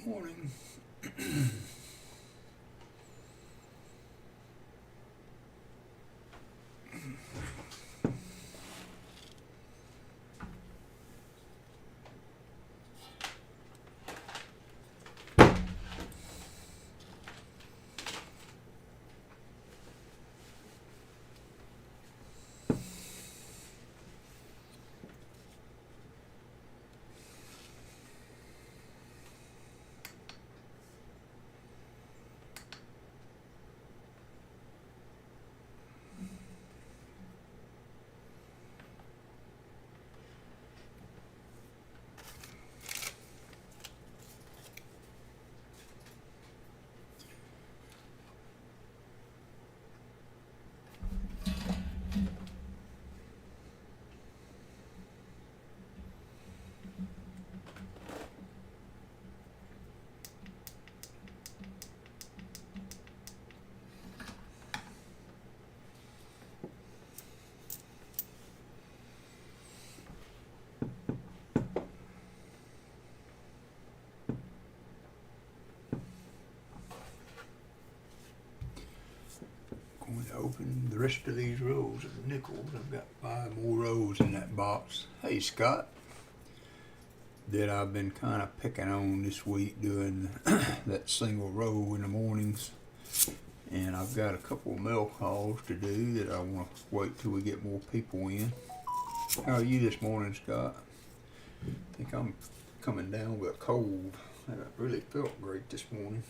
Morning. Going to open the rest of these rows of nickels. I've got 5 more rows in that box. Hey Scott, that I've been kind of picking on this week doing that single row in the mornings. And I've got a couple of mail calls to do that I want to wait till we get more people in. How are you this morning, Scott? I think I'm coming down with a cold. I haven't really felt great this morning.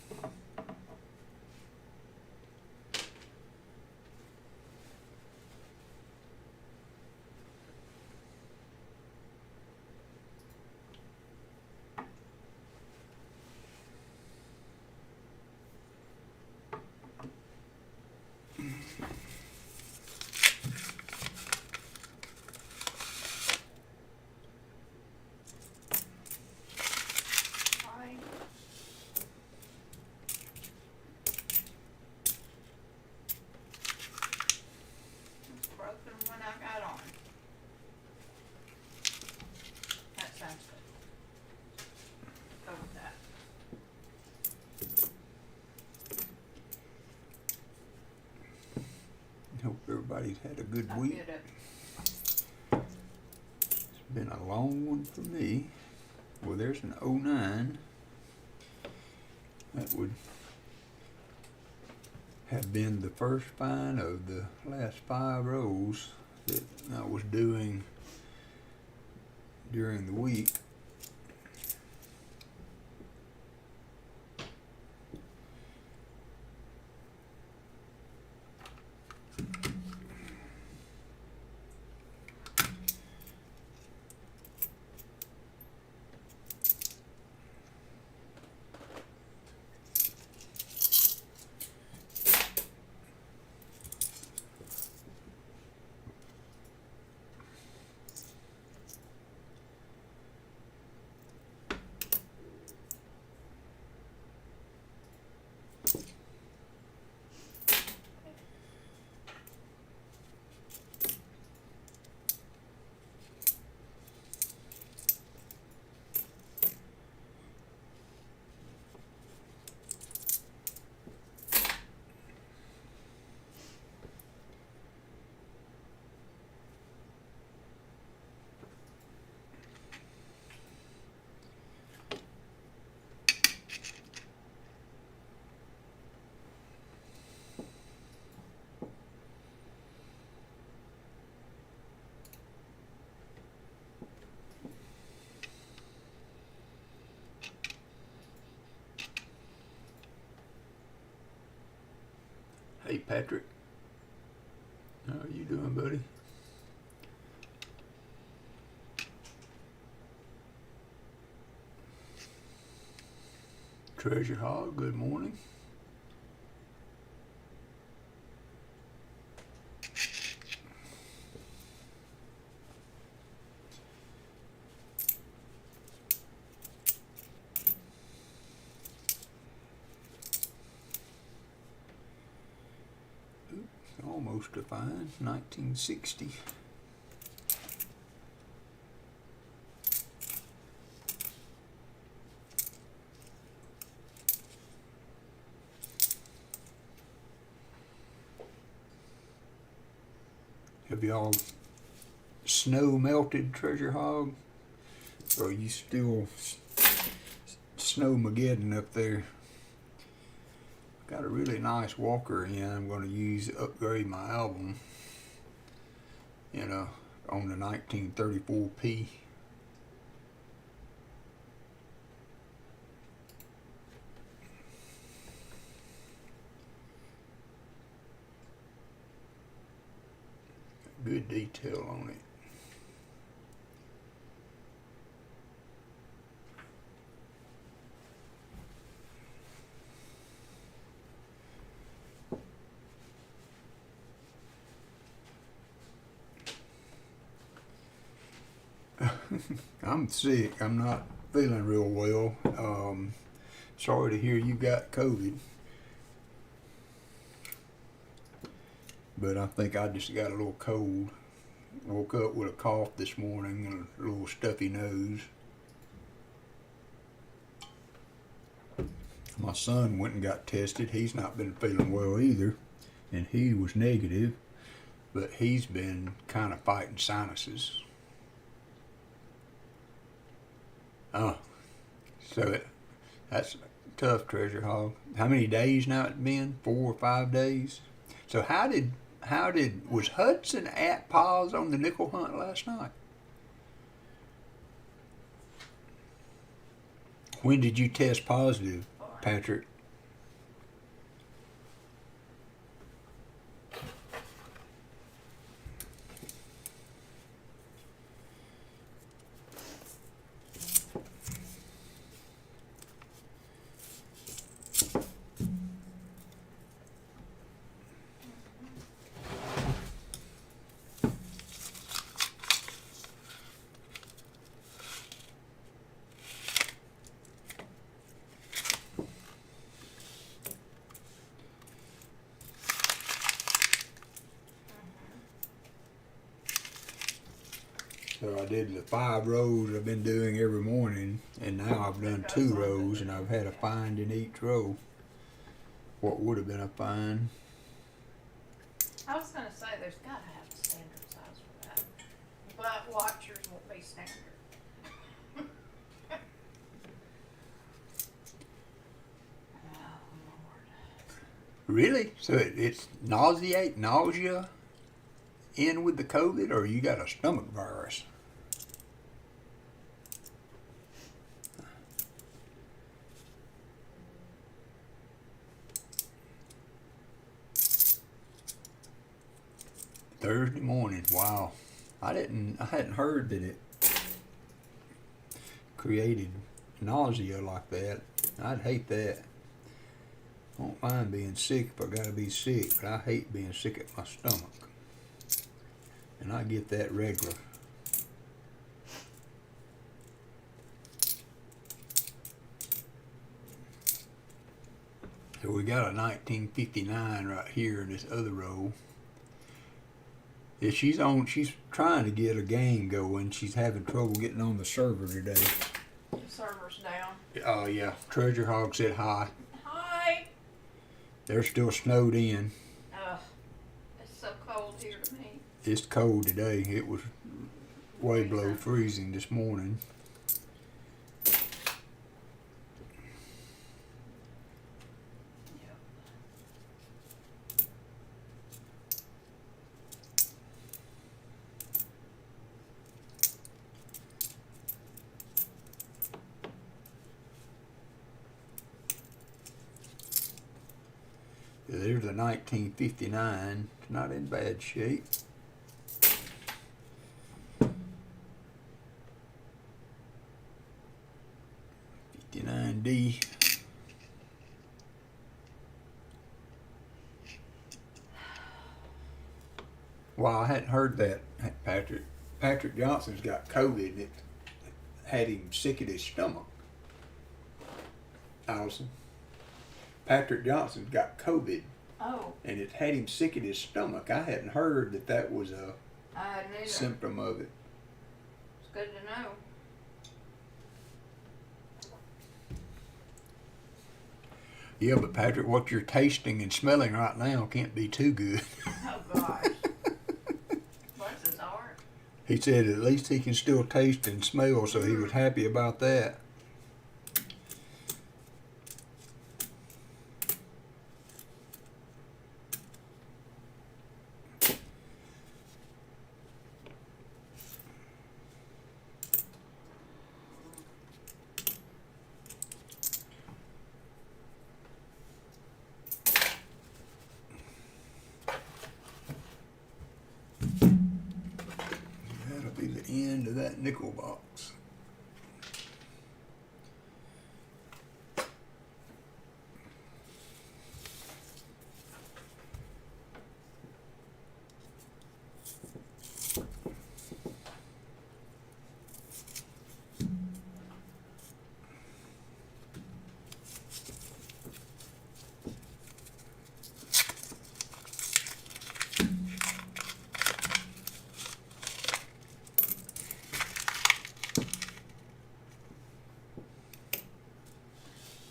Hope everybody's had a good week. It's been a long one for me. Well, there's an 09. That would have been the first find of the last 5 rows that I was doing during the week. Hey Patrick, how are you doing, buddy? Treasure Hog, good morning. Almost a fine, 1960. Have y'all snow melted, Treasure Hog? Or are you still snowmageddon up there? Got a really nice walker in I'm going to use to upgrade my album. You know, on the 1934P. Good detail on it. I'm sick. I'm not feeling real well. Sorry to hear you got COVID. But I think I just got a little cold. Woke up with a cough this morning and a little stuffy nose. My son went and got tested. He's not been feeling well either. And he was negative. But he's been kind of fighting sinuses. Oh, so that's tough, Treasure Hog. How many days now it's been? 4 or 5 days? So was Hudson at pause on the nickel hunt last night? When did you test positive, Patrick? So I did the 5 rows I've been doing every morning, and now I've done 2 rows, and I've had a find in each row. What would have been a find? I was going to say, there's got to have a standard size for that. But watchers won't be standard. Oh, Lord. Really? So it's nausea in with the COVID, or you got a stomach virus? Thursday morning. Wow. I hadn't heard that it created nausea like that. I'd hate that. I don't mind being sick if I gotta be sick, but I hate being sick at my stomach. And I get that regular. So we got a 1959 right here in this other row. Yeah, she's trying to get a game going. She's having trouble getting on the server today. The server's down. Oh yeah, Treasure Hog said hi. Hi. They're still snowed in. Ugh. It's so cold here to me. It's cold today. It was way below freezing this morning. There's a 1959. It's not in bad shape. '59D. Well, I hadn't heard that, Patrick. Patrick Johnson's got COVID, and it had him sick at his stomach. Allison. Patrick Johnson's got COVID. Oh. And it had him sick at his stomach. I hadn't heard that was a symptom of it. It's good to know. Yeah, but Patrick, what you're tasting and smelling right now can't be too good. Oh, gosh. He said at least he can still taste and smell, so he was happy about that. That'll be the end of that nickel box.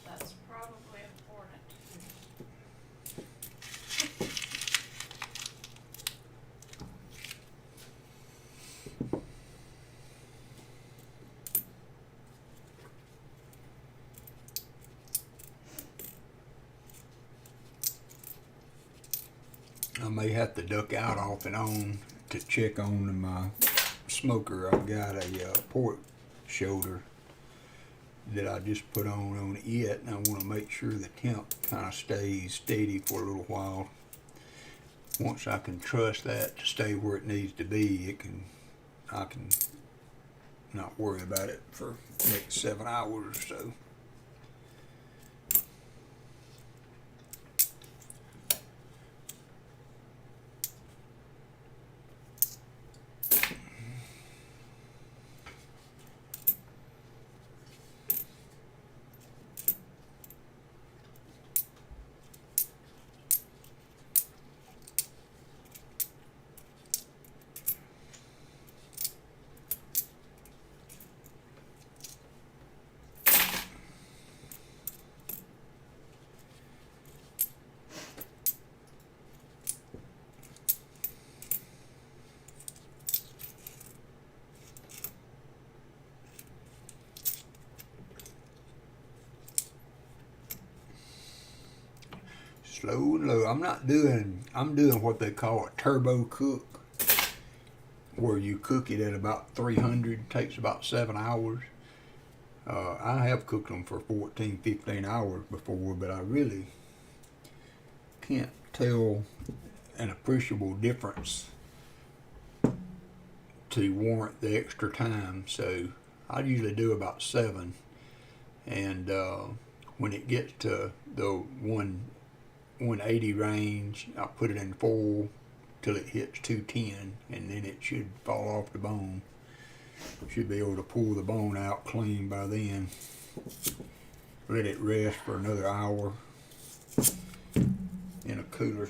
That's probably important. I may have to duck out off and on to check on my smoker. I've got a port shoulder that I just put on it, and I want to make sure the temp kind of stays steady for a little while. Once I can trust that to stay where it needs to be, I can not worry about it for the next 7 hours or so. Slow and low. I'm doing what they call a turbo cook, where you cook it at about 300, takes about 7 hours. I have cooked them for 14, 15 hours before, but I really can't tell an appreciable difference to warrant the extra time. So I usually do about 7, and when it gets to the 180 range, I put it in foil till it hits 210, and then it should fall off the bone. Should be able to pull the bone out clean by then. Let it rest for another hour in a cooler.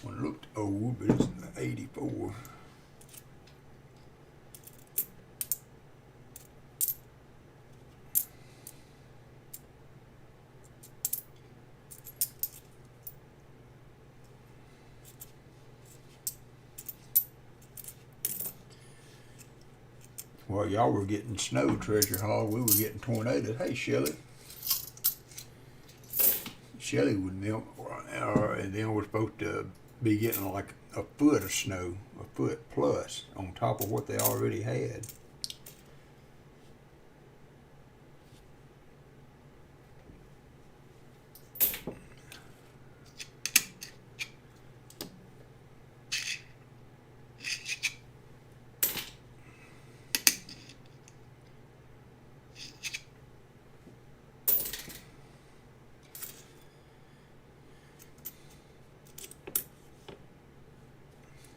One looked old, but it's an 84. While y'all were getting snow, Treasure Hall, we were getting tornadoes. Hey, Shelly. Shelly would melt, and then we're supposed to be getting like a foot of snow, a foot plus, on top of what they already had.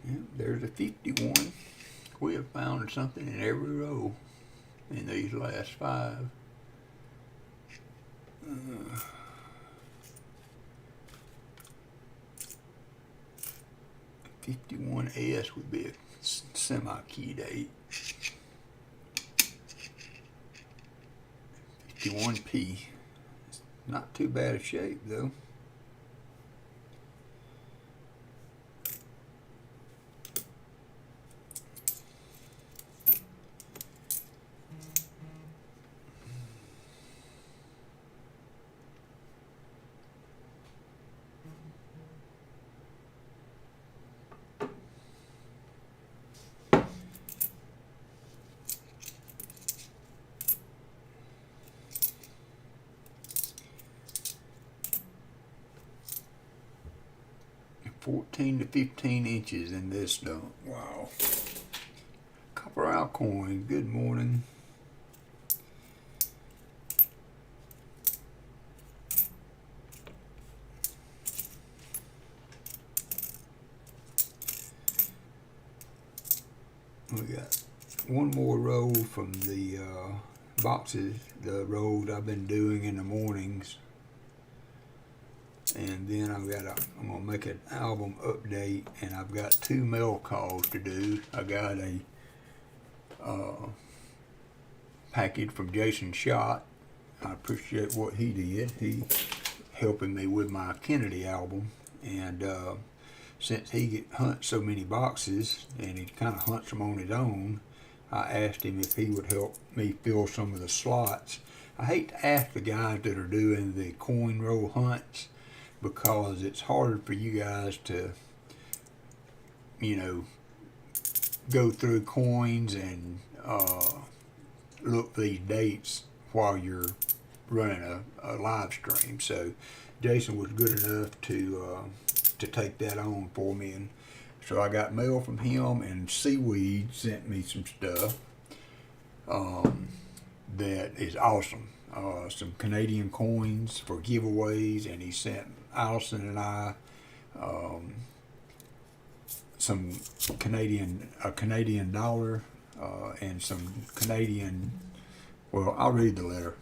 Yep, there's a 51. We have found something in every row in these last 5. 51S would be a semi-key date. 51P. Not too bad a shape though. $14 to 15 inches in this dump. Wow. Copper Alcoin, good morning. We got one more roll from the boxes, the rolls I've been doing in the mornings. And then I'm gonna make an album update, and I've got 2 mail calls to do. I got a package from Jason Schott. I appreciate what he did. He helping me with my Kennedy album, and since he hunts so many boxes and he kind of hunts them on his own, I asked him if he would help me fill some of the slots. I hate to ask the guys that are doing the coin roll hunts, because it's harder for you guys to, you know, go through coins and look for these dates while you're running a live stream. So Jason was good enough to take that on for me, and so I got mail from him, and Seaweed sent me some stuff that is awesome. Some Canadian coins for giveaways, and he sent Allison and I some a Canadian dollar, and some Canadian. Well, I'll read the letter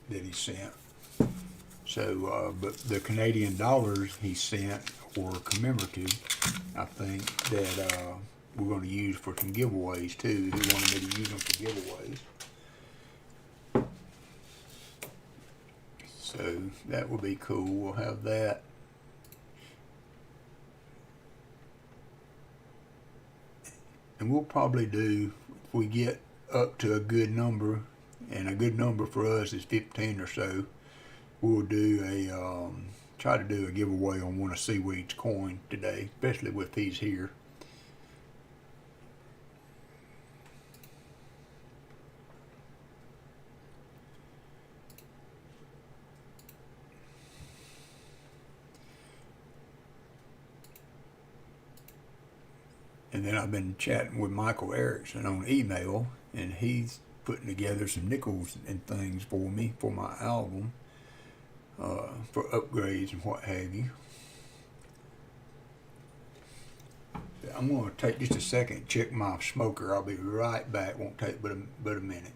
that he sent. So, but the Canadian dollars he sent were commemorative, I think, that we're going to use for some giveaways too. He wanted me to use them for giveaways. So that will be cool. We'll have that. And we'll probably do, if we get up to a good number, and a good number for us is 15 or so, we'll do try to do a giveaway on one of Seaweed's coin today, especially if he's here. And then I've been chatting with Michael Erickson on email, and he's putting together some nickels and things for me for my album, for upgrades and what have you. I'm going to take just a second, check my smoker. I'll be right back. Won't take but a minute.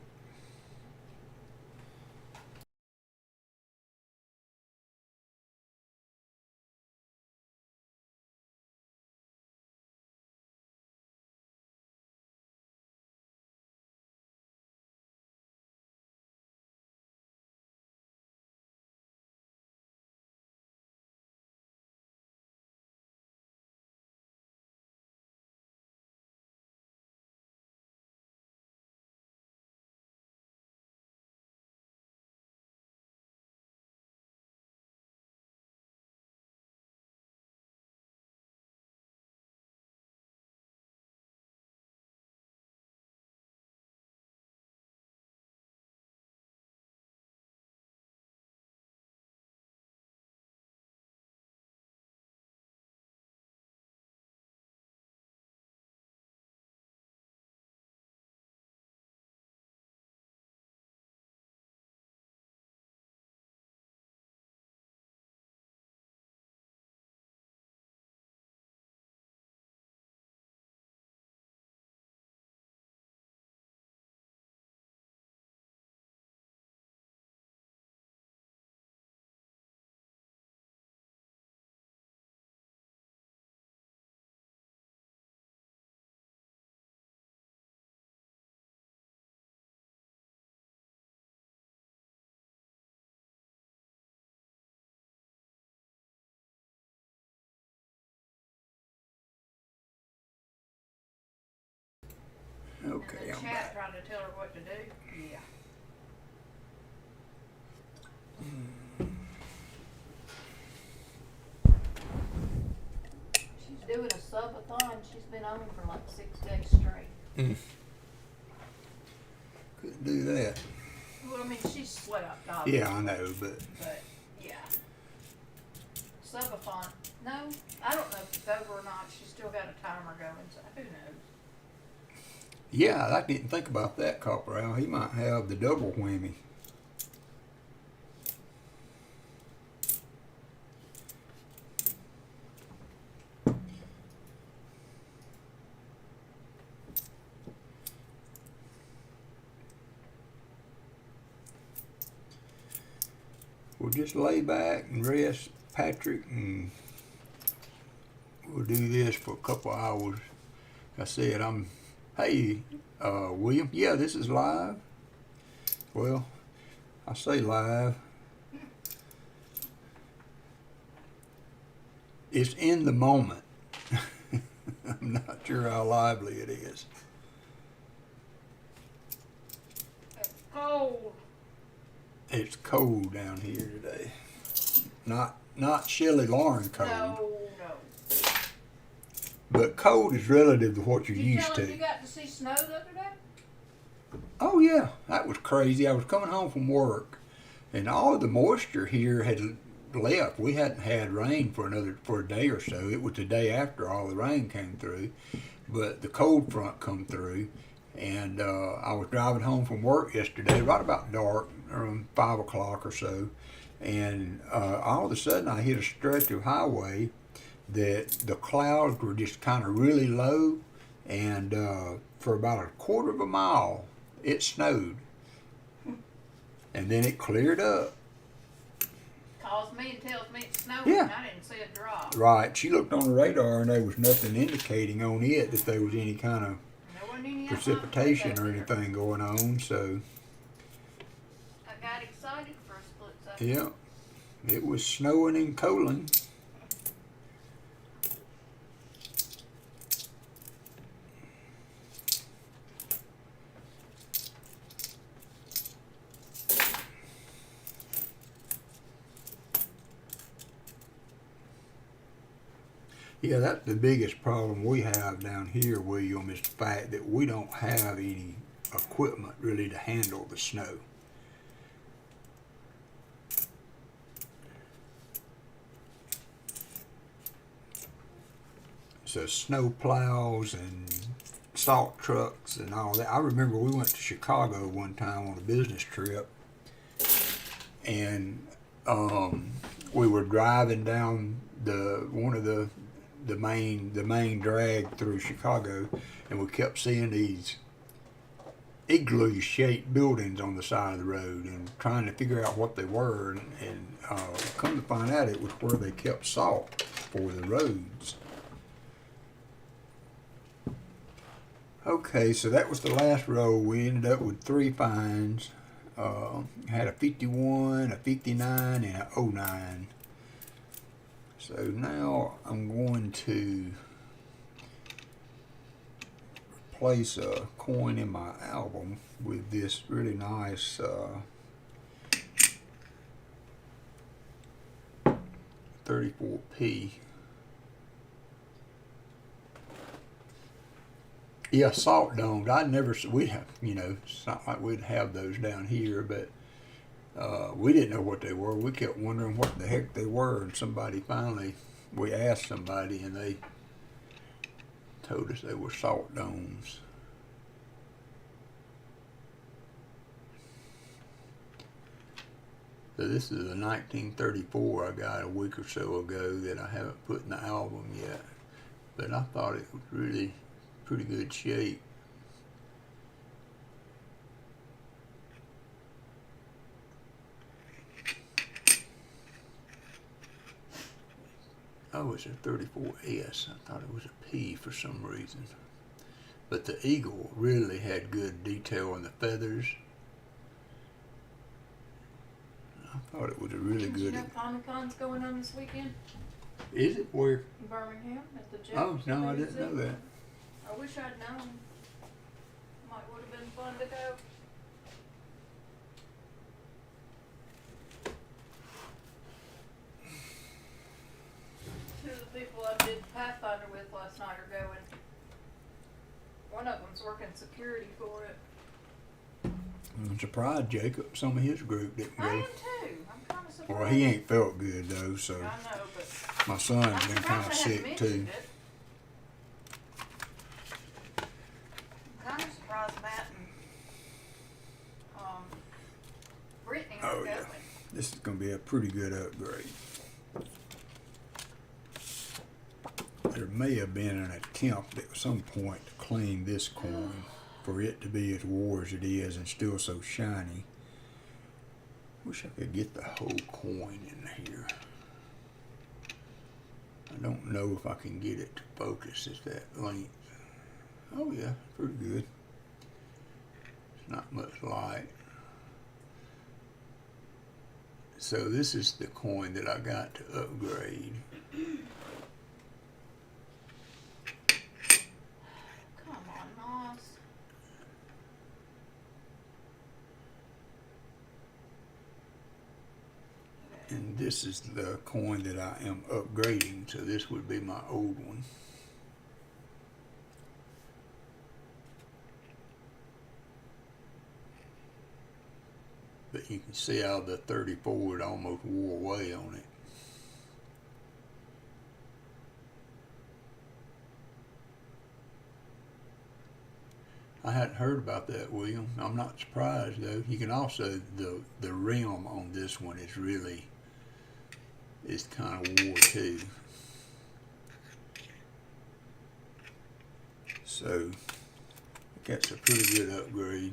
Okay, and the I'm chat back. trying to tell her what to do. Yeah. She's doing a subathon. She's been on for like 6 days straight. Couldn't do that. Well, I mean, she's slept, obviously. Yeah, I know, but Yeah. Subathon. No, I don't know if it's over or not. She's still got a timer going, so who knows? yeah, I didn't think about that, Copperell. He might have the double whammy. We'll just lay back and rest, Patrick, and we'll do this for a couple hours. I said, hey, William, yeah, this is live. Well, I say live. It's in the moment. I'm not sure how lively it is. It's cold. It's cold down here today. Not Shelley Lauren cold. No. But cold is relative to what you're Did you used tell to. him you got to see snow the other day? Oh yeah, that was crazy. I was coming home from work, and all of the moisture here had left. We hadn't had rain for a day or so. It was the day after all the rain came through, but the cold front come through, and I was driving home from work yesterday, right about dark, around 5 o'clock or so, and all of a sudden I hit a stretch of highway that the clouds were just kind of really low, and for about a quarter of a mile it snowed, and then it cleared up. Calls me and tells me it's snowing. Yeah. And I didn't see a drop. Right, she looked on the radar and there was nothing indicating on it that there was any kind of There wasn't any precipitation or anything. anything going on, so I got excited for a split second. yeah, it was snowing and coaling. Yeah, that's the biggest problem we have down here, William, is the fact that we don't have any equipment really to handle the snow. So snow plows and salt trucks and all that. I remember we went to Chicago one time on a business trip, and we were driving down one of the main drag through Chicago, and we kept seeing these igloo-shaped buildings on the side of the road, and trying to figure out what they were, and come to find out it was where they kept salt for the roads. Okay, so that was the last row. We ended up with 3 finds. Had a 51, a 59, and a 09. So now I'm going to replace a coin in my album with this really nice 34p. Yeah, salt domes. We have, it's not like we'd have those down here, but we didn't know what they were. We kept wondering what the heck they were, and we asked somebody, and they told us they were salt domes. So this is a 1934 I got a week or so ago that I haven't put in the album yet, but I thought it was really pretty good shape. Oh, it's a 34S. I thought it was a P for some reason. But the eagle really had good detail on the feathers. I thought it was a really Did good. you know Comic-Con's going on this weekend? Is it where? In Birmingham at the Oh Jefferson no, I didn't Museum. know that. I wish I'd known. would have been fun to go. Two of the people I did Pathfinder with last night are going. One of them's working security for it. I'm surprised Jacob, some of his group didn't I am go. too. I'm kind of surprised. Well, he ain't felt good though, so I know, but my son's I'm been kind of surprised they sick hadn't too. mentioned it. I'm kind of surprised Matt and Brittany aren't Oh going. yeah, this is gonna be a pretty good upgrade. There may have been an attempt at some point to clean this coin for it to be as war as it is and still so shiny. Wish I could get the whole coin in here. I don't know if I can get it to focus at that length. Oh yeah, pretty good. It's not much light. So this is the coin that I got to upgrade. Come on, Moss. And this is the coin that I am upgrading, so this would be my old one. But you can see how the 34 it almost wore away on it. I hadn't heard about that, William. I'm not surprised though. You can also the rim on this one is really kind of wore too. So that's a pretty good upgrade.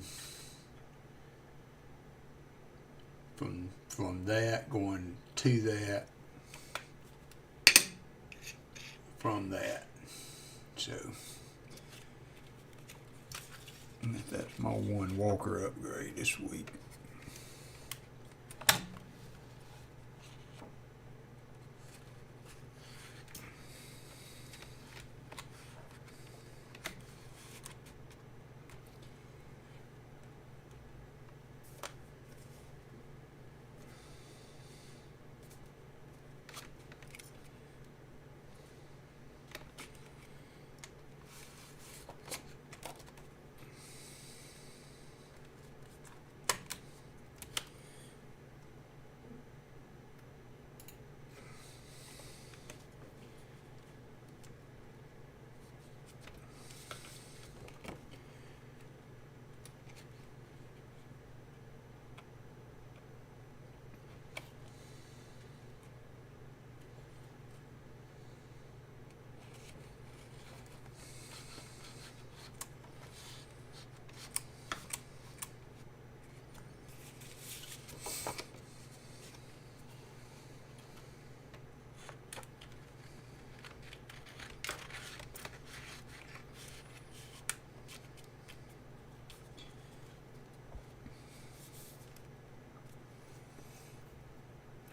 From that going to that, from that. So that's my one Walker upgrade this week.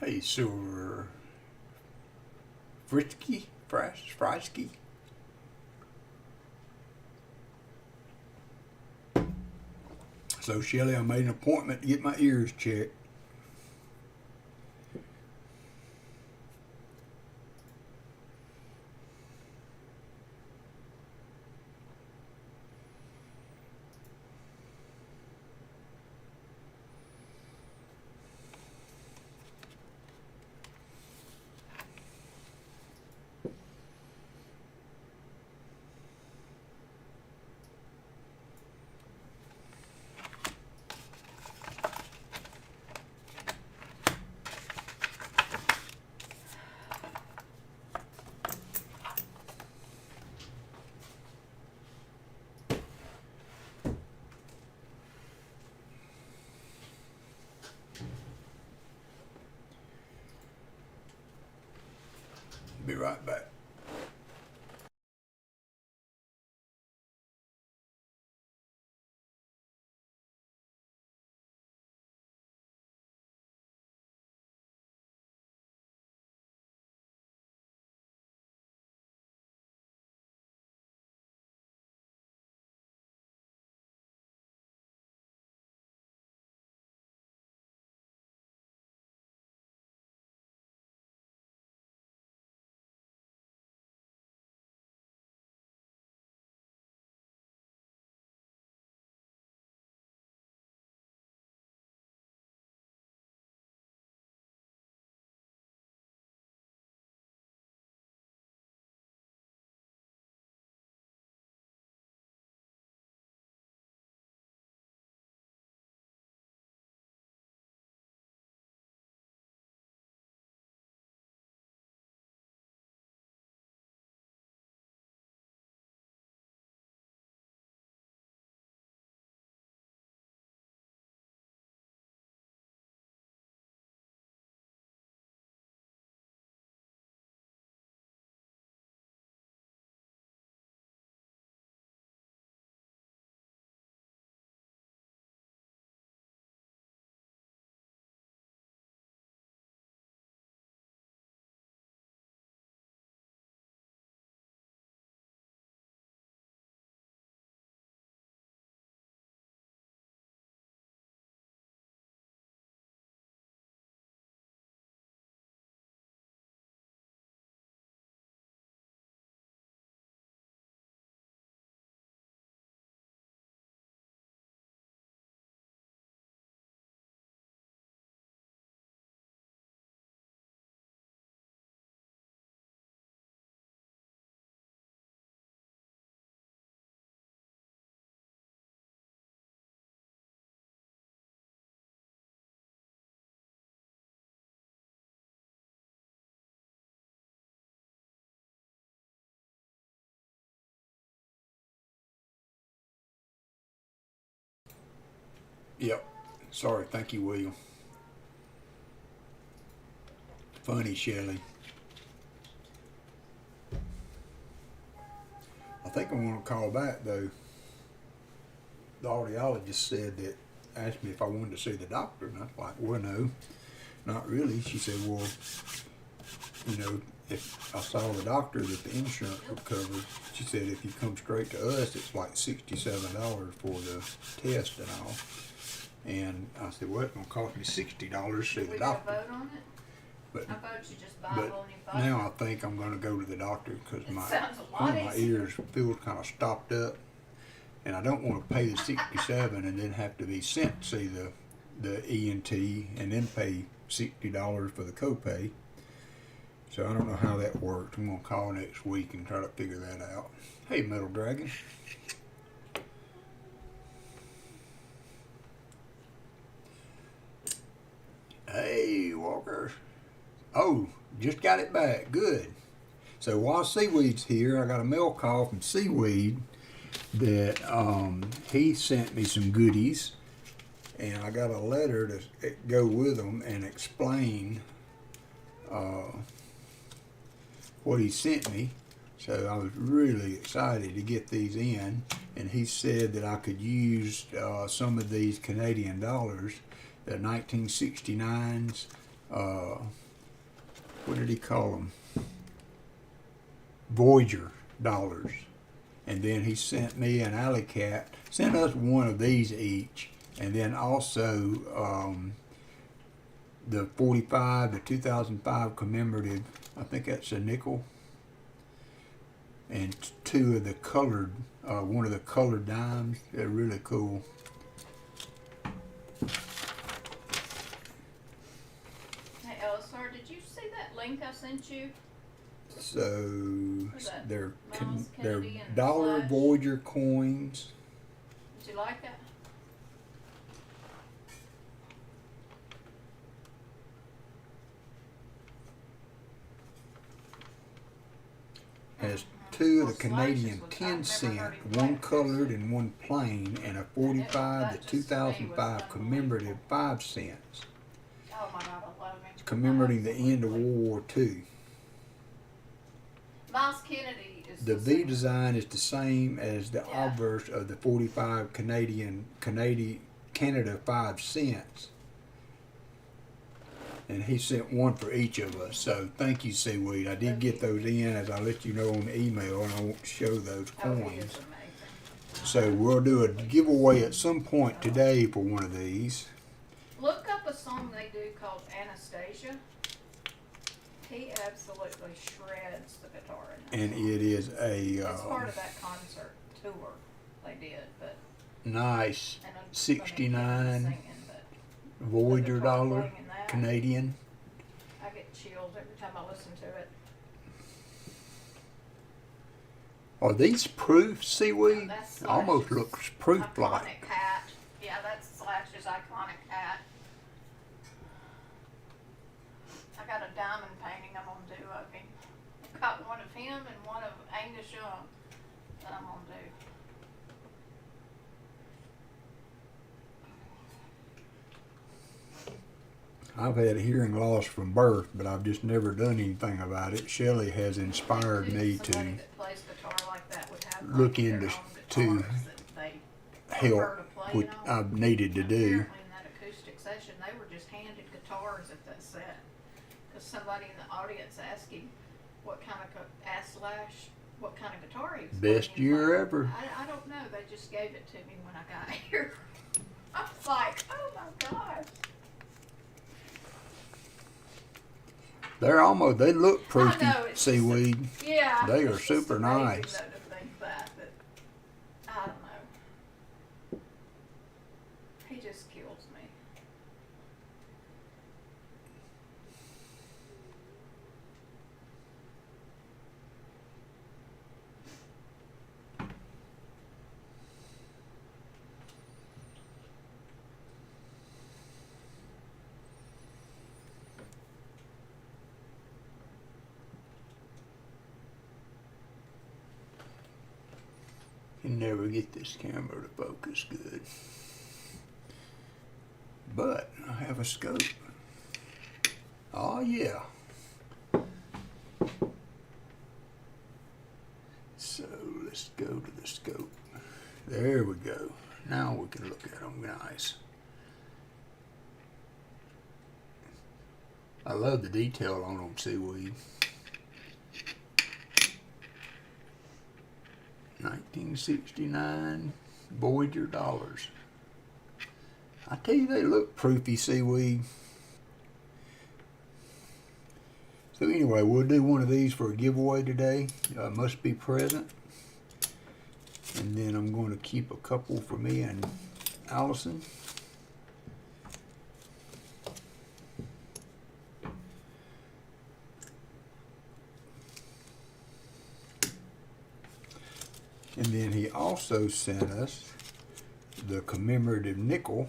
Hey, Silver Fritsky. So, Shelly, I made an appointment to get my ears checked. Be right back. Yep. Sorry. Thank you, William. Funny, Shelley. I think I want to call back though. The audiologist said that, asked me if I wanted to see the doctor, and I was like, well, no, not really. She said, well, you know, if I saw the doctor that the insurance would cover, she said if you come straight to us, it's like $67 for the test and all. And I said, well, it's gonna cost me $60 to see Did the we doctor. get a vote on it? But I vote you just buy but one you buy. now I think I'm gonna go to the doctor because It my sounds a one lot of my easier. ears feels kind of stopped up, and I don't want to pay the 67 and then have to be sent to see the ENT and then pay $60 for the copay. So I don't know how that works. I'm gonna call next week and try to figure that out. Hey, Metal Dragon. Hey, Walker. Oh, just got it back. Good. So while Seaweed's here, I got a mail call from Seaweed that he sent me some goodies, and I got a letter to go with them and explain what he sent me. So I was really excited to get these in, and he said that I could use some of these Canadian dollars, the 1969s. What did he call them? Voyager dollars. And then he sent me an alley cat, sent us one of these each, and then also the 45, the 2005 commemorative, I think that's a nickel, and two of the colored, one of the colored dimes. They're really cool. Hey, Elisar, did you see that link I sent you? So that? they're Miles they're Kennedy and dollar Flash? Voyager coins. Did you like it? Has two of the Well, Canadian Slashes was- 10 I've never cent, heard him one play. colored and one plain, and a 45, the that just to me was 2005 commemorative 5 cents, Oh my God, I love him. commemorating the end of World War II. Miles Kennedy is The V same. design is the same as the Yeah. obverse of the 45 Canada 5 cents. And he sent one for each of us. So thank you, Seaweed. I did get those in as I let you know on the email, and I won't show those Oh, he coins. is amazing. So we'll do a giveaway at some point today for one of these. Look up a song they do called Anastasia. He absolutely shreds the guitar in that And song. it is It's part of that concert tour they did, but nice and I'm 69 singing, but Voyager the guitar dollar playing in that, Canadian. I get chills every time I listen to it. Are these proof, Seaweed? That's Almost Slash's looks proof iconic like. hat. Yeah, that's Slash's iconic hat. I got a diamond painting I'm gonna do of him. I've got one of him and one of Angus Young that I'm gonna do. I've had hearing loss from birth, but I've just never done anything about it. Shelley has inspired me Somebody to that plays guitar like that would have look their into own to guitars that they help prefer to play, what I've needed to do. Apparently in that acoustic session, they were just handed guitars at that set. Because somebody in the audience asked him what kind of, asked Slash what kind of guitar he was playing. Best He was year like, ever. I don't know, they just gave it to me when I got here. I was like, oh my gosh. They look I proofy, know, it's just a- Seaweed. Yeah. They are it's just super amazing, nice. Though, to think that, but I don't know. He just kills me. You never get this camera to focus good. but I have a scope. Oh yeah. So let's go to the scope. There we go. Now we can look at them nice. I love the detail on them, seaweed. 1969 Voyager dollars. I tell you, they look proofy, seaweed. So anyway, we'll do one of these for a giveaway today. Must be present. And then I'm going to keep a couple for me and Allison. And then he also sent us the Commemorative Nickel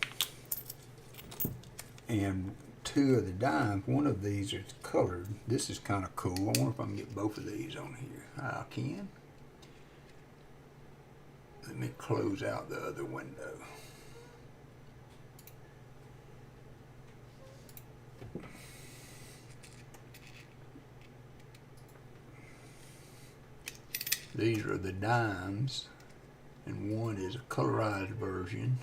and 2 of the dimes. One of these is colored. This is kind of cool. I wonder if I can get both of these on here. I can. Let me close out the other window. These are the dimes, and one is a colorized version.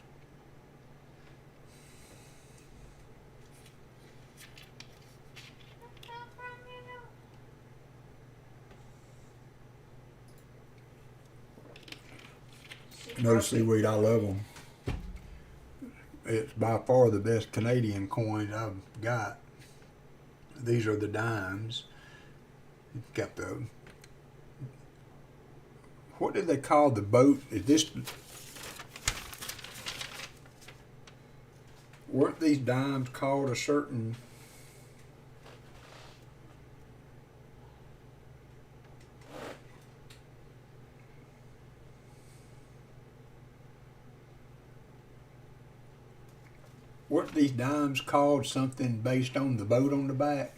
Notice, seaweed, I love them. It's by far the best Canadian coin I've got. These are the dimes. It's got the, what did they call the boat? Is this, weren't these dimes called a certain, weren't these dimes called something based on the boat on the back?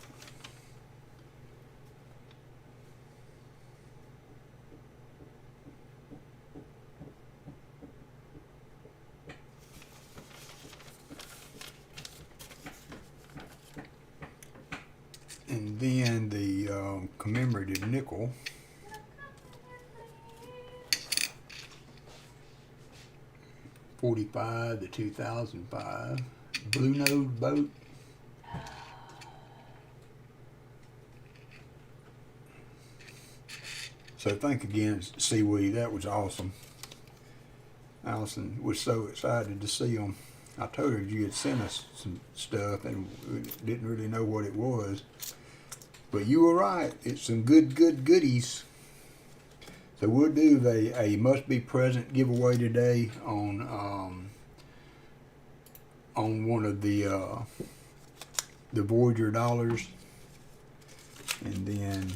And then the Commemorative Nickel. '45 to 2005. Blue nose boat. So thank again, seaweed. That was awesome. Allison was so excited to see them. I told her you had sent us some stuff and we didn't really know what it was. But you were right. It's some good goodies. So we'll do a must be present giveaway today on one of the Voyager dollars, and then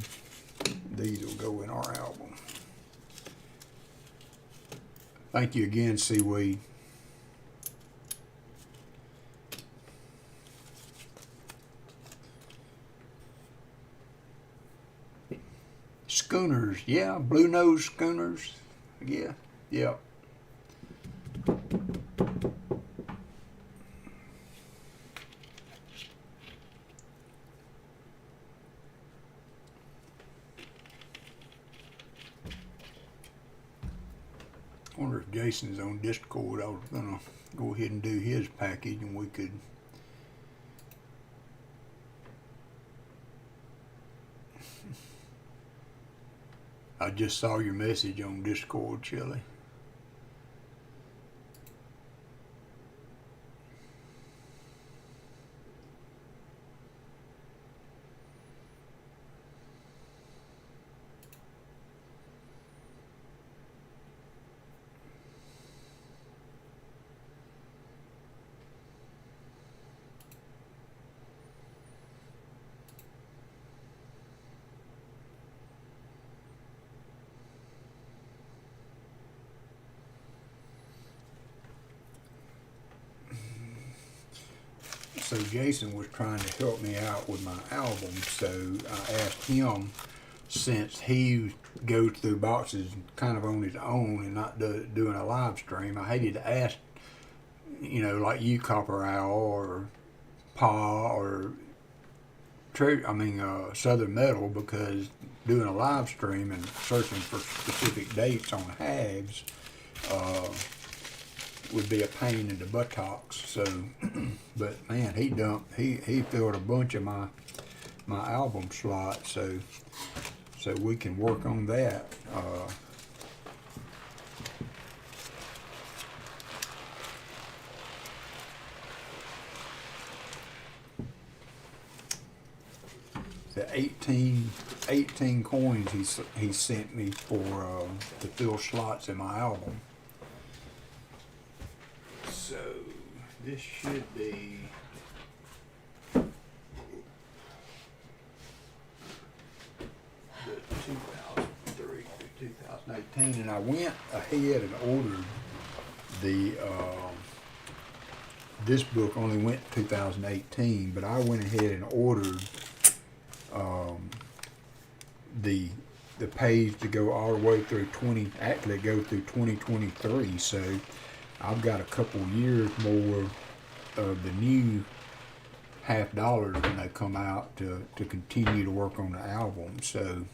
these will go in our album. Thank you again, seaweed. Schooners, yeah, blue nose schooners, yeah, yeah. I wonder if Jason's on Discord. I was gonna go ahead and do his package, and we could. I just saw your message on Discord, Shelley. So Jason was trying to help me out with my album, so I asked him, since he goes through boxes kind of on his own and not doing a live stream, I hated to ask you know, like you, Copper Owl, or Pa, or Southern Metal, because doing a live stream and searching for specific dates on hags would be a pain in the buttocks. So, but man, he filled a bunch of my album slots, so we can work on that. The 18 coins he sent me for to fill slots in my album. So this should be the 2003 to 2018, and I went ahead and ordered the this book only went 2018, but I went ahead and ordered the page to go all the way through 2023. So I've got a couple years more of the new $50 when they come out to continue to work on the album. So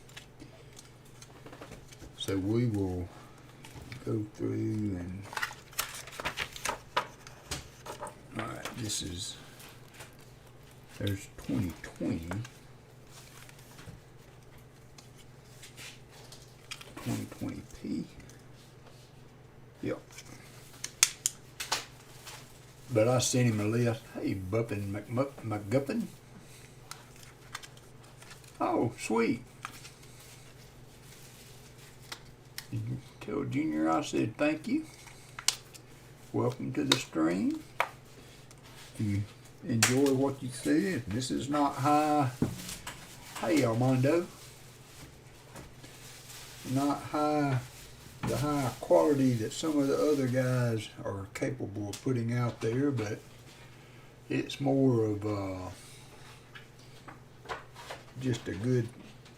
we will go through and all right. There's 2020. 2020p. Yep. But I sent him a list. Hey, Buppin McGuppin. Oh, sweet. Tell Junior I said thank you. Welcome to the stream. You enjoy what you see. This is not high. Hey, Armando. Not the high quality that some of the other guys are capable of putting out there, but it's more of just a good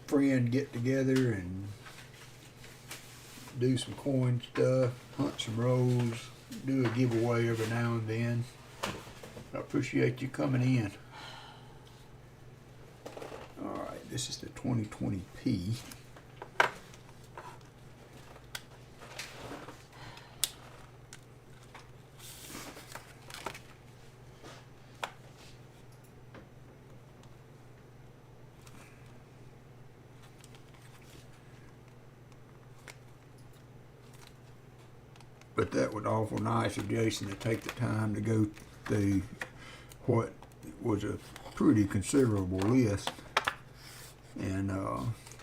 friend get together and do some coin stuff, hunt some rolls, do a giveaway every now and then. I appreciate you coming in. Alright, this is the 2020p. But that would awful nice of Jason to take the time to go through what was a pretty considerable list and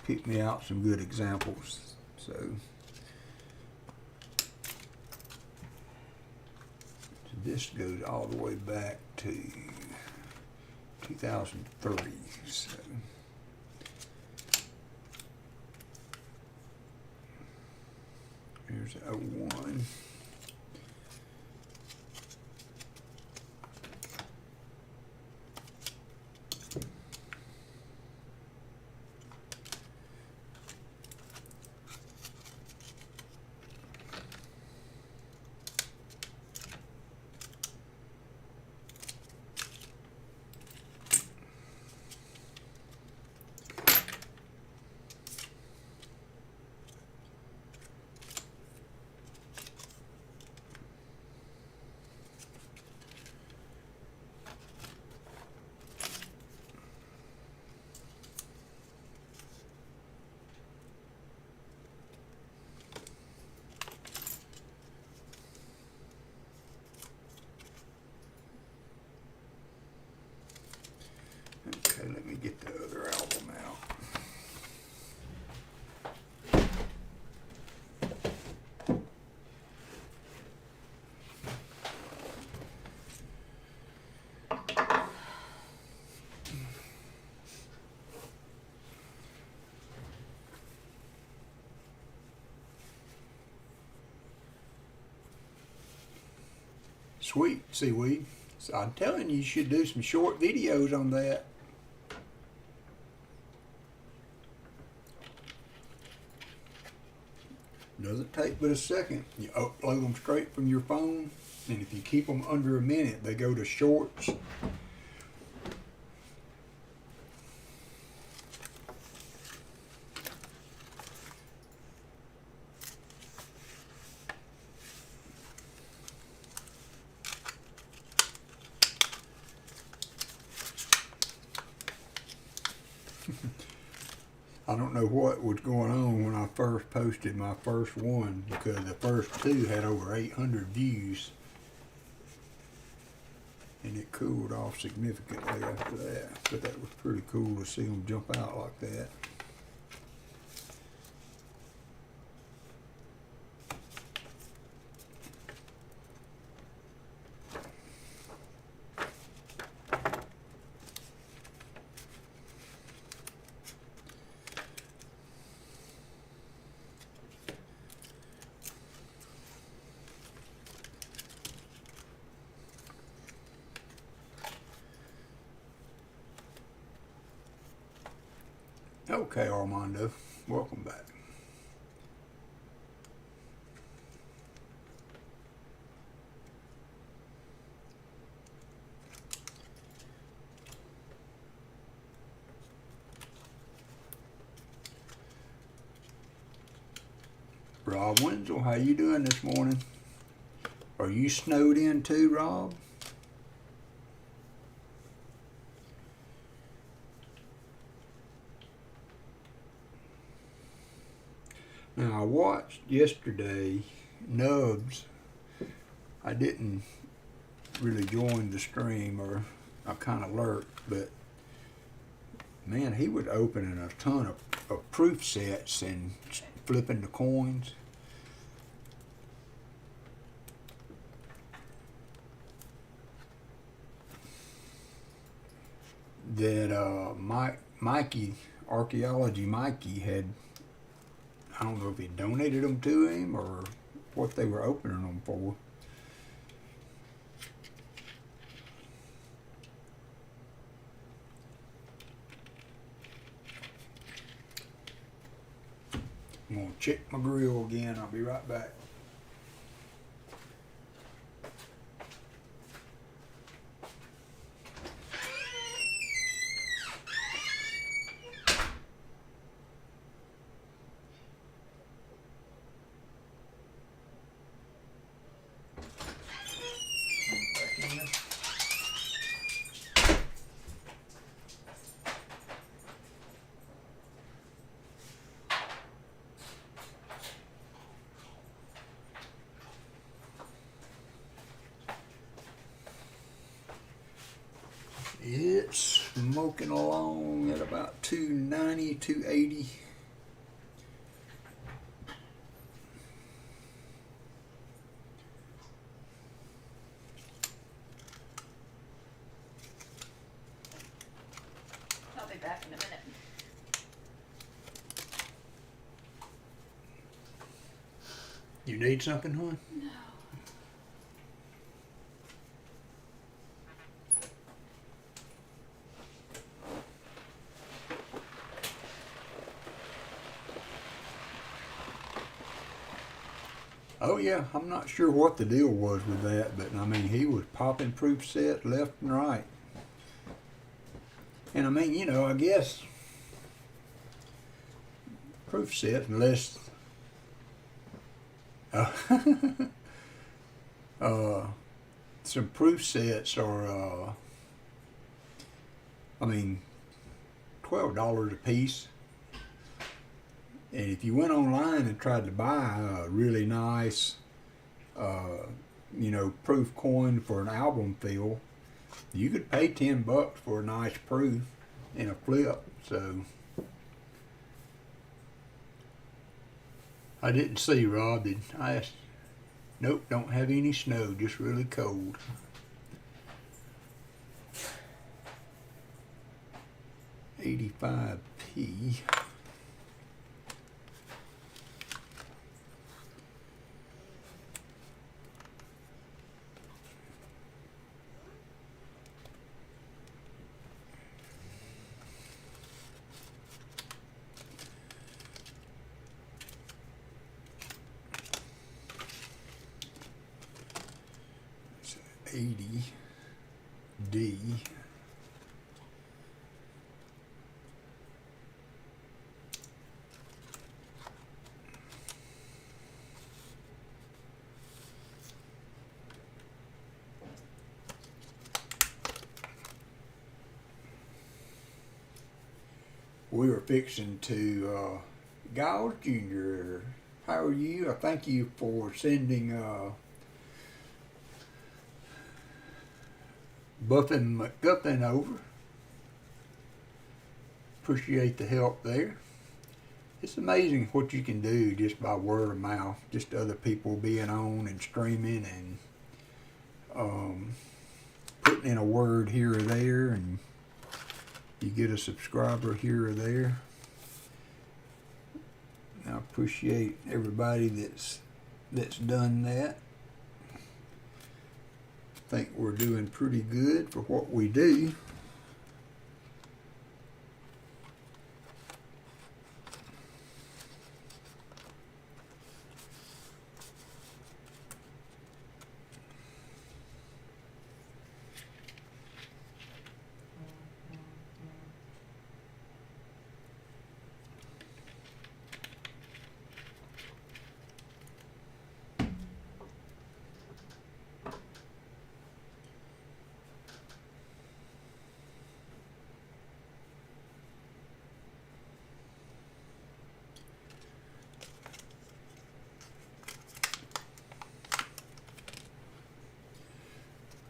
pick me out some good examples. So this goes all the way back to 2003. So here's 01. Okay, let me get the other album out. Sweet, seaweed. So I'm telling you, you should do some short videos on that. Doesn't take but a second. You upload them straight from your phone, and if you keep them under a minute, they go to shorts. I don't know what was going on when I first posted my first one, because the first two had over 800 views, and it cooled off significantly after that. But that was pretty cool to see them jump out like that. Okay, Armando, welcome back. Rob Wenzel, how you doing this morning? Are you snowed in too, Rob? Now, I watched yesterday Nubs. I didn't really join the stream, or I kind of lurked, but man, he was opening a ton of proof sets and flipping the coins. That Mikey, Archaeology Mikey, had, I don't know if he donated them to him or what they were opening them for. I'm going to check my grill again. I'll be right back. It's smoking along at about 290, 280. I'll be back in a minute. You need something, hon? No. Oh yeah, I'm not sure what the deal was with that, but I mean, he was popping proof set left and right. And I mean, you know, I guess proof sets, unless some proof sets are, I mean, $12 a piece. And if you went online and tried to buy a really nice, you know, proof coin for an album fill, you could pay $10 for a nice proof in a flip. So I didn't see, Rob. Did I asked? Nope, don't have any snow, just really cold. $85p. 80D. We were fixing to, Giles Jr., how are you? I thank you for sending, Buffin McGuffin over. Appreciate the help there. It's amazing what you can do just by word of mouth, just other people being on and streaming and putting in a word here or there, and you get a subscriber here or there. I appreciate everybody that's done that. I think we're doing pretty good for what we do.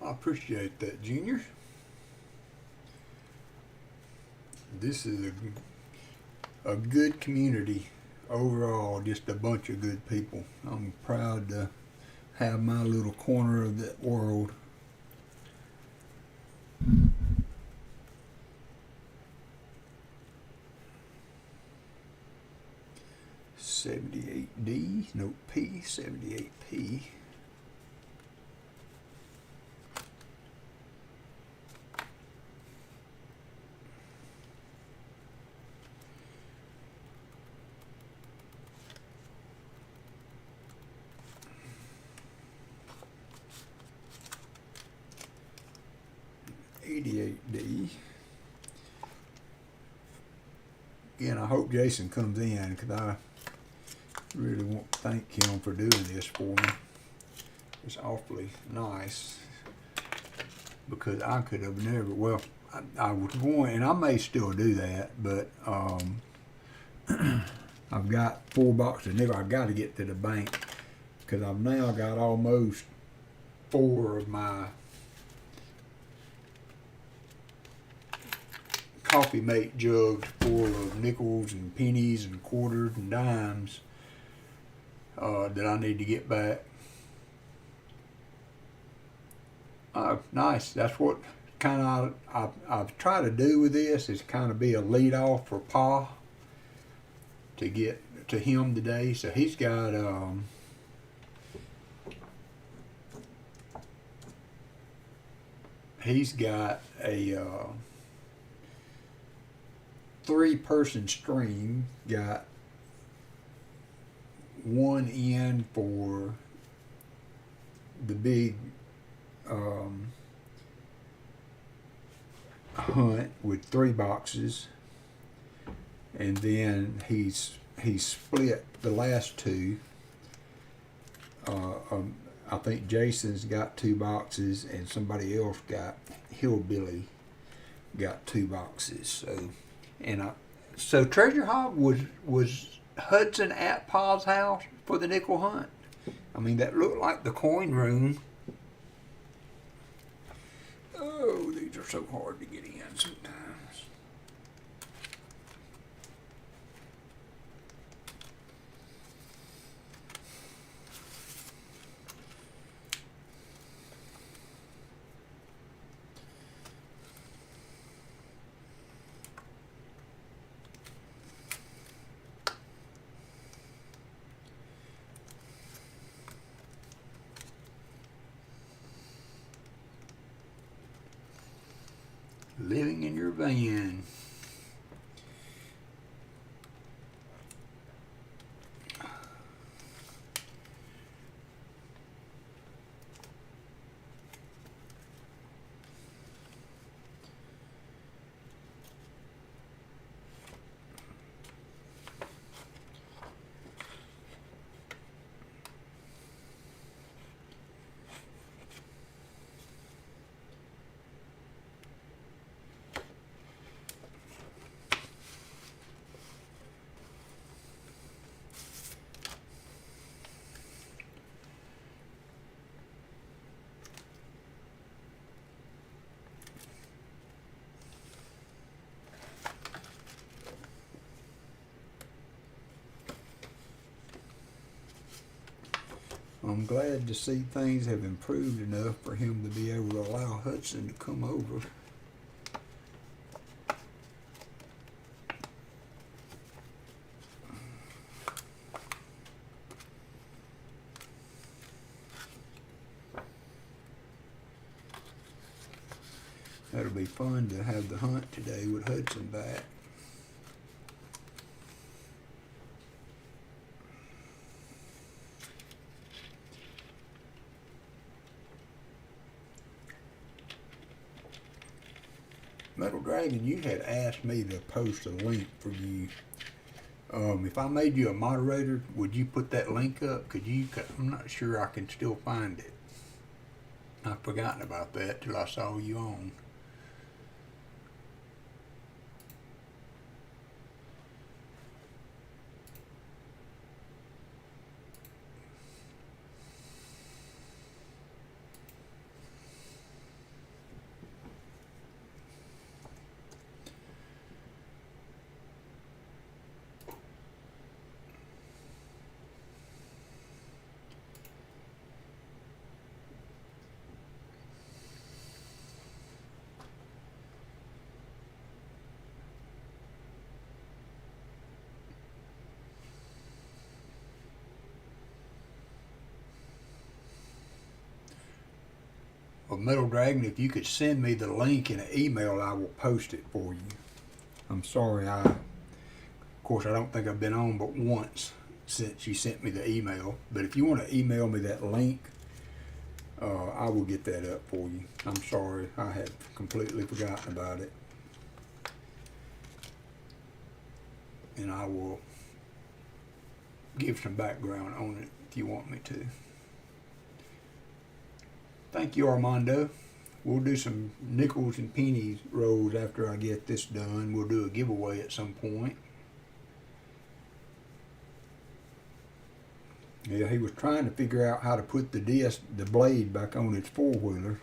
I appreciate that, Junior. This is a good community overall, just a bunch of good people. I'm proud to have my little corner of that world. $78D, note P, 78P. $88D. Again, I hope Jason comes in because I really want to thank him for doing this for me. It's awfully nice because I could have never, well, I was going, and I may still do that, but I've got 4 boxes of nickel. I've got to get to the bank because I've now got almost 4 of my coffee mate jugs full of nickels and pennies and quarters and dimes that I need to get back. Nice. That's what kind of I've tried to do with this, is kind of be a lead off for Pa to get to him today. So he's got a 3-person stream. Got one in for the big hunt with 3 boxes, and then he's split the last 2. I think Jason's got 2 boxes, and somebody else got Hillbilly got 2 boxes. So Treasure Hog was Hudson at Pa's house for the nickel hunt. I mean, that looked like the coin room. Oh, these are so hard to get in sometimes. Living in your van. I'm glad to see things have improved enough for him to be able to allow Hudson to come over. That'll be fun to have the hunt today with Hudson back. Metal Dragon, you had asked me to post a link for you. If I made you a moderator, would you put that link up? Could you? I'm not sure I can still find it. I've forgotten about that till I saw you on. Well, Metal Dragon, if you could send me the link in an email, I will post it for you. I'm sorry, of course, I don't think I've been on but once since you sent me the email. But if you want to email me that link, I will get that up for you. I'm sorry, I had completely forgotten about it. And I will give some background on it if you want me to. Thank you, Armando. We'll do some nickels and pennies rolls after I get this done. We'll do a giveaway at some point. Yeah, he was trying to figure out how to put the blade back on his four-wheeler.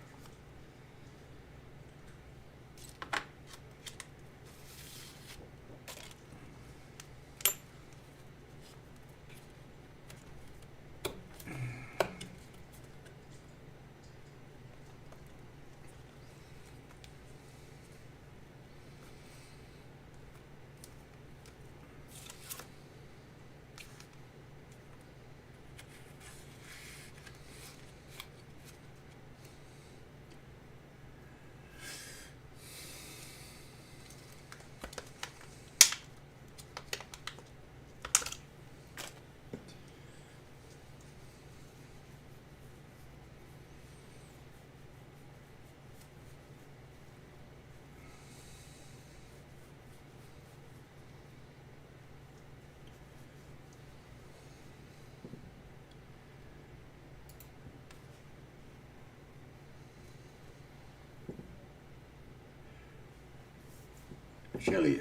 Shelly,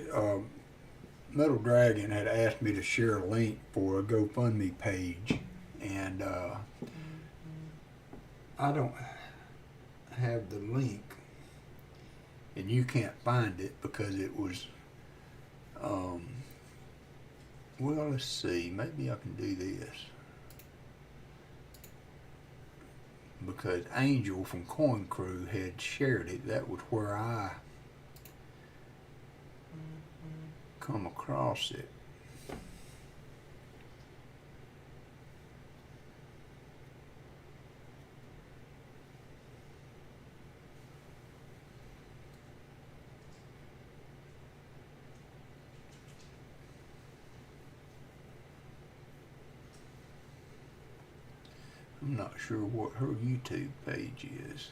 Metal Dragon had asked me to share a link for a GoFundMe page, and I don't have the link, and you can't find it because it was, well, let's see, maybe I can do this. Because Angel from Coin Crew had shared it. That was where I come across it. I'm not sure what her YouTube page is.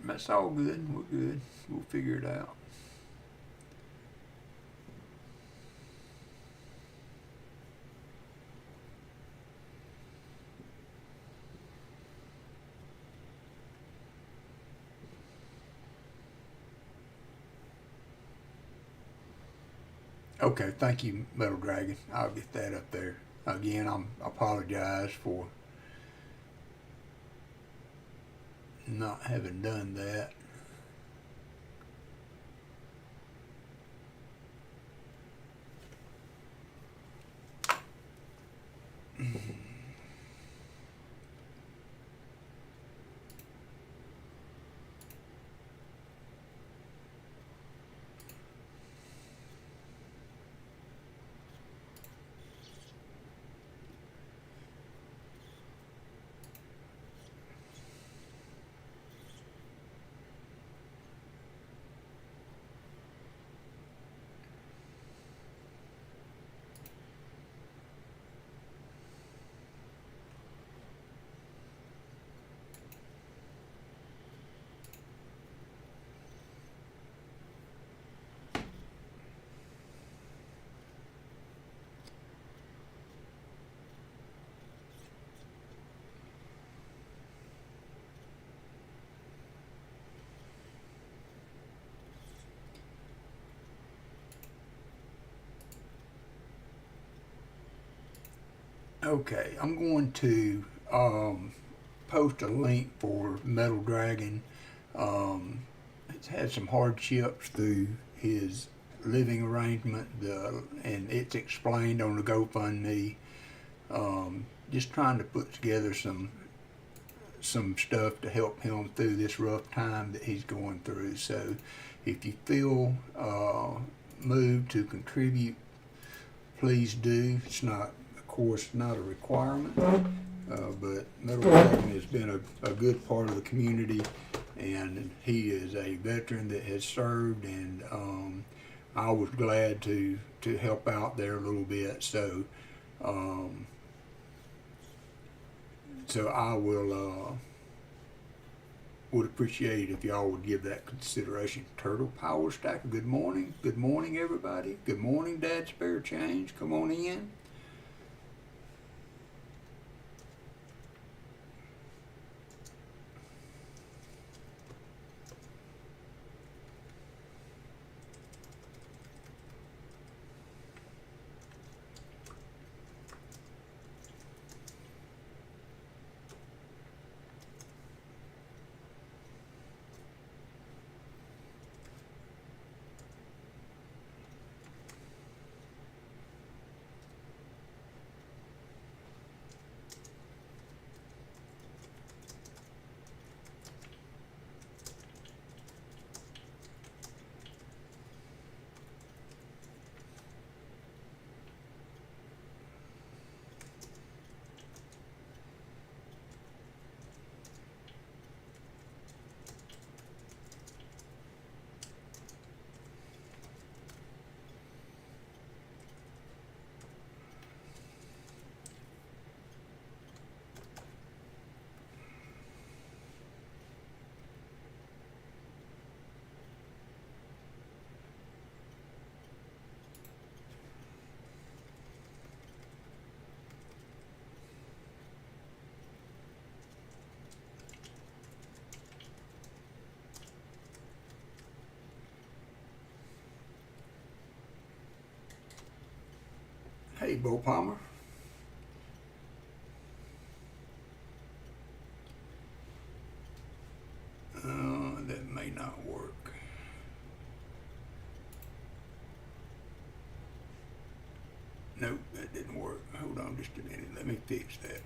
That's all good. We're good. We'll figure it out. Okay, thank you, Metal Dragon. I'll get that up there. Again, I apologize for not having done that. Okay, I'm going to post a link for Metal Dragon. It's had some hardships through his living arrangement, and it's explained on the GoFundMe. Just trying to put together some stuff to help him through this rough time that he's going through. So, if you feel moved to contribute, please do. It's not, of course, not a requirement, but Metal Dragon has been a good part of the community, and he is a veteran that has served, and I was glad to help out there a little bit. So I would appreciate if y'all would give that consideration. Turtle Power Stacker, good morning. Good morning, everybody. Good morning, Dad Spare Change. Come on in. Hey, Bo Palmer. That may not work. Nope, that didn't work. Hold on just a minute. Let me fix that.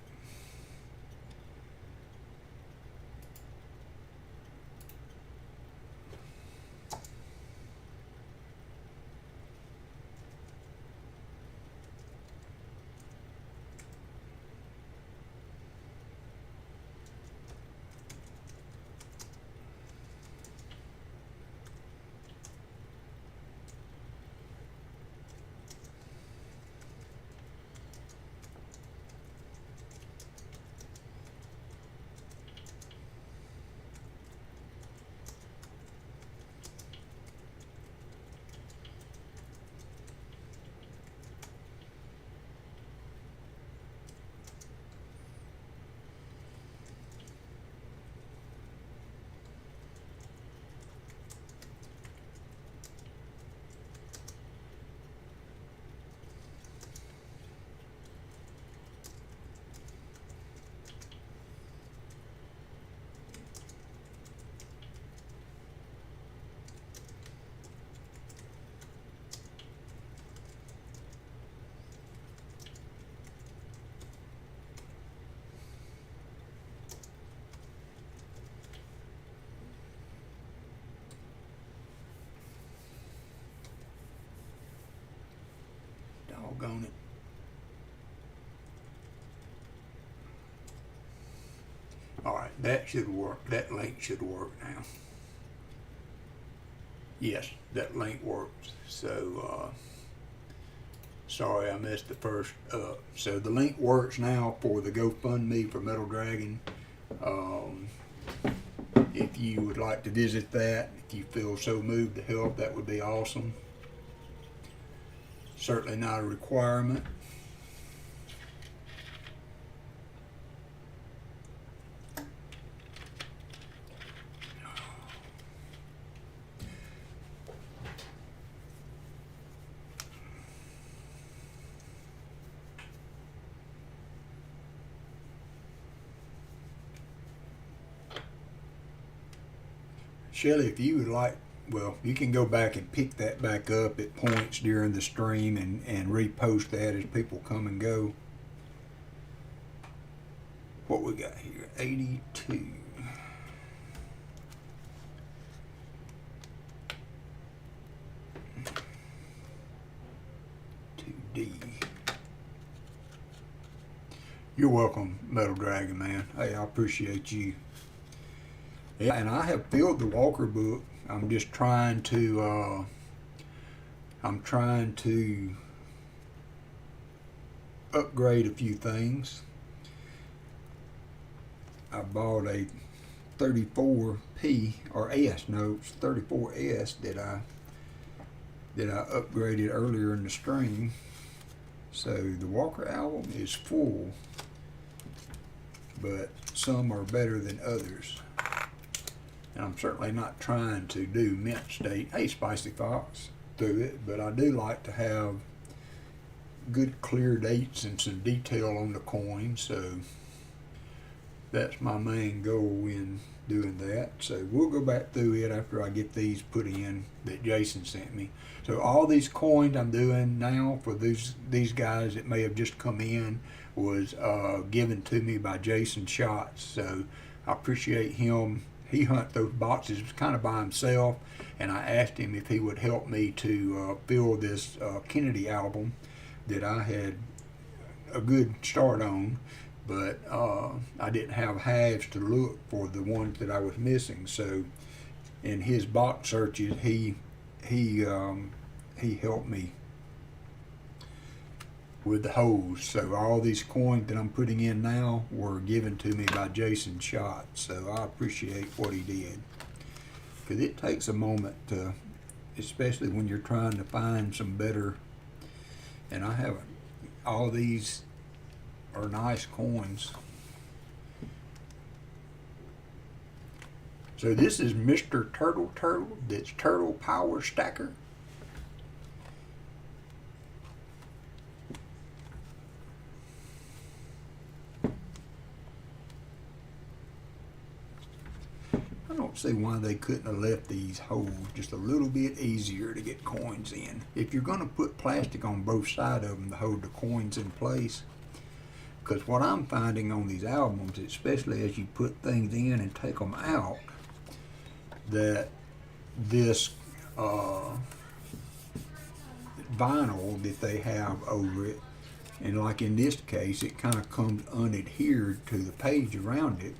doggone it. Alright, that should work. That link should work now. Yes, that link works. So, sorry I messed the first up. So the link works now for the GoFundMe for Metal Dragon. If you would like to visit that, if you feel so moved to help, that would be awesome. Certainly not a requirement. Shelly, if you would like, well, you can go back and pick that back up at points during the stream and repost that as people come and go. What we got here? 82. D. You're welcome, Metal Dragon, man. Hey, I appreciate you. Yeah, and I have filled the Walker book. I'm just trying to, upgrade a few things. I bought a 34P or S, no, it's 34S that I upgraded earlier in the stream. So the Walker album is full, but some are better than others. And I'm certainly not trying to do mint state, hey Spicy Fox, through it, but I do like to have good clear dates and some detail on the coin, so that's my main goal in doing that. So we'll go back through it after I get these put in that Jason sent me. So all these coins I'm doing now for these guys that may have just come in was given to me by Jason Schatz. So I appreciate him. He hunted those boxes kind of by himself, and I asked him if he would help me to fill this Kennedy album that I had a good start on, but I didn't have halves to look for the ones that I was missing. So in his box searches, he helped me with the holes. So all these coins that I'm putting in now were given to me by Jason Schatz. So I appreciate what he did, because it takes a moment to, especially when you're trying to find some better. And I haven't. All these are nice coins. So this is Mr. Turtle. That's Turtle Power Stacker. I don't see why they couldn't have left these holes just a little bit easier to get coins in. If you're going to put plastic on both sides of them to hold the coins in place, because what I'm finding on these albums, especially as you put things in and take them out, that this vinyl that they have over it, and like in this case, it kind of comes unadhered to the page around it,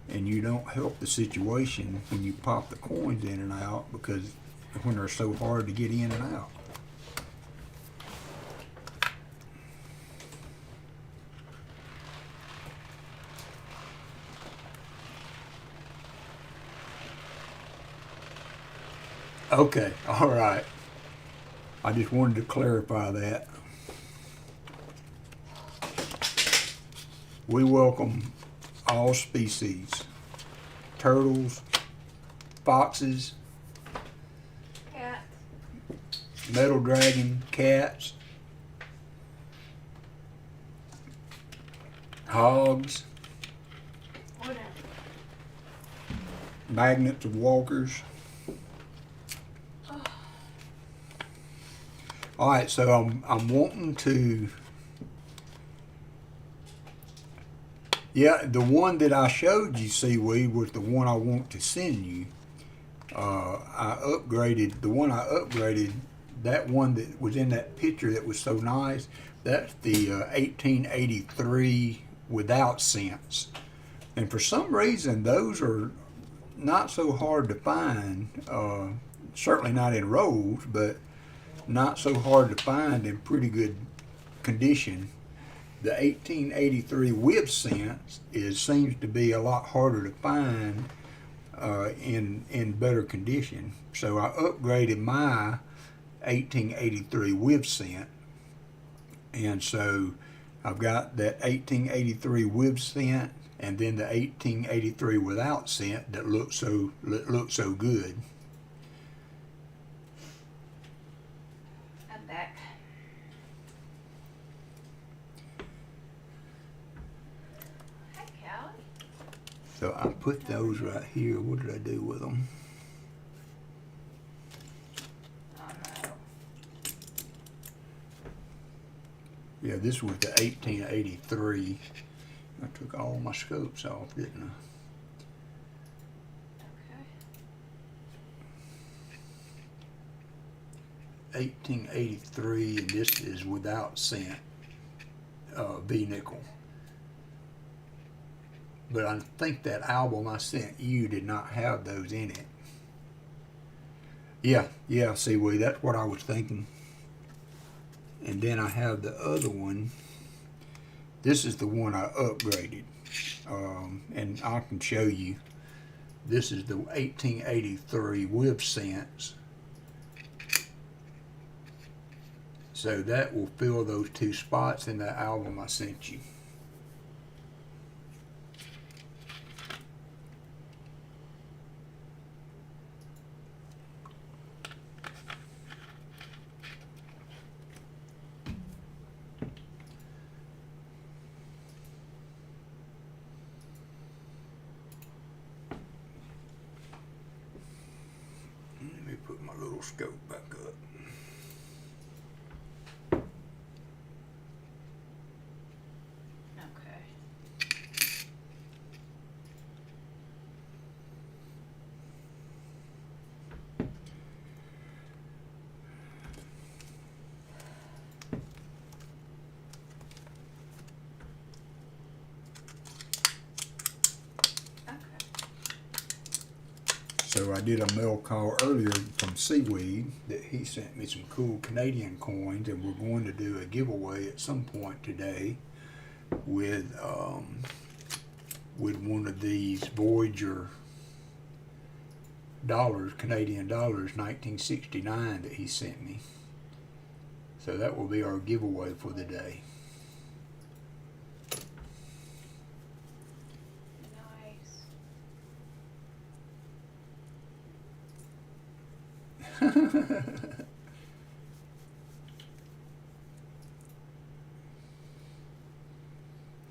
and you don't help the situation when you pop the coins in and out, because when they're so hard to get in and out. Okay, all right. I just wanted to clarify that. We welcome all species: turtles, foxes, Cat. metal dragon, cats, hogs, Whatever. magnets of walkers. All right, so I'm wanting to. Yeah, the one that I showed you, Seaweed, was the one I want to send you. I upgraded, the one I upgraded that one that was in that picture that was so nice, that's the 1883 without cents. And for some reason, those are not so hard to find. Certainly not in rolls, but not so hard to find in pretty good condition. The 1883 with cents seems to be a lot harder to find in better condition. So I upgraded my 1883 with cent, and so I've got that 1883 with cent, and then the 1883 without cent that looks so good. And that. Hey, Callie. So I put those right here. What did I do with them? Oh no. Yeah, this was the 1883. I took all my scopes off, didn't I? Okay. 1883, and this is without cent, V nickel. But I think that album I sent you did not have those in it. Yeah, seaweed, that's what I was thinking. And then I have the other one. This is the one I upgraded. And I can show you. This is the 1883 with cents. So that will fill those two spots in that album I sent you. Let me put my little scope back up. Okay. So I did a mail call earlier from Seaweed that he sent me some cool Canadian coins, and we're going to do a giveaway at some point today with one of these Voyager dollars, Canadian dollars, 1969 that he sent me. So that will be our giveaway for the day.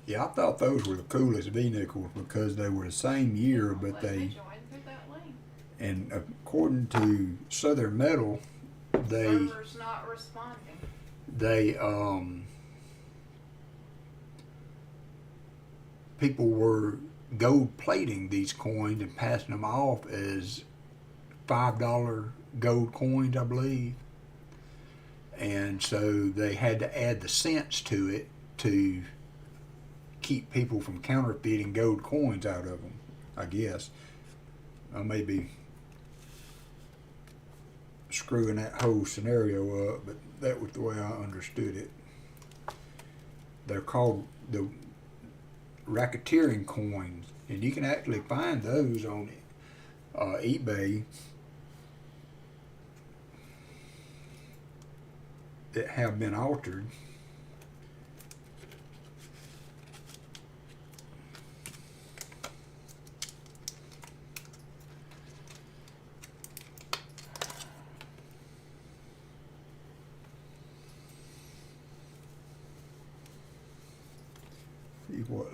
Yeah, I thought those were the coolest V-nickels because they were the same year, but and according to Southern Metal, server's not responding. People were gold plating these coins and passing them off as $5 gold coins, I believe. And so they had to add the cents to it to keep people from counterfeiting gold coins out of them, I guess. I may be screwing that whole scenario up, but that was the way I understood it. They're called the racketeering coins, and you can actually find those on eBay that have been altered. See what?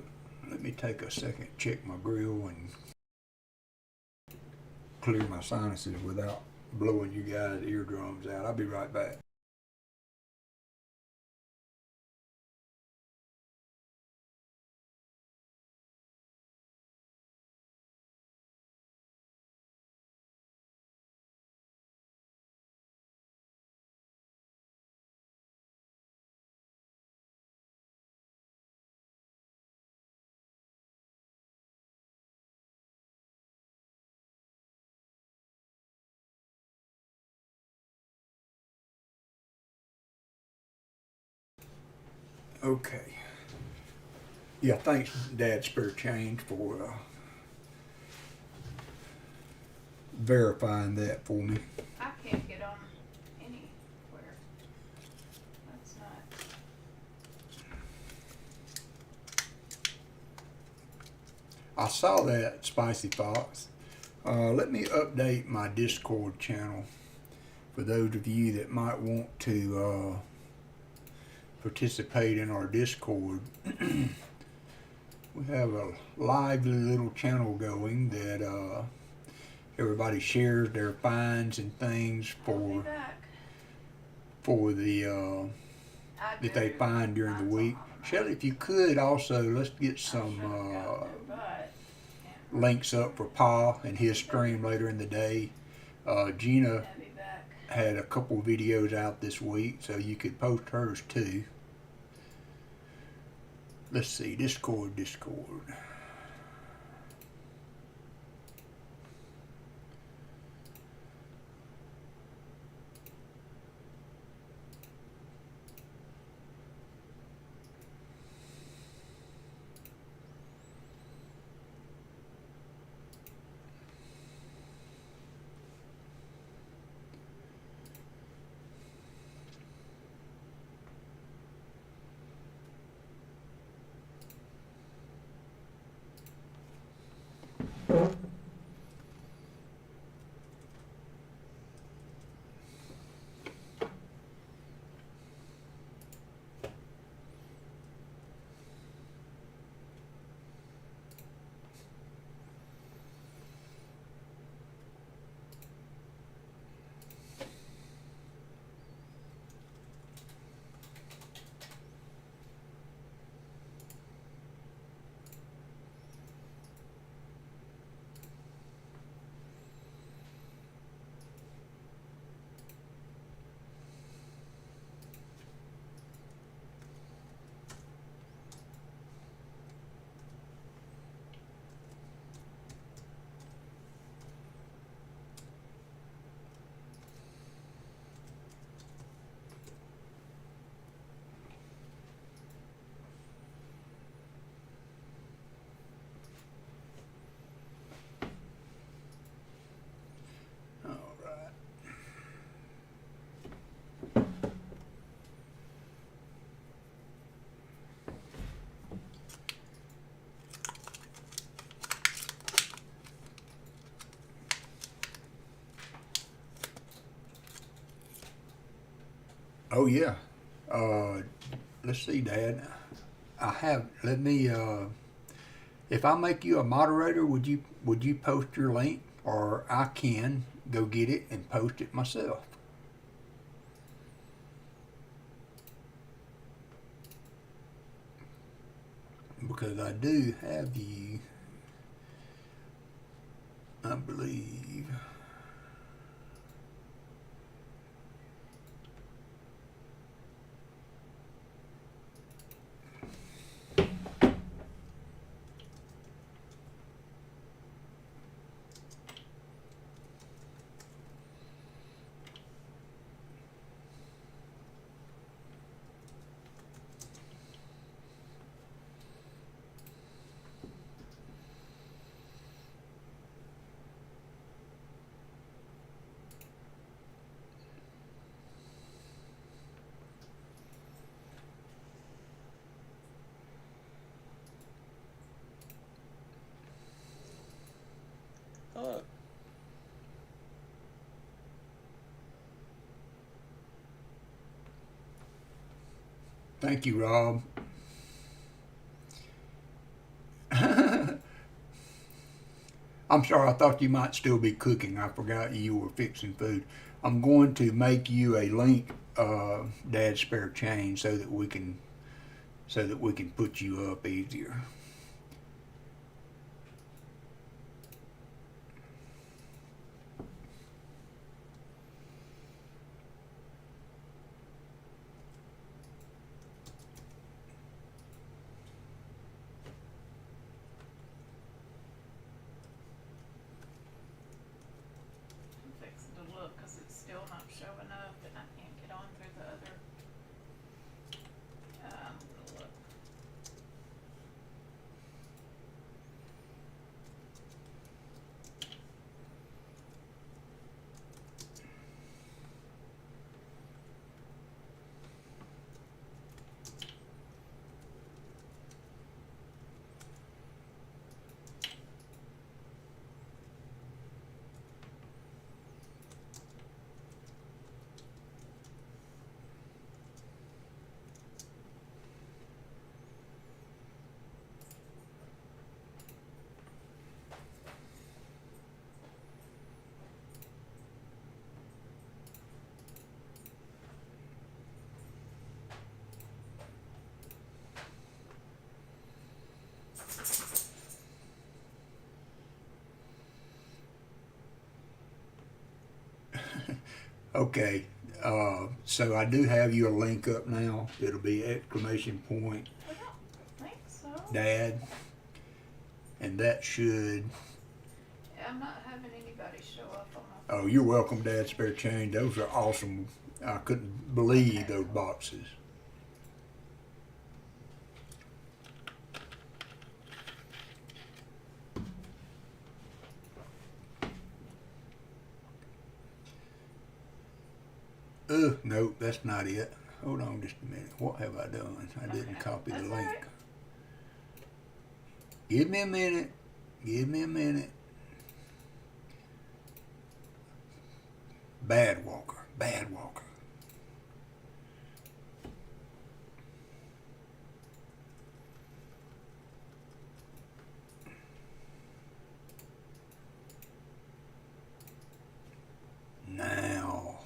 Let me take a second, check my grill, and clear my sinuses without blowing you guys' eardrums out. I'll be right back. Okay. Yeah, thanks, Dad Spare Change, for verifying that for me. I can't get on anywhere. That's not. I saw that, Spicy Fox. Let me update my Discord channel for those of you that might want to participate in our Discord. We have a lively little channel going that everybody shares their finds and things I'll be for back. the I that they do. find during the Mine's week. on my Shelley, if you could also, let's get I some should've gotten it, but can't links up for Pa and his stream later in the day. Gina I'll be back. had a couple videos out this week, so you could post hers too. Let's see, Discord. All right. Oh yeah. Let's see, Dad. I have. Let me. If I make you a moderator, would you post your link, or I can go get it and post it myself? Because I do have you, I believe. Hello. Thank you, Rob. I'm sorry, I thought you might still be cooking. I forgot you were fixing food. I'm going to make you a link, Dad Spare Change, so that we can put you up easier. I'm fixing to look because it's still not showing up and I can't get on through the other. I'm gonna Okay, so I do have you a link up now. It'll be exclamation point I don't think so. dad, and that should. Yeah, I'm not having anybody show up on my Oh, you're welcome, Dad. Spare change. Those are awesome. I couldn't believe those boxes. Nope, that's not it. Hold on just a minute. What have I done? I didn't copy the That's all link. right. Give me a minute. Give me a minute. Bad Walker. Bad Walker. Now.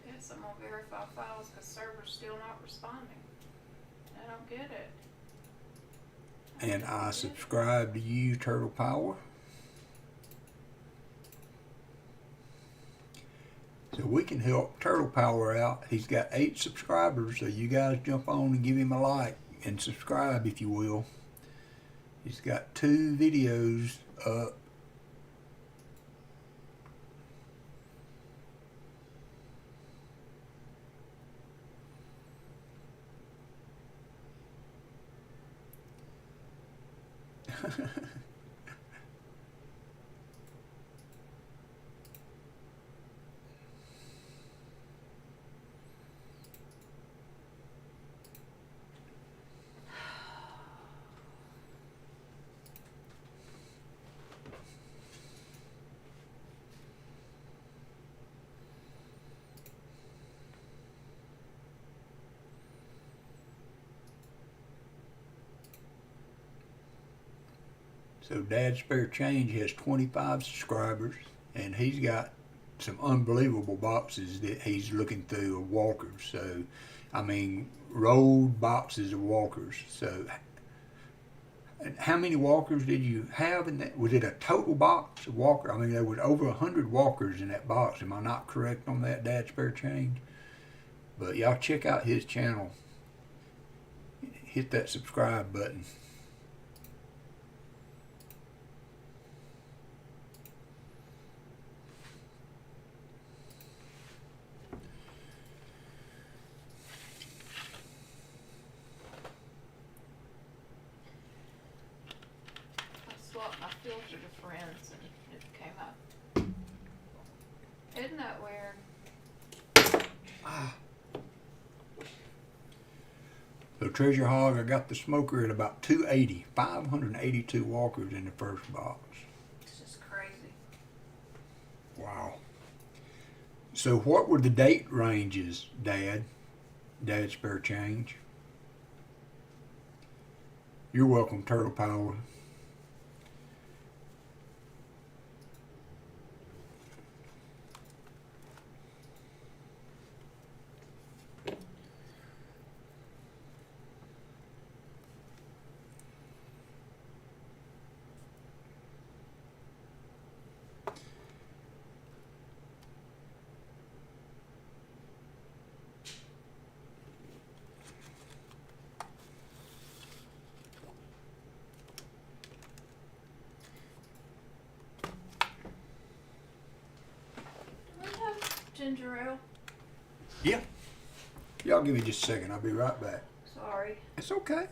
Yes, I'm gonna verify files because server's still not responding. I don't get it. And I don't get it. subscribe to you, Turtle Power. So we can help Turtle Power out. He's got 8 subscribers, so you guys jump on and give him a like and subscribe if you will. He's got 2 videos up. So Dad Spare Change has 25 subscribers, and he's got some unbelievable boxes that he's looking through of walkers. So, I mean, rolled boxes of walkers. So, how many walkers did you have in that? Was it a total box of walker? I mean, there was over 100 walkers in that box. Am I not correct on that, Dad Spare Change? But y'all check out his channel. Hit that subscribe button. I swapped my filter to friends and it came up. Isn't that weird? So Treasure Hog, I got the smoker at about 280, 582 walkers in the first box. It's just crazy. Wow. So what were the date ranges, Dad? Dad Spare Change. You're welcome, Turtle Power. Do we have ginger ale? Yeah. Y'all give me just a second. I'll be right back. Sorry. It's okay.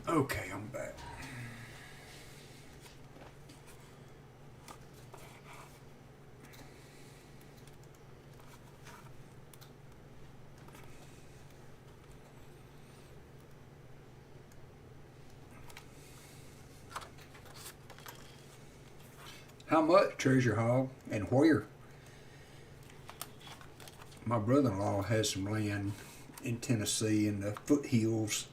Okay, I'm back. How much, Treasure Hog, and where? My brother-in-law has some land in Tennessee in the foothills.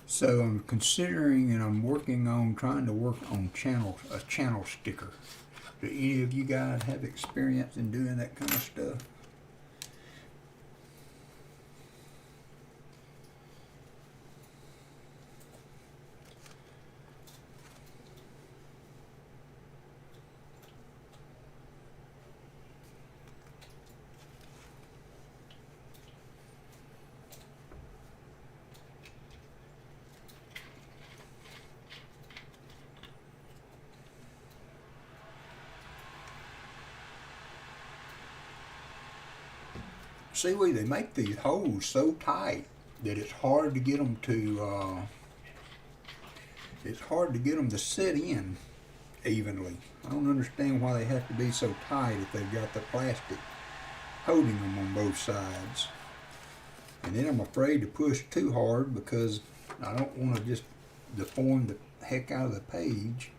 So I'm considering and I'm working on trying to work on a channel sticker. Do any of you guys have experience in doing that kind of stuff? See, they make these holes so tight that it's hard to get them to set in evenly. I don't understand why they have to be so tight if they've got the plastic holding them on both sides. And then I'm afraid to push too hard because I don't want to just deform the heck out of the page.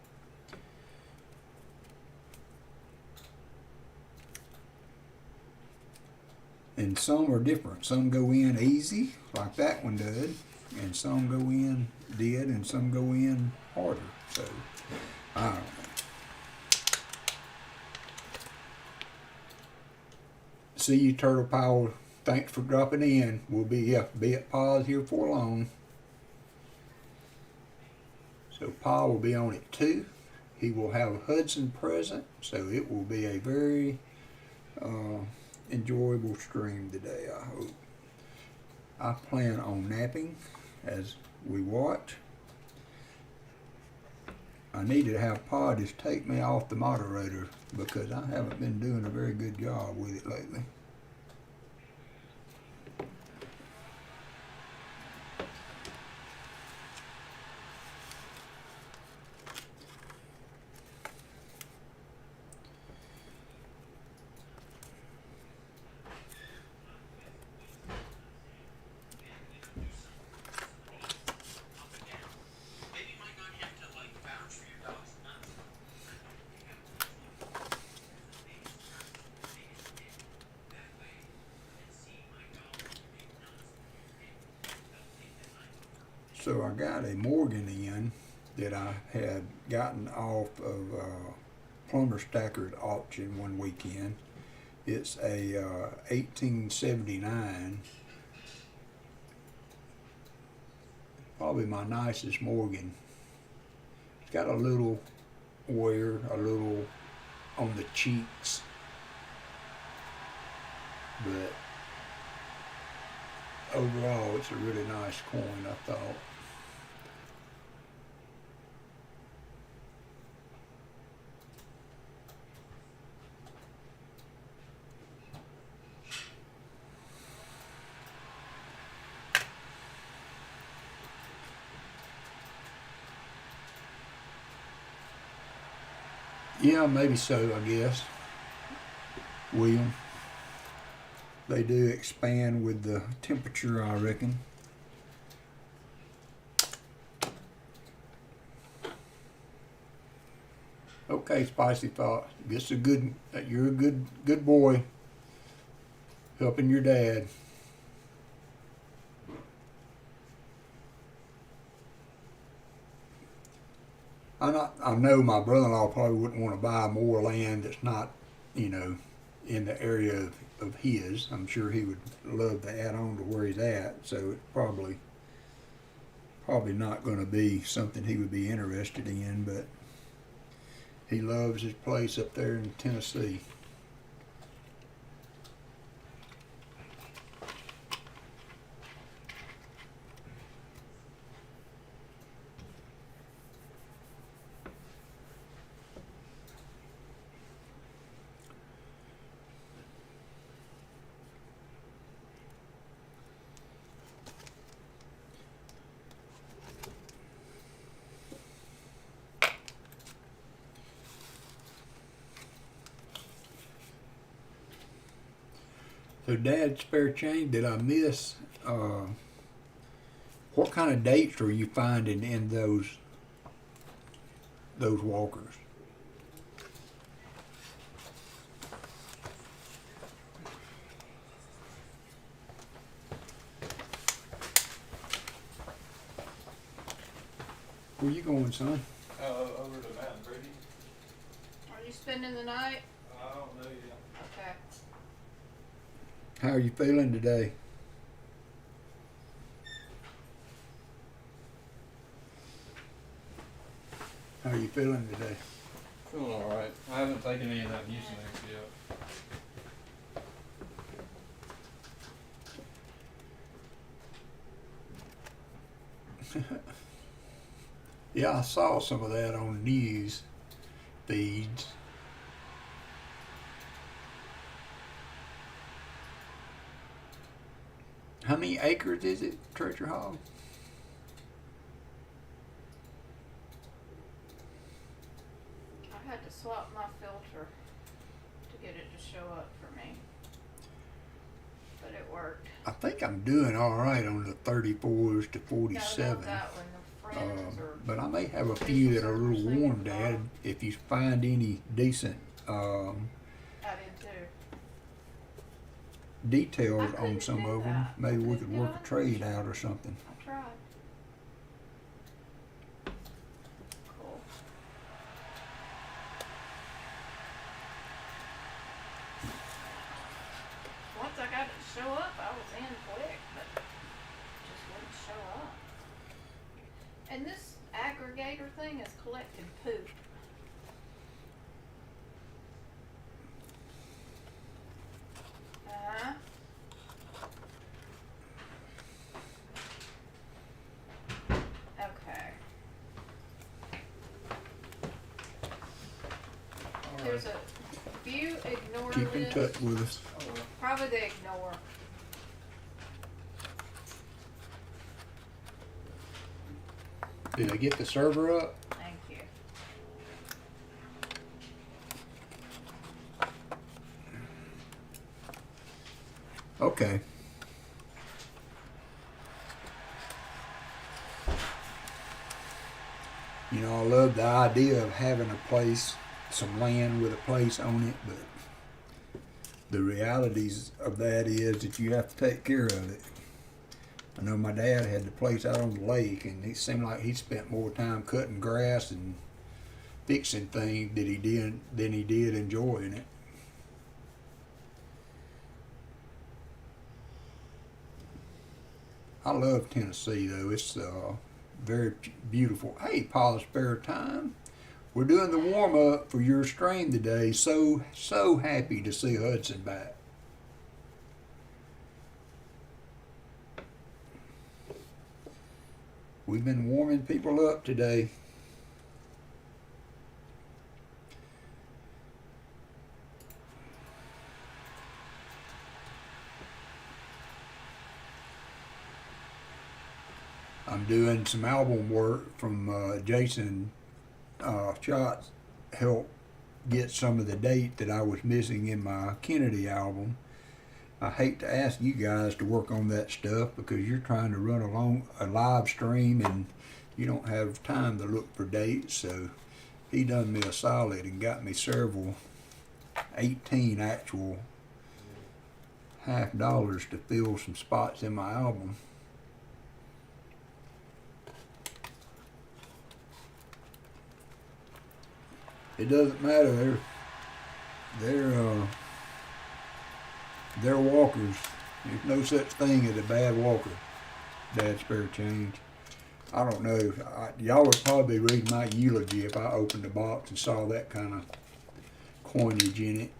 And some are different. Some go in easy, like that one did, and some go in and some go in harder. So, I don't know. See you, Turtle Power. Thanks for dropping in. We'll be at Pa's here for long. So Pa will be on it too. He will have Hudson present, so it will be a very enjoyable stream today, I hope. I plan on napping as we watch. I need to have Pa just take me off the moderator because I haven't been doing a very good job with it lately. So I got a Morgan in that I had gotten off of Plumber Stacker's auction one weekend. It's a 1879, probably my nicest Morgan. It's got a little wear, a little on the cheeks, but overall, it's a really nice coin, I thought. Yeah, maybe so, I guess. William. They do expand with the temperature, I reckon. Okay, Spicy Thought. Guess you're a good boy. Helping your dad. I know my brother-in-law probably wouldn't want to buy more land that's not, in the area of his. I'm sure he would love to add on to where he's at. So it's probably not going to be something he would be interested in. But he loves his place up there in Tennessee. So, Dad, spare change, did I miss? What kind of dates are you finding in those walkers? Where you going, son? Over to Mountain Pretty. Are you spending the night? I don't know yet. Okay. How are you feeling today? How are you feeling today? Feeling alright. I haven't taken any of that Mucinex yet. Yeah, I saw some of that on news feeds. How many acres is it, Treasure Hog? I had to swap my filter to get it to show up for me. But it worked. I think I'm doing all right on the 34s to 47. No, not that one. The friends or But I may have a few that are a little warm, Dad. If you find any decent I did too. details I on couldn't some do of them, that. maybe we I could couldn't work do a it. trade out or something. I tried. Cool. Once I got it to show up, I was in quick, but it just wouldn't show up. And this aggregator thing is collecting poop. Uh-huh. Okay. There's a few ignore Keep in lists. touch with us. Probably the ignore. Did I get the server up? Thank you. Okay. I love the idea of having a place, some land with a place on it, but the realities of that is that you have to take care of it. I know my dad had the place out on the lake, and it seemed like he spent more time cutting grass and fixing things than he did enjoying it. I love Tennessee, though. It's very beautiful. Hey, Paula Spare Time. We're doing the warm-up for your stream today. So happy to see Hudson back. We've been warming people up today. I'm doing some album work from Jason Shots. Help get some of the date that I was missing in my Kennedy album. I hate to ask you guys to work on that stuff because you're trying to run a live stream and you don't have time to look for dates. So he done me a solid and got me several 18 actual $50 to fill some spots in my album. It doesn't matter. They're walkers. There's no such thing as a bad walker. Bad spare change. I don't know. Y'all would probably read my eulogy if I opened the box and saw that kind of coinage in it.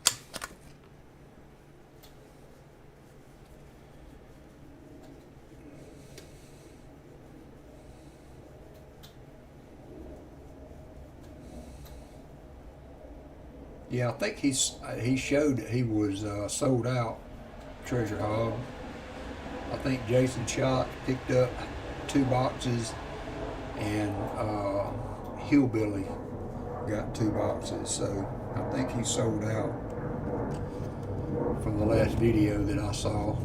Yeah, I think he showed that he was sold out, Treasure Hog. I think Jason Shot picked up 2 boxes and Hillbilly got 2 boxes. So I think he sold out from the last video that I saw.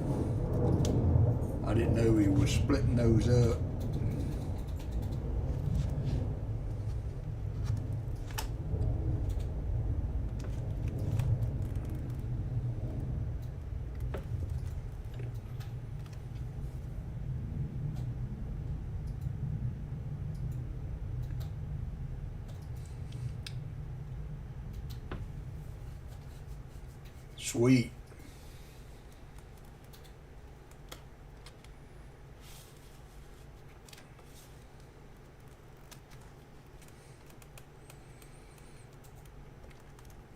I didn't know he was splitting those up. Sweet.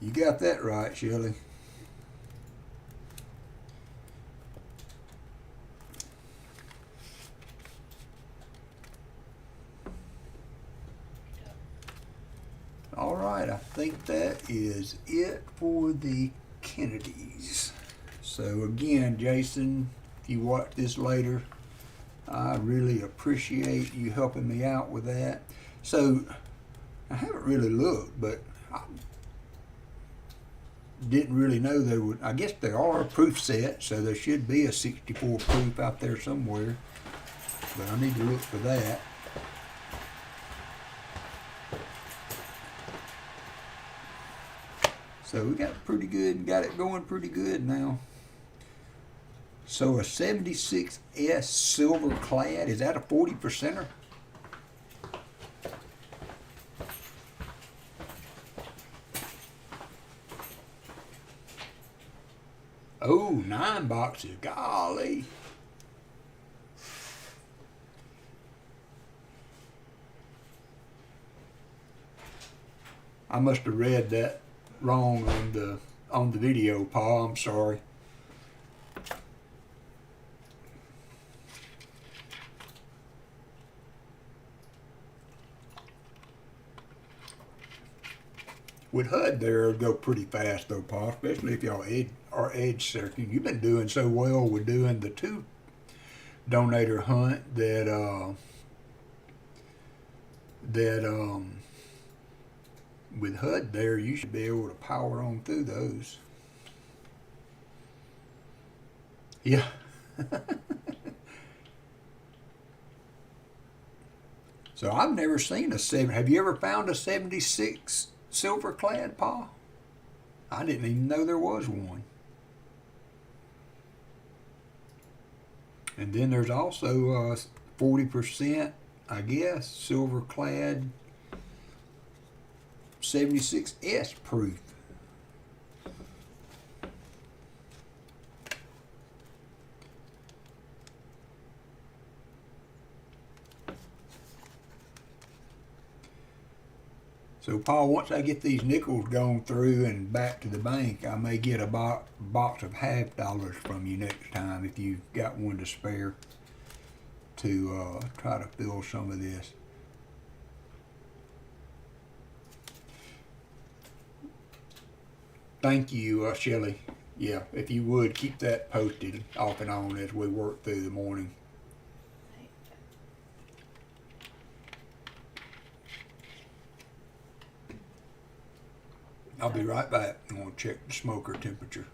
You got that right, Shelley. All right, I think that is it for the Kennedys. So again, Jason, if you watch this later, I really appreciate you helping me out with that. So I haven't really looked, but I didn't really know there would. I guess there are proof sets, so there should be a 64 proof out there somewhere, but I need to look for that. So we got it going pretty good now. So a 76S silver clad, is that a 40%er? Oh, 9 boxes, golly. I must have read that wrong on the video, Paul. I'm sorry. With HUD there, it'll go pretty fast though, Paul, especially if y'all are edge searching. You've been doing so well with doing the 2 donator hunt that with HUD there, you should be able to power on through those. Yeah. So I've never seen a 7. Have you ever found a 76 silver clad, Pa? I didn't even know there was one. And then there's also 40%, I guess, silver clad 76S proof. So, Paul, once I get these nickels going through and back to the bank, I may get a box of $50 from you next time if you've got one to spare to try to fill some of this. Thank you, Shelley. Yeah, if you would keep that posted off and on as we work through the morning. I'll be right back. I'm going to check the smoker temperature.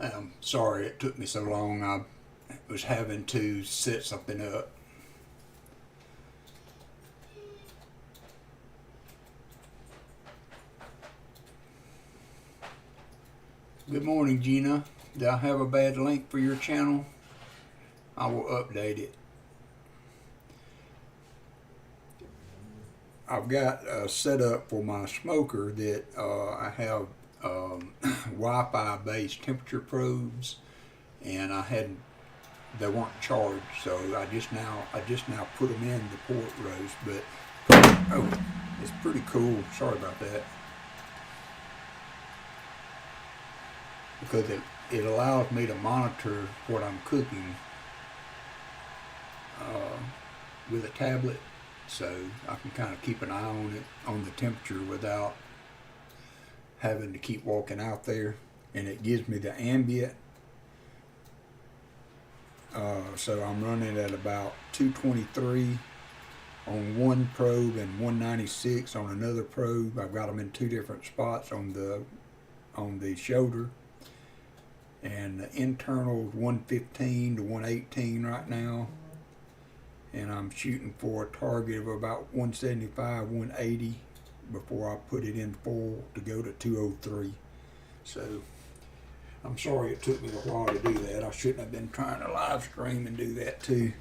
I'm sorry it took me so long. I was having to set something up. Good morning, Gina. Did I have a bad link for your channel? I will update it. I've got a setup for my smoker that I have Wi-Fi based temperature probes, and they weren't charged, so I just now put them in the port roast. But oh, it's pretty cool. Sorry about that, because it allows me to monitor what I'm cooking with a tablet, so I can kind of keep an eye on it, on the temperature, without having to keep walking out there. And it gives me the ambient. So I'm running at about 223 on one probe and 196 on another probe. I've got them in two different spots on the shoulder. And the internal is 115 to 118 right now. And I'm shooting for a target of about 175, 180 before I put it in full to go to 203. So I'm sorry it took me a while to do that. I shouldn't have been trying to live stream and do that too.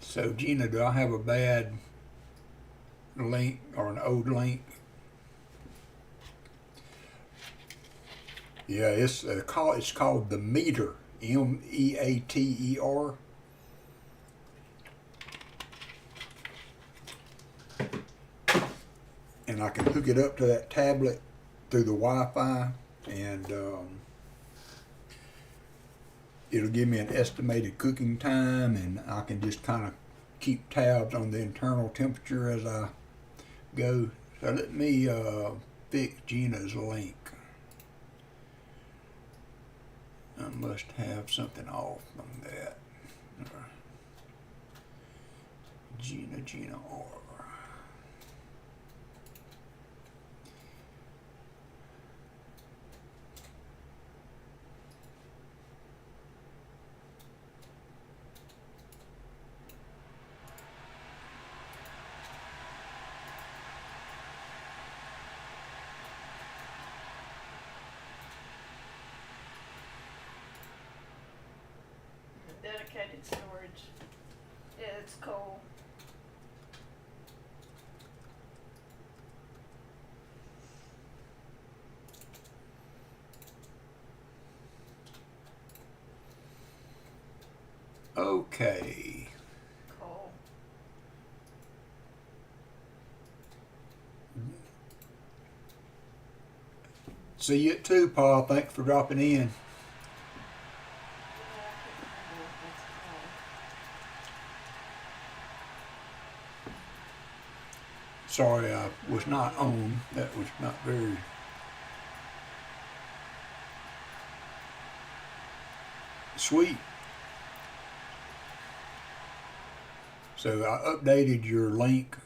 So Gina, do I have a bad link or an old link? Yeah, it's called the meter. MEATER. And I can hook it up to that tablet through the Wi-Fi, and it'll give me an estimated cooking time, and I can just kind of keep tabs on the internal temperature as I go. So let me fix Gina's link. I must have something off on that. Gina R. Dedicated storage. Yeah, it's cool. Okay. Cool. See you at 2, Paul. Thanks for dropping in. Sorry I was not on. That was not very sweet. So I updated your link,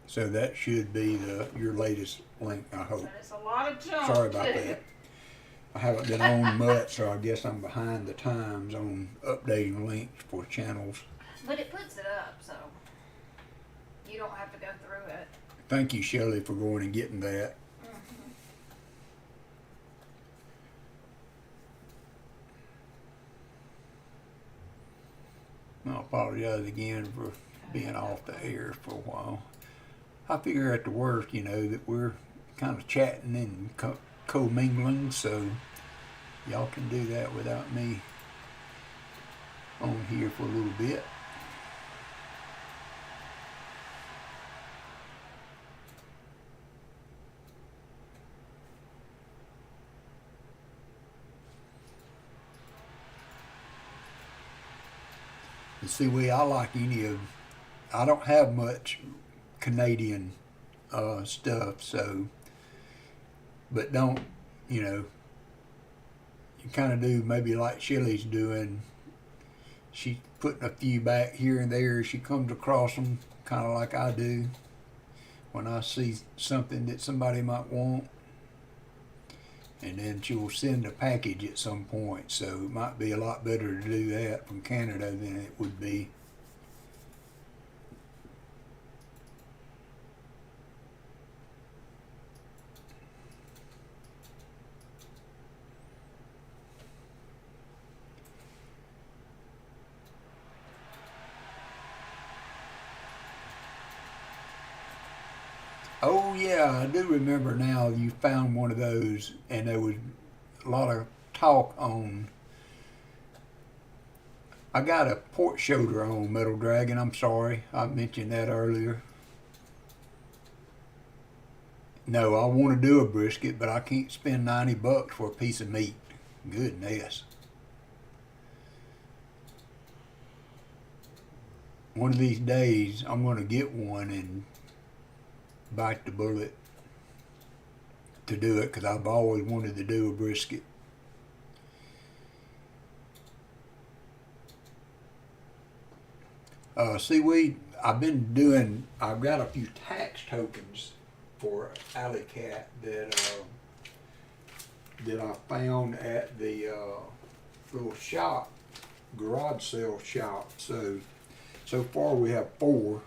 so that should be your latest link, I hope. There's a lot of junk. Sorry about too. that. I haven't been on much, so I guess I'm behind the times on updating links for channels. But it puts it up, so you don't have to go through it. Thank you, Shelley, for going and getting that. I apologize again for being off the air for a while. I figure at the worst, that we're kind of chatting and co-mingling, so y'all can do that without me on here for a little bit. And see, I don't have much Canadian stuff, so, but you kind of do maybe like Shelley's doing. She's putting a few back here and there as she comes across them, kind of like I do when I see something that somebody might want. and then she'll send a package at some point. So it might be a lot better to do that from Canada than it would be. Oh yeah, I do remember now. You found one of those, and there was a lot of talk on. I got a port shoulder on Metal Dragon. I'm sorry, I mentioned that earlier. No, I want to do a brisket, but I can't spend $90 for a piece of meat. Goodness. One of these days, I'm going to get one and bite the bullet to do it, because I've always wanted to do a brisket. Seaweed, I've got a few tax tokens for Alley Cat that I found at the little shop, garage sale shop. So far we have 4.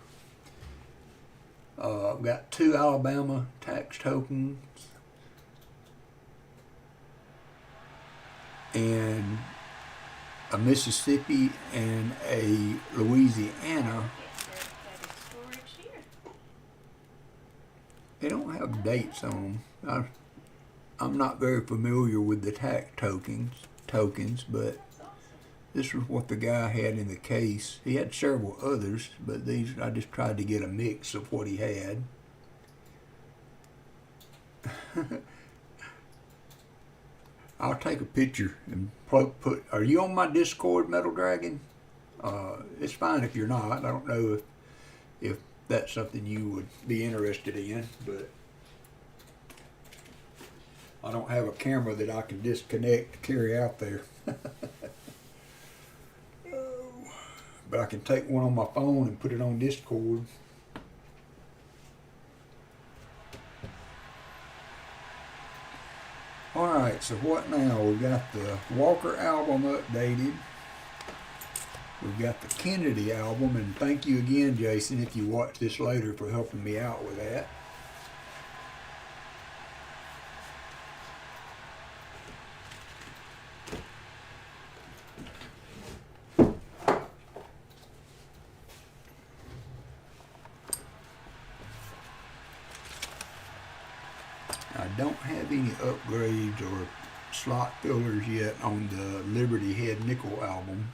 I've got 2 Alabama tax tokens and a Mississippi and a Louisiana. They don't have dates on them. I'm not very familiar with the tax tokens, but this was what the guy had in the case. He had several others, but these, I just tried to get a mix of what he had. I'll take a picture and put. Are you on my Discord, Metal Dragon? It's fine if you're not. I don't know if that's something you would be interested in, but I don't have a camera that I can disconnect to carry out there. But I can take one on my phone and put it on Discord. Alright, so what now? We've got the Walker album updated. We've got the Kennedy album, and thank you again, Jason, if you watch this later, for helping me out with that. I don't have any upgrades or slot fillers yet on the Liberty Head Nickel album.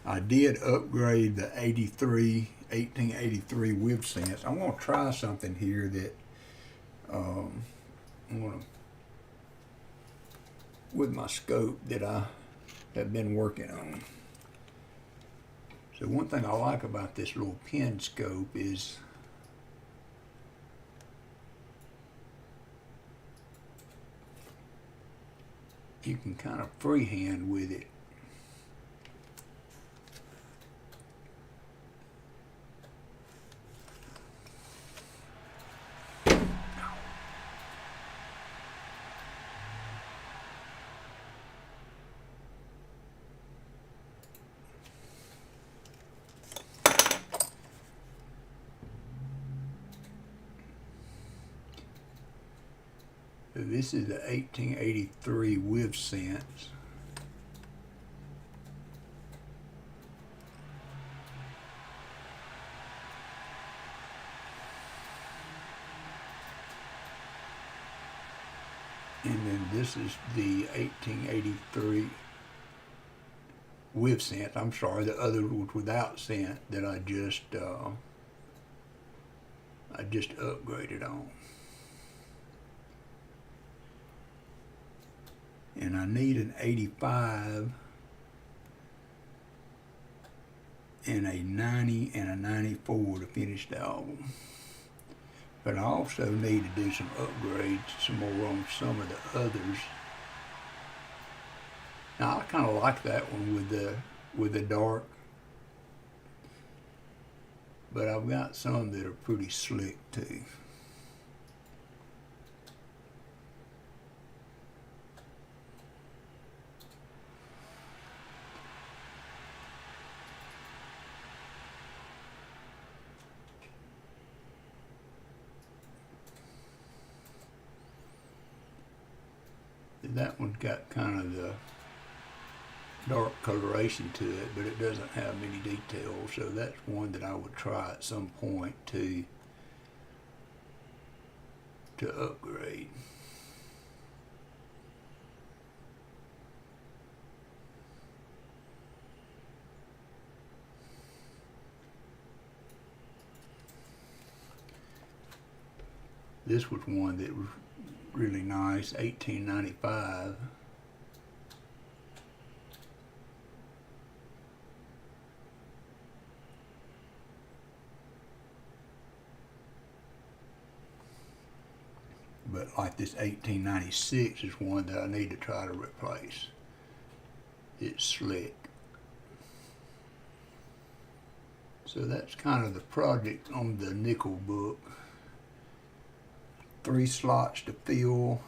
I did upgrade the 1883 Whiv Sense. I'm going to try something here that I'm going to, with my scope that I have been working on. So one thing I like about this little pen scope is you can kind of freehand with it. This is the 1883 Whiv Sense. And then this is the 1883 with scent. I'm sorry, the other was without scent that I just upgraded on. And I need an 85 and a 90 and a 94 to finish the album. But I also need to do some upgrades, some more on some of the others. Now I kind of like that one with the dark, but I've got some that are pretty slick too. That one's got kind of the dark coloration to it, but it doesn't have many details, so that's one that I would try at some point to upgrade. This was one that was really nice, $18.95. But like this 1896 is one that I need to try to replace. It's slick. So that's kind of the project on the nickel book. 3 slots to fill,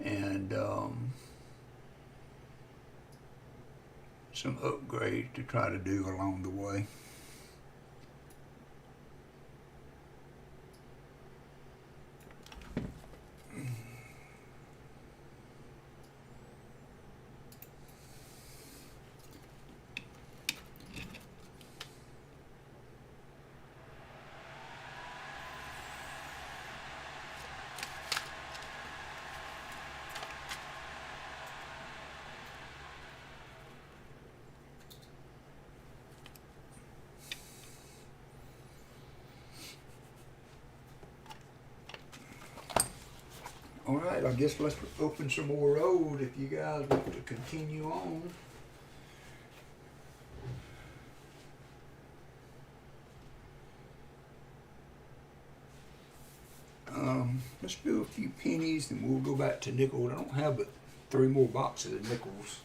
and some upgrades to try to do along the way. All right, I guess let's open some more road if you guys want to continue on. Let's do a few pennies and we'll go back to nickels. I don't have but 3 more boxes of nickels.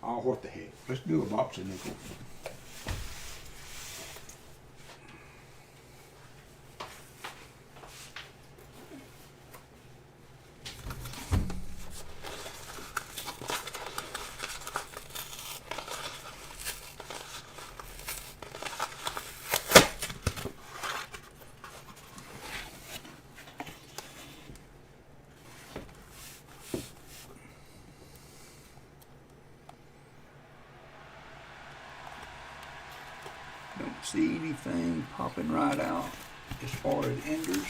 Oh, what the heck. Let's do a box of nickels. Don't see anything popping right out as far as enders.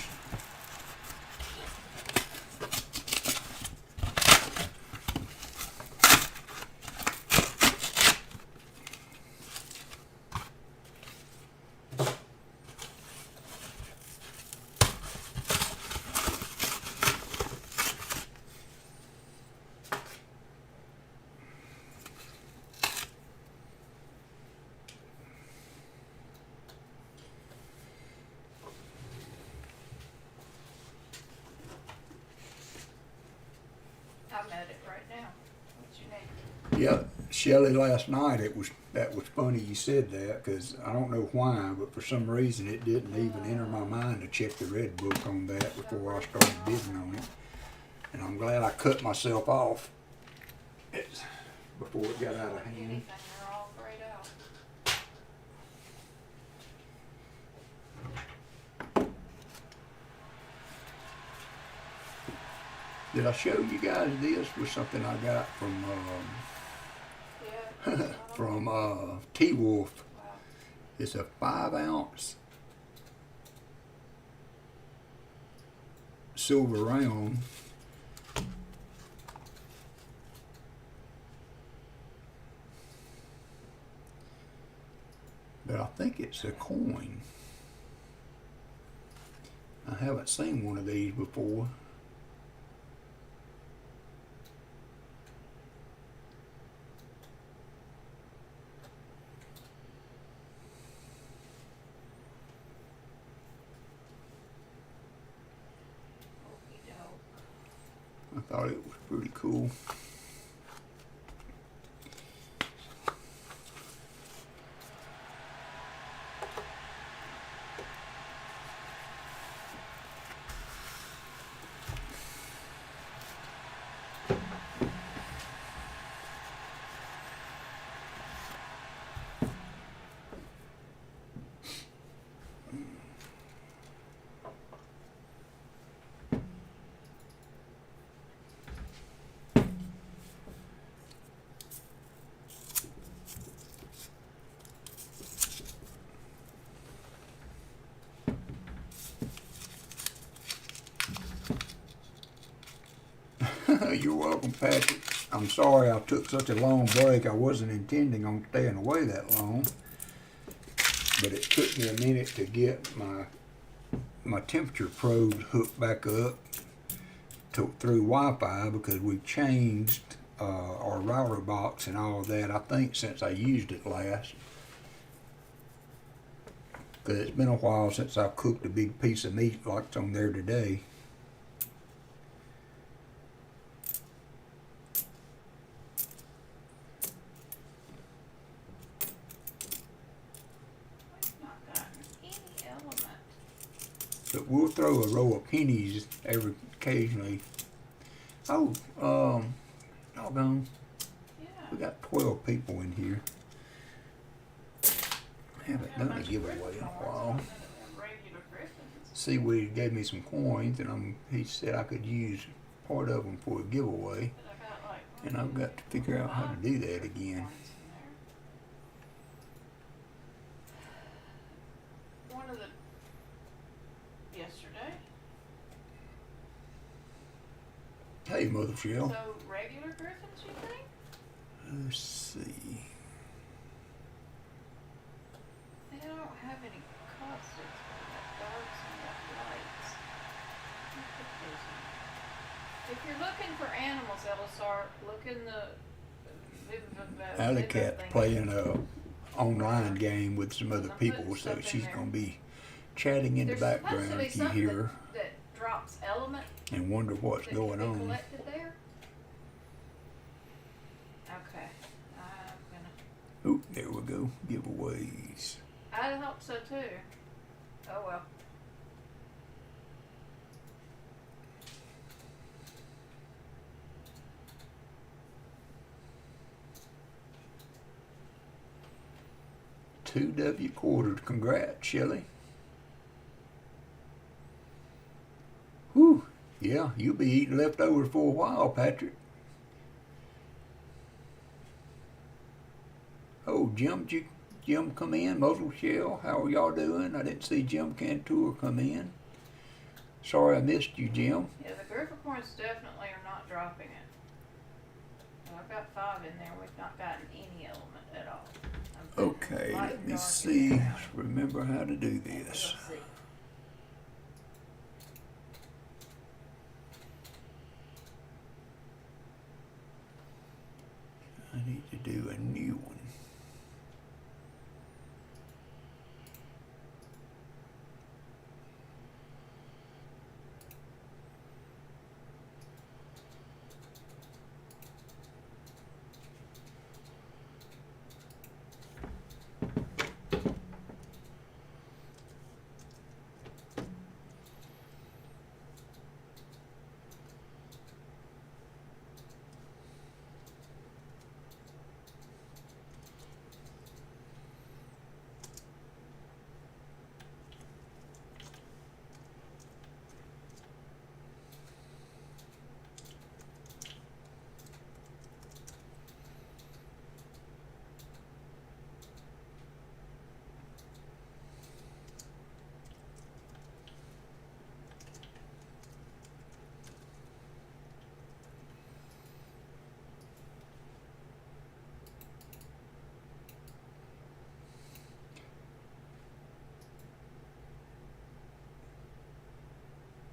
I'm at it right now. What's your name? Yeah, Shelley, last night that was funny you said that, because I don't know why, but for some reason it didn't even enter my mind to check the red book on that before I started bidding on it. And I'm glad I cut myself off before it got out of hand. Anything, they're all grayed out. Did I show you guys this? Was something I got from Yeah. from T-Wolf. Wow. It's a 5-ounce silver round. But I think it's a coin. I haven't seen one of these before. I thought it was pretty cool. You're welcome, Patrick. I'm sorry I took such a long break. I wasn't intending on staying away that long. But it took me a minute to get my temperature probes hooked back up through Wi-Fi, because we changed our router box and all that, I think, since I used it last. Because it's been a while since I cooked a big piece of meat like it's on there today. Not gotten any element. But we'll throw a row of pennies every occasionally. Oh, doggone. Yeah. We got 12 people in here. Haven't done a giveaway in a while. Regular griffins. Seaweed gave me some coins, and he said I could use part of them for a giveaway. But I got like And I've got to figure out how to do that again. One of the yesterday. Hey, Mother Shell. So regular griffins, you think? Let's see. They don't have any caustics, but they got darks and got lights. Let me put those in. If you're looking for animals, Elisar, look in the Alley Cat playing a online game with some other people, so she's gonna be chatting in the background if you hear her that drops element and wonder what's that going can be on. collected there. Okay, I'm gonna. Oop, there we go. Giveaways. I thought so too. Oh well. Two W quarters. Congrats, Shelley. Whew. Yeah, you'll be eating leftovers for a while, Patrick. Oh, Jim come in. Muzzle Shell, how are y'all doing? I didn't see Jim Cantor come in. Sorry I missed you, Jim. Yeah, the Grifficorns definitely are not dropping it. And I've got 5 in there. We've not gotten any element at all. Okay, Light let and me dark see. in there. Remember how to do this. Let's see. I need to do a new one.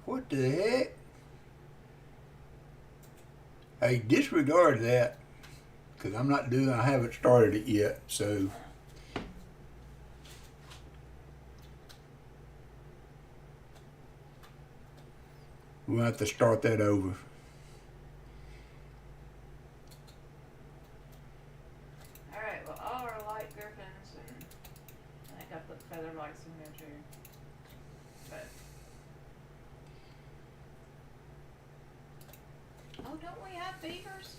What the heck? Hey, disregard that, because I haven't started it yet, so. We'll have to start that over. Alright, well, all our light griffins, and I think I put feather lights in there too. But. Oh, don't we have beavers?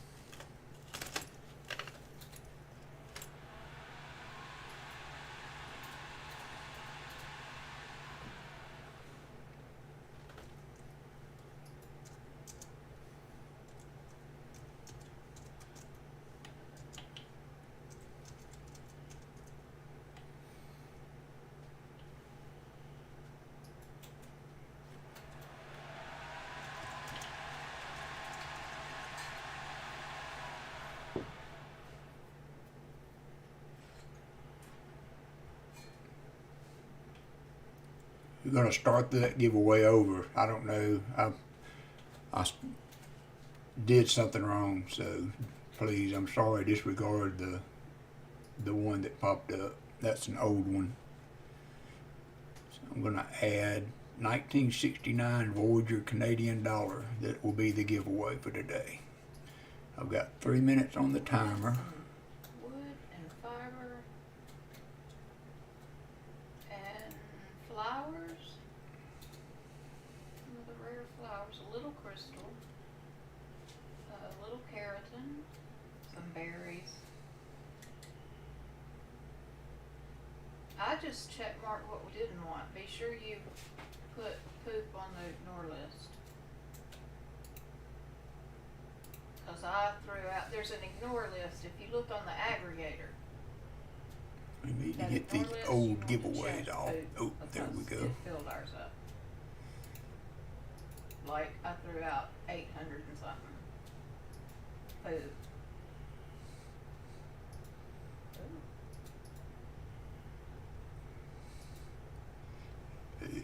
gonna start that giveaway over. I don't know. Did something wrong, so please, I'm sorry. Disregard the one that popped up. That's an old one. So I'm gonna add 1969 Voyager Canadian dollar. That will be the giveaway for today. I've got 3 minutes on the timer. Wood and fiber and flowers. Some of the rare flowers. A little crystal. A little keratin. Some berries. I just check mark what we didn't want. Be sure you put poop on the ignore list. Because I threw out, there's an ignore list if you look on the aggregator. We need to That get these ignore list, old you want to giveaways check off. poop Oh, there we because go. It filled ours up. Like I threw out 800 and something. Poop.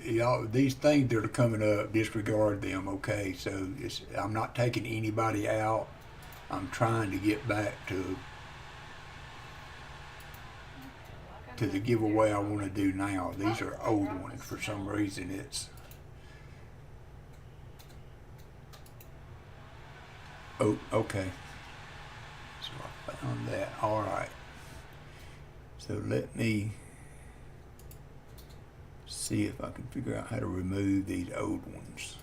Y'all, these things that are coming up, disregard them, okay? So I'm not taking anybody out. I'm trying to get back to the giveaway I want to do now. These are old ones for some reason. Oh, okay. So I found that. All right. So let me see if I can figure out how to remove these old ones.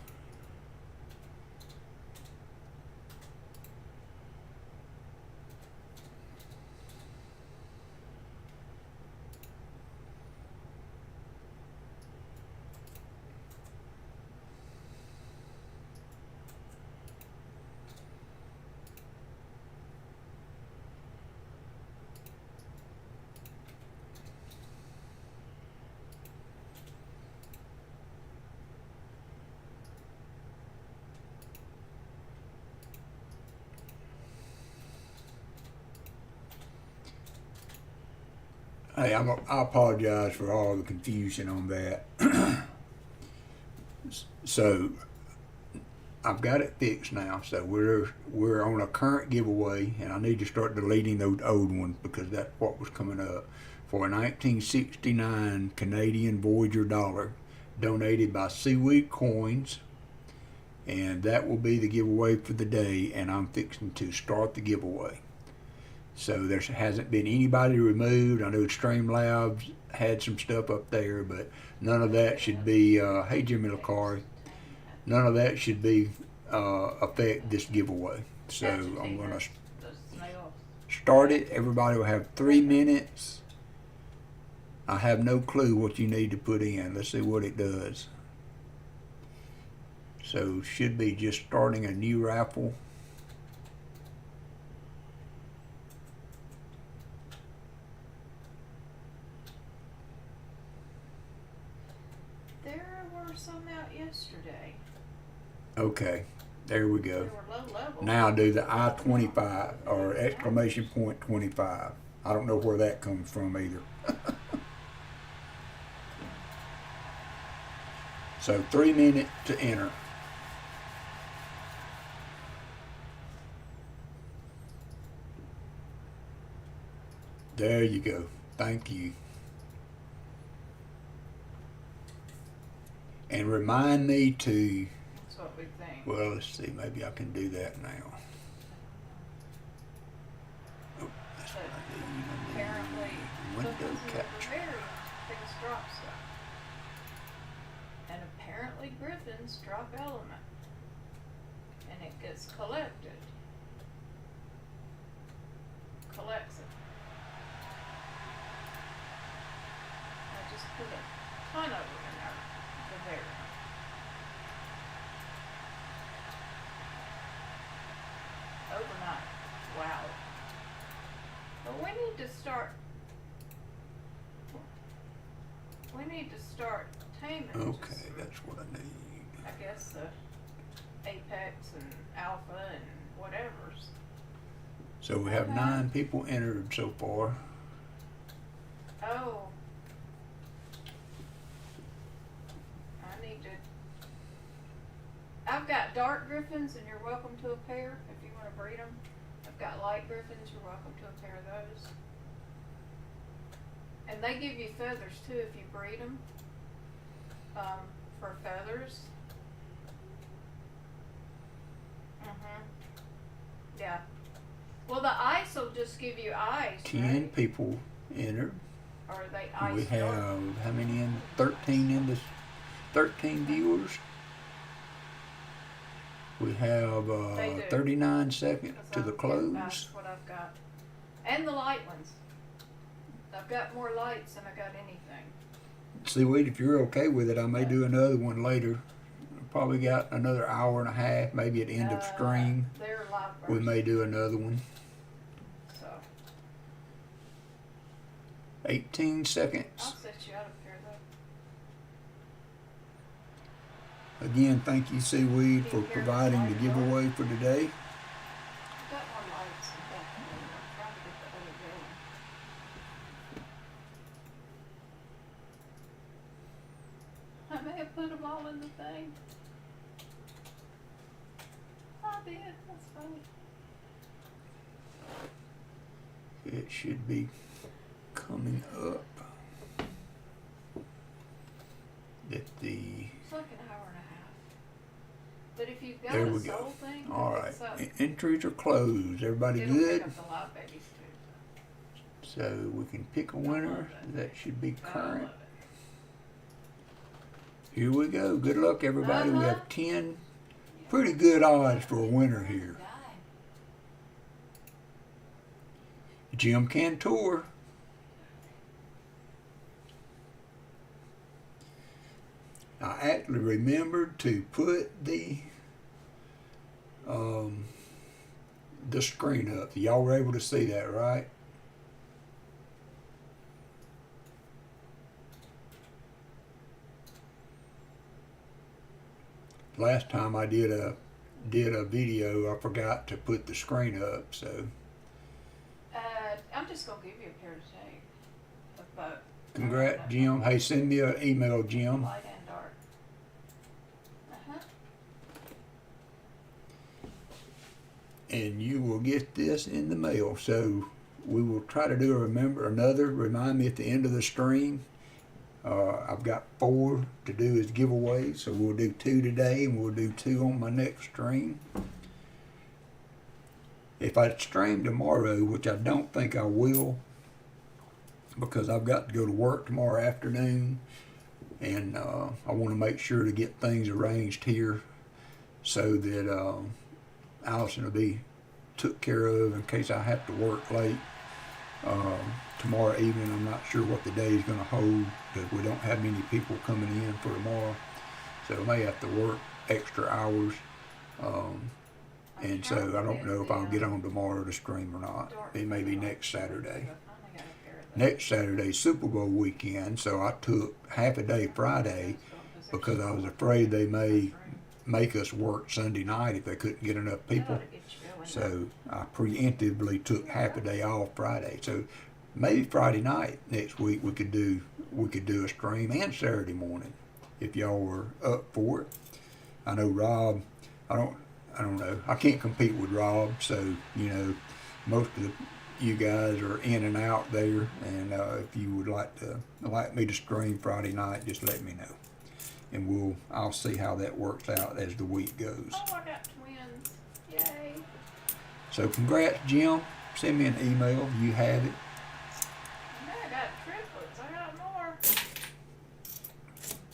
Hey, I apologize for all the confusion on that. So I've got it fixed now. So we're on a current giveaway, and I need to start deleting those old ones because that's what was coming up for a 1969 Canadian Voyager dollar donated by Seaweed Coins, and that will be the giveaway for the day. And I'm fixing to start the giveaway. So there hasn't been anybody removed. I know Streamlabs had some stuff up there, but none of that should be, hey Jimmy LaCar, none of that should be affect this giveaway. So I'm going to start it. Everybody will have 3 minutes. I have no clue what you need to put in. Let's see what it does. So should be just starting a new raffle. Some out yesterday. Okay, there we They go. were low level. Now do the I-25 or exclamation point 25. I don't know where that comes from either. So 3 minutes to enter. There you go. Thank you. And remind me to, That's what we think. well, let's see, maybe I can do that now. Oh, that's what I need. Apparently, Window Clifton's is capture. the very biggest drop stuff. And apparently Griffin's drop element. And it gets collected. Collects it. I just put a ton of them in there. The very. Overnight. Wow. But we need to start taming. Okay, just, that's what I need. I guess the Apex and Alpha and whatever's. So we have 9 people entered so far. Oh. griffins, and you're welcome to a pair if you want to breed them. I've got light griffins, you're welcome to a pair of those. And they give you feathers too if you breed them. For feathers. Yeah. Well, the ice will just give you eyes. 10 right? people entered. Or are they ice? We have how many in? 13 in this. 13 viewers. We have They do. 39 seconds to the close. That's what I've got. And the light ones. I've got more lights than I got anything. Seaweed, if you're okay with it, I may do another one later. Probably got another hour and a half, maybe at the end of stream. They're live We birds, may do another one. so 18 I'll seconds. set you out of here though. Again, thank you, Seaweed, for Take care. providing the giveaway for today. I've got more lights in back there. I'm trying to get the other going. I may have put them all in the thing. I did. That's funny. It should be coming up at the. It's like an hour and a half. But if you've got There a we go. soul thing, All that right. picks up. Entries are closed. Everybody It'll good? pick up the live babies too. So we can pick a winner. That should be I current. love it. Here we go. Good luck, everybody. We have 10 pretty good odds for a winner here. Jim Cantor. I actually remembered to put the screen up. Y'all were able to see that, right? Last time I did a video, I forgot to put the screen up, so I'm just gonna give you a pair today of both. congrats, Jim. Hey, send me an email, Jim. Light and dark. And you will get this in the mail. So we will try to do remind me at the end of the stream. I've got 4 to do as giveaways, so we'll do 2 today and we'll do 2 on my next stream. If I stream tomorrow, which I don't think I will, because I've got to go to work tomorrow afternoon, and I want to make sure to get things arranged here so that Allison will be took care of in case I have to work late tomorrow evening. I'm not sure what the day is going to hold, because we don't have many people coming in for tomorrow, so I may have to work extra hours. And so I don't know if I'll get on tomorrow to stream or not. It may be next Saturday. Next Saturday, Super Bowl weekend, so I took half a day Friday because I was afraid they may make us work Sunday night if they couldn't get enough people. So I preemptively took half a day off Friday. So maybe Friday night next week we could do a stream, and Saturday morning if y'all were up for it. I know Rob, I don't know. I can't compete with Rob, so most of you guys are in and out there, and if you would like me to stream Friday night, just let me know, and I'll see how that works out as the week goes. Oh, I got twins! Yay! So congrats, Jim. Send me an email. You have it. I got triplets. I got more.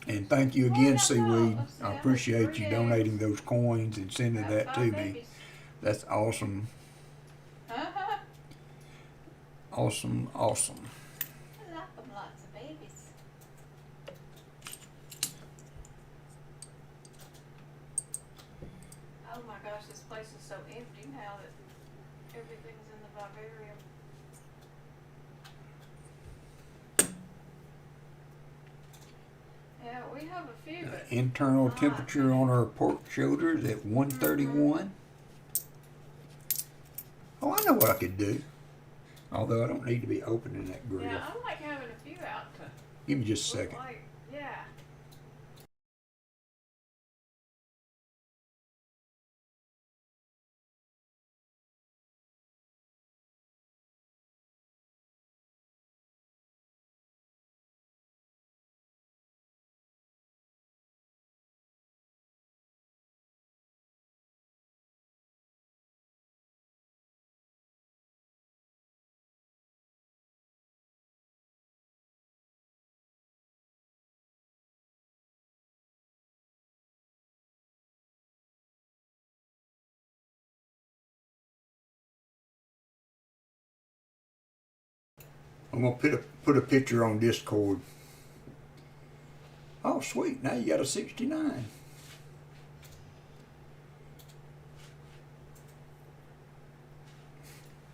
And thank you again, Seaweed. Let's see, I I have appreciate 3 you eggs. donating those coins and sending Got that 5 to me. babies. That's awesome. Awesome. I love them, lots of babies. Oh my gosh, this place is so empty now that everything's in the vivarium. Yeah, we have a few, but Internal temperature on our pork shoulder is at 131. Oh, I know what I could do. Although I don't need to be opening that grill. yeah, I like having a few out to Give me just a look second. like, yeah. I'm gonna put a picture on Discord. Oh, sweet! Now you got a 69.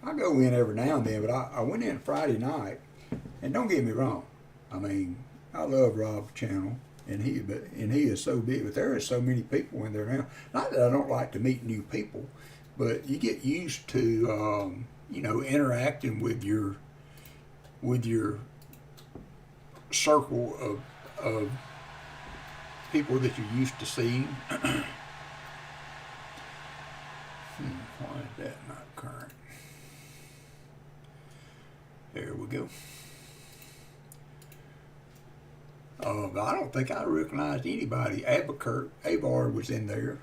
I go in every now and then, but I went in Friday night, and don't get me wrong. I mean, I love Rob's channel, and he is so big, but there are so many people in there now. Not that I don't like to meet new people, but you get used to interacting with your circle of people that you're used to seeing. Why is that not current? There we go. But I don't think I recognized anybody. Abard was in there.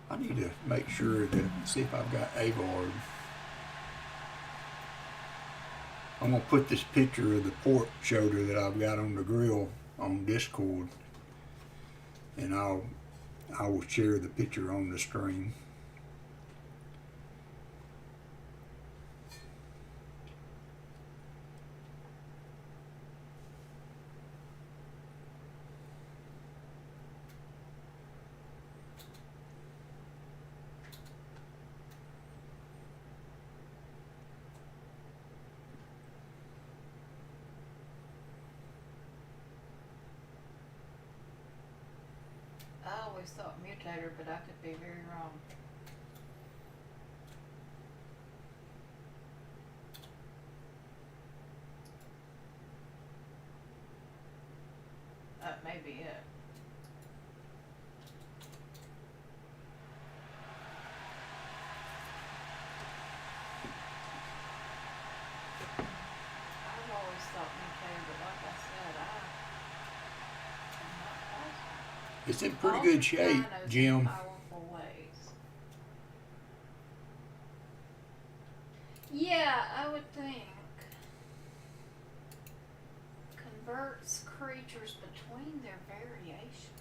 I need to make sure to see if I've got Abard. I'm gonna put this picture of the pork shoulder that I've got on the grill on Discord, and I will share the picture on the stream. I always thought mutator, but I could be very wrong. That may be it. I've always thought mutator, but like I said, I'm not positive. It's in pretty good shape, Jim. Powerful ways. Yeah, I would think. Converts creatures between their variations.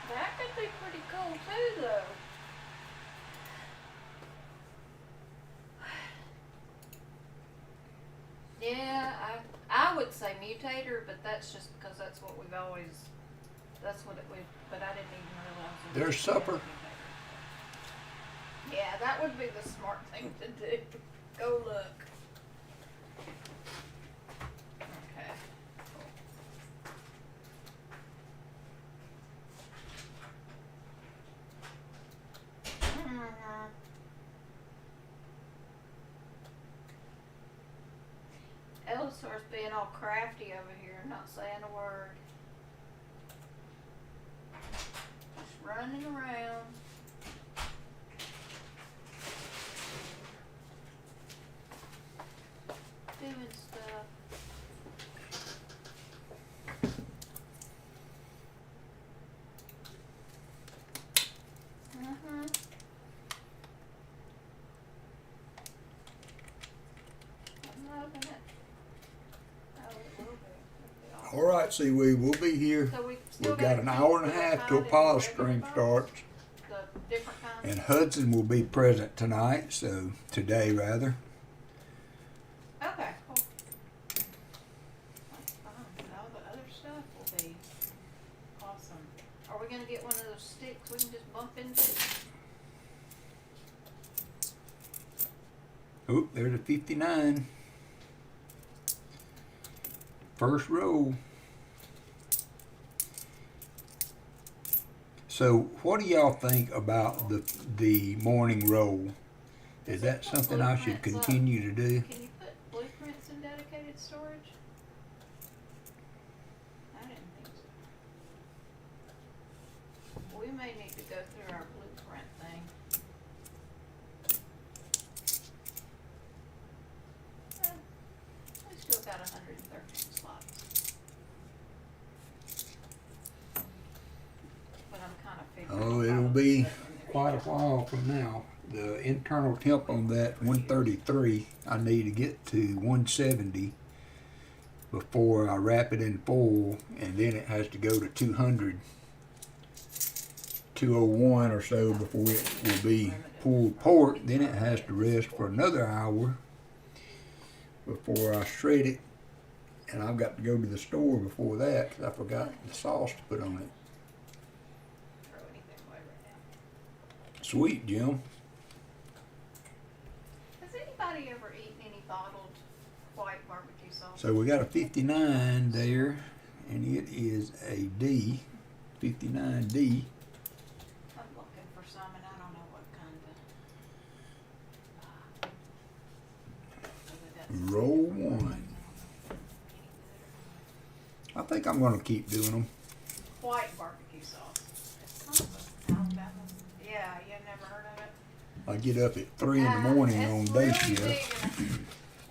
That could be pretty cool too, though. Yeah, I would say mutator, but that's just because that's what we've always, that's what it would, but I didn't even realize it was There's supper. mutator. Yeah, that would be the smart thing to do. Go look. Okay. Mhm. Ellisor's being all crafty over here, not saying a word. Just running around. Doing stuff. Mm-hmm. I'm loving it. Oh, it will be. It'll be awesome. All right, seaweed, we'll be here. So we still We've got an keep hour and a the half kind till in the pause regular stream box? starts. The different kinds? And Hudson will be present tonight, so today rather. Okay, cool. That's fine. And all the other stuff will be awesome. Are we gonna get one of those sticks we can just bump into? Oh, there's a 59. First row. So, what do y'all think about the morning roll? Is that something I should continue to do? Can you put blueprints in dedicated storage? I didn't think so. We may need to go through our blueprint thing. We still got 113 slots. But I'm kind of figuring. Oh, out it'll how to be put them in there. quite a while from now. The internal temp on that 133, I need to get to 170 before I wrap it in foil, and then it has to go to 200. 2:01 or so before it will be pulled pork. Then it has to rest for another hour before I shred it. And I've got to go to the store before that because I forgot the sauce to put on it. Throw anything away right now. Sweet, Jim. Has anybody ever eaten any bottled white barbecue sauce? So we got a 59 there, and it is a D, 59D. I'm looking for some and I don't know what kind of. Roll one. I think I'm going to keep doing them. White barbecue sauce. It's kind of an Alabama. Yeah, you never heard of it? I get up at 3 in the morning on It's day really shift, big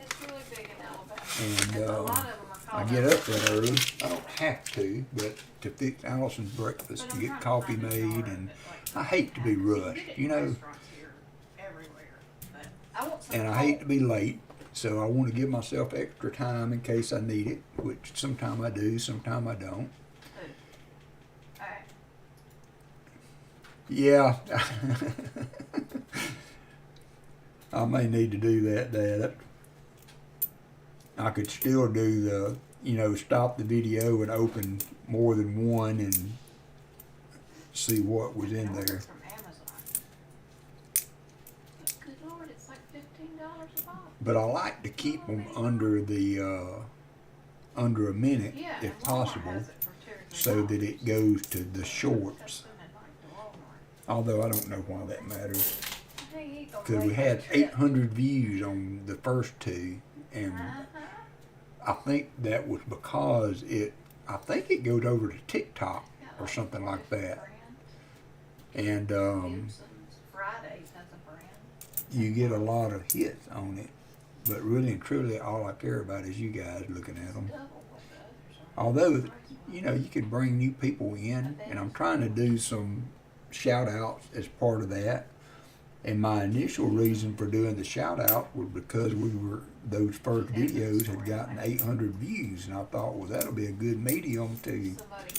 it's really big in Alabama. and A lot of them are I called get up that early. I don't have to, but to fix Allison's breakfast, But to I'm get trying to coffee find a made, jar and that, like, I hate to be you can rushed, get it you in know, restaurants here everywhere, but I want some and I hate to cold. be late, so I want to give myself extra time in case I need it, which sometime I do, sometime I don't. Alright. Yeah. I may need to do that, Dad. I could still do the, stop the video and open more than one and see what was in there. From Amazon. Good Lord, it's like $15 a box. But I like to keep them under a minute Yeah, if and Walmart possible, has it for $2 or $3. so that it goes to the That's shorts. them in, like, the Walmart. Although I don't know why that matters, Hey, you go because we make had that trip. 800 views on the first two, and I think that was because I think it goes over to TikTok or something like that. And Gibson's Fridays has a brand. you get a lot of hits on it. But really and truly, all I care about is you guys looking at them. Double what the others are. Although, you could bring new people in, and I'm trying to do some shout outs as part of that. And my initial reason for doing the shout out was because those first videos had gotten 800 views, and I thought, well, that'll be a good medium to Somebody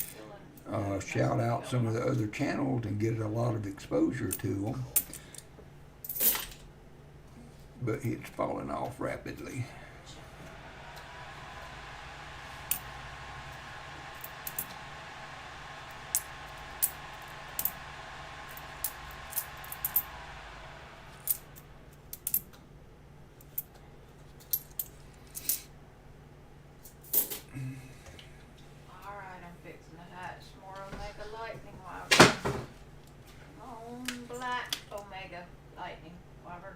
filling. shout out some of the other channels and get a lot of exposure to them. But it's falling off rapidly. Alright, I'm fixing to hatch more Omega Lightning Wyvern. Come on, black Omega Lightning Wyvern.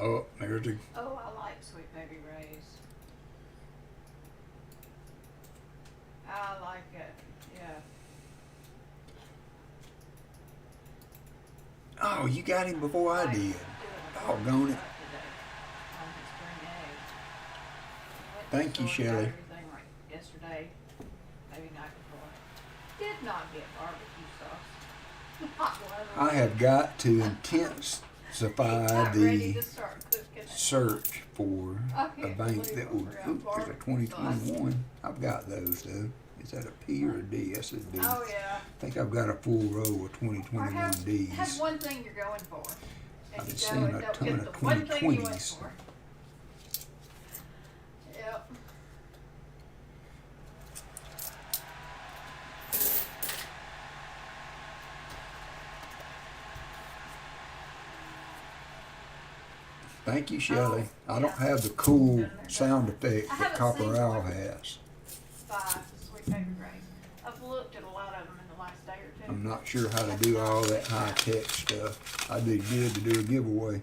Oh, there's a Oh, I like Sweet Baby Ray's. I like it, yeah. Oh, you got him before I did. Doggone it. Thank you, Shelley. Everything right yesterday, maybe night before. Did not get barbecue sauce. Not one of I have got to intensify Got ready the to start cooking it. search for I a can't bank believe that I will. forgot Ooh, there's a barbecue sauce. 2021. I've got those though. Is that a P or a D? That's a D. Oh yeah. I think I've got a full row of Or 2021 have Ds. one thing you're going for. I've And been you seeing go a and don't ton get of the one thing you went 2020s. for. Yep. Thank you, Shelley. Oh, I don't yeah. have the cool sound effect I that haven't Copper seen Owl one. has. 5 Sweet Baby Ray's. I've looked at a lot of them in the last day or two. I'm not sure how to do all that high tech stuff. I'd be good to do a giveaway,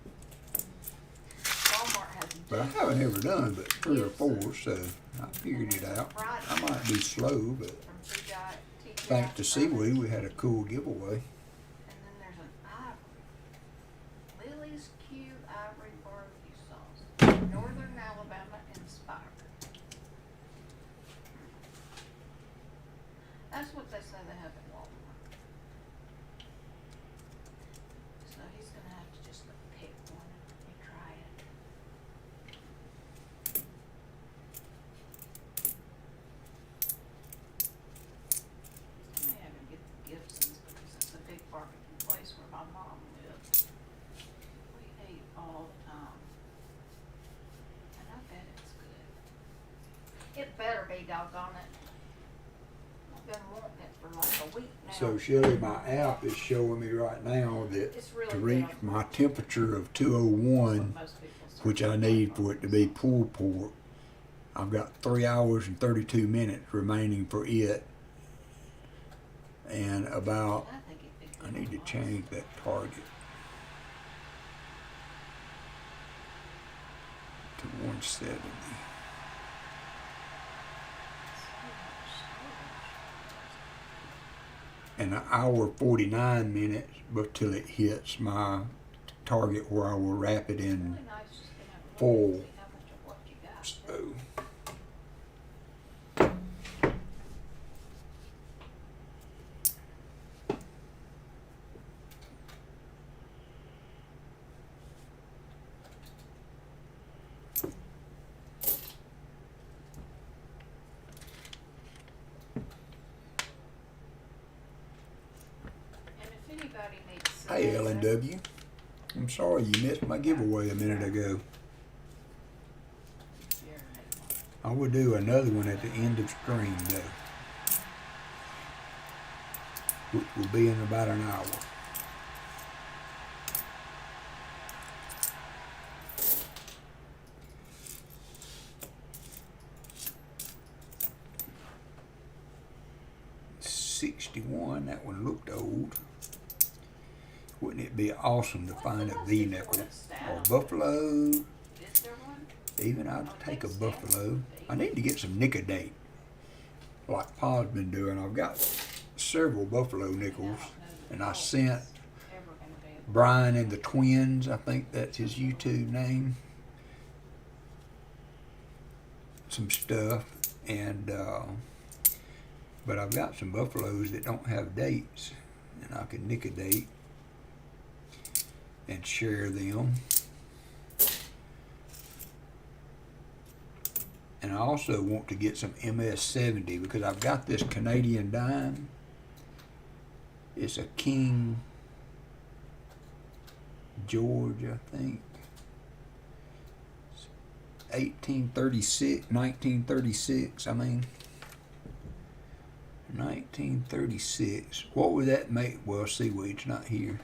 Walmart has but I haven't ever done but 3 or 4, so I figured it out. I might be slow, but from TGI. thanks to Seaweed, we had a cool giveaway. And then there's an ivory. Lily's Q Ivory Barbecue Sauce. Northern Alabama inspired. That's what they say they have at Walmart. So my mom lived. We ate all the time. And I bet it's good. It better be, doggone it. I've been wanting it for like a week now. So Shelley, my app is showing me right now that It's really to reach good. my temperature of That's what 201, most people search which I for. need for it to be pulled pork, I've got 3 hours and 32 minutes remaining for it. And about, I think it'd be I good need to on change that target to 170. And an hour 49 minutes, but till it hits my target where I will wrap it It's in really nice just being able to look full. and see how much of what you got. So, And if anybody needs some. hey LNW, I'm sorry you missed my giveaway a minute ago. You're right. I will do another one at the end of stream though, which will be in about an hour. '61, that one looked old. Wouldn't it be awesome to find a V nickel or buffalo? Is there one? Even I'd take a buffalo. I need to get some nicodate, like Pa's been doing. I've got several buffalo nickels, and I sent Ever gonna be a Brian and the twins, I think that's his YouTube name, some stuff, and but I've got some buffaloes that don't have dates, and I can nicodate and share them. And I also want to get some MS-70 because I've got this Canadian dime. It's a King George, I think. 1936, I mean. 1936. What would that make? Well, seaweed's not here.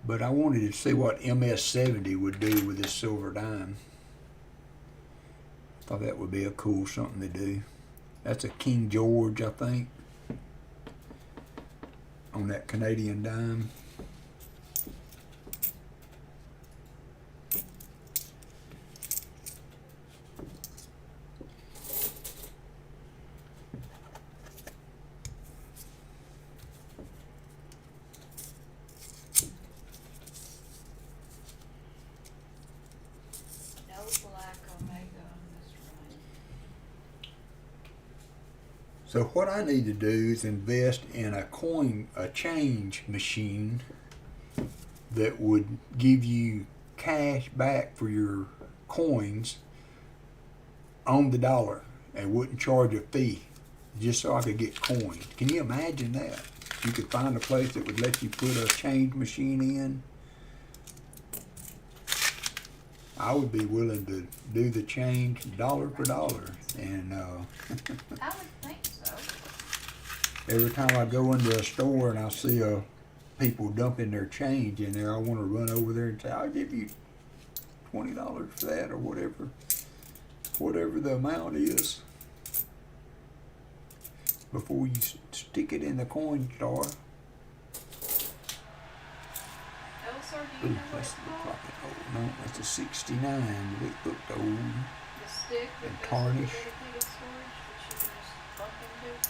But I wanted to see what MS-70 would do with this silver dime. Thought that would be a cool something to do. That's a King George, I think, on that Canadian dime. no black omega on this run. So what I need to do is invest in a change machine that would give you cash back for your coins on the dollar and wouldn't charge a fee, just so I could get coins. Can you imagine that? You could find a place that would let you put a change machine in. I would be willing to do the change dollar for dollar, and I would think so. every time I go into a store and I see people dumping their change in there, I want to run over there and say, "I'll give you $20 for that," or whatever the amount is, before you stick it in the coin jar. Oh, sir, do you Ooh, know what that's it's look called? like an old. No, that's a '69. But it looked old. The stick And that goes tarnish. to dedicated storage that you can just bump into?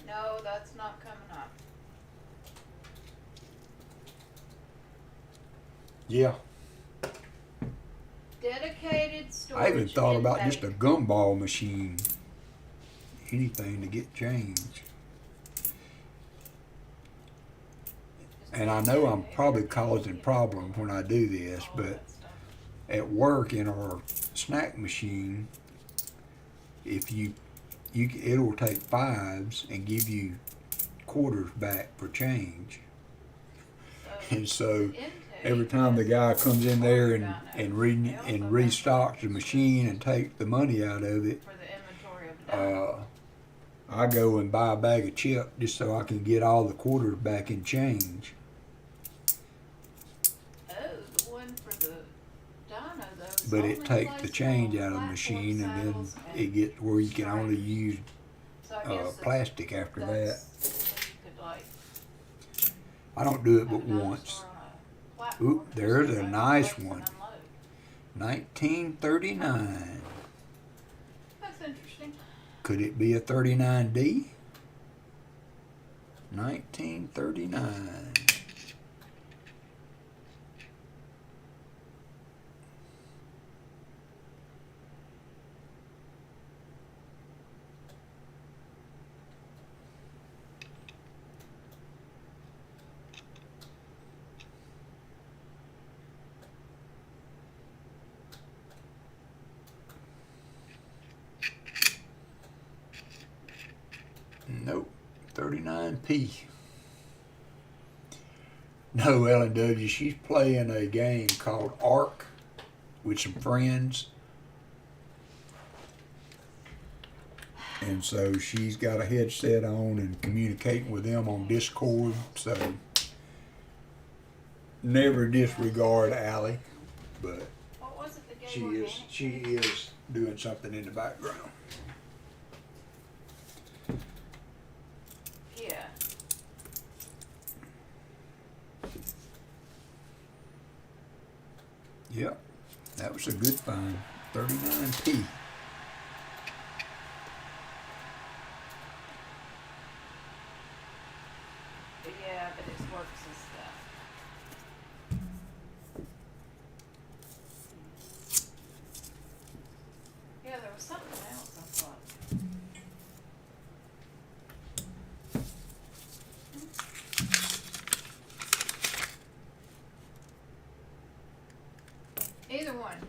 No, that's not coming up. Yeah, Dedicated storage. I even thought about intake. just a gumball machine. Anything to get change. and I know I'm probably causing problems when I do this, all but that stuff. at work in our snack machine, if it'll take fives and give you quarters back for change. So And so Intel every time the guy comes in there and They also have restocks the boxes machine and takes the money out of it, for the inventory of the dime. I go and buy a bag of chips just so I can get all the quarters back in change. Oh, the one for the dyno though is But only it takes the placed change on out of the platform machine, and then saddles and it gets where you can only stripes. use So I guess plastic after that. that's so you could like I don't do it have a but once. dinosaur on a platform Oop, and there's just a like nice place and one. unload. 1939. That's interesting. Could it be a 39D? 1939. Nope, 39P. No, L&W, she's playing a game called Ark with some friends. And so she's got a headset on and communicating with them on Discord. So never disregard Allie, but What was it that gave she organic? is doing something in the background. Yeah. Yep, that was a good find. 39P. Yeah, but it's works and stuff. Yeah, there was something else I thought. Either one.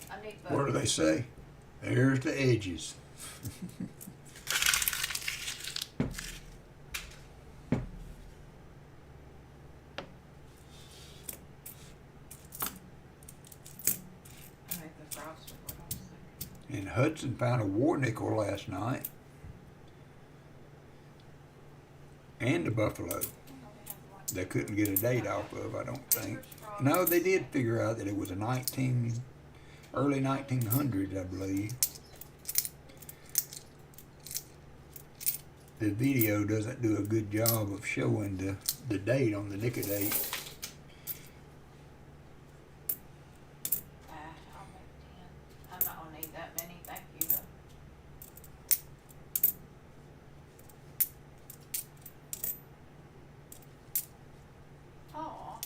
I need both. What do they say? There's the edges. I think the frosted what I was thinking. And Hudson found a war nickel last night. And a buffalo. I don't have one. They couldn't get a date off of, I don't think. Fingers crossed. No, they did figure out that it was a early 1900s, I believe. The video doesn't do a good job of showing the date on the nickel date. I'll make 10. I'm not gonna need that many, thank you though. Aw.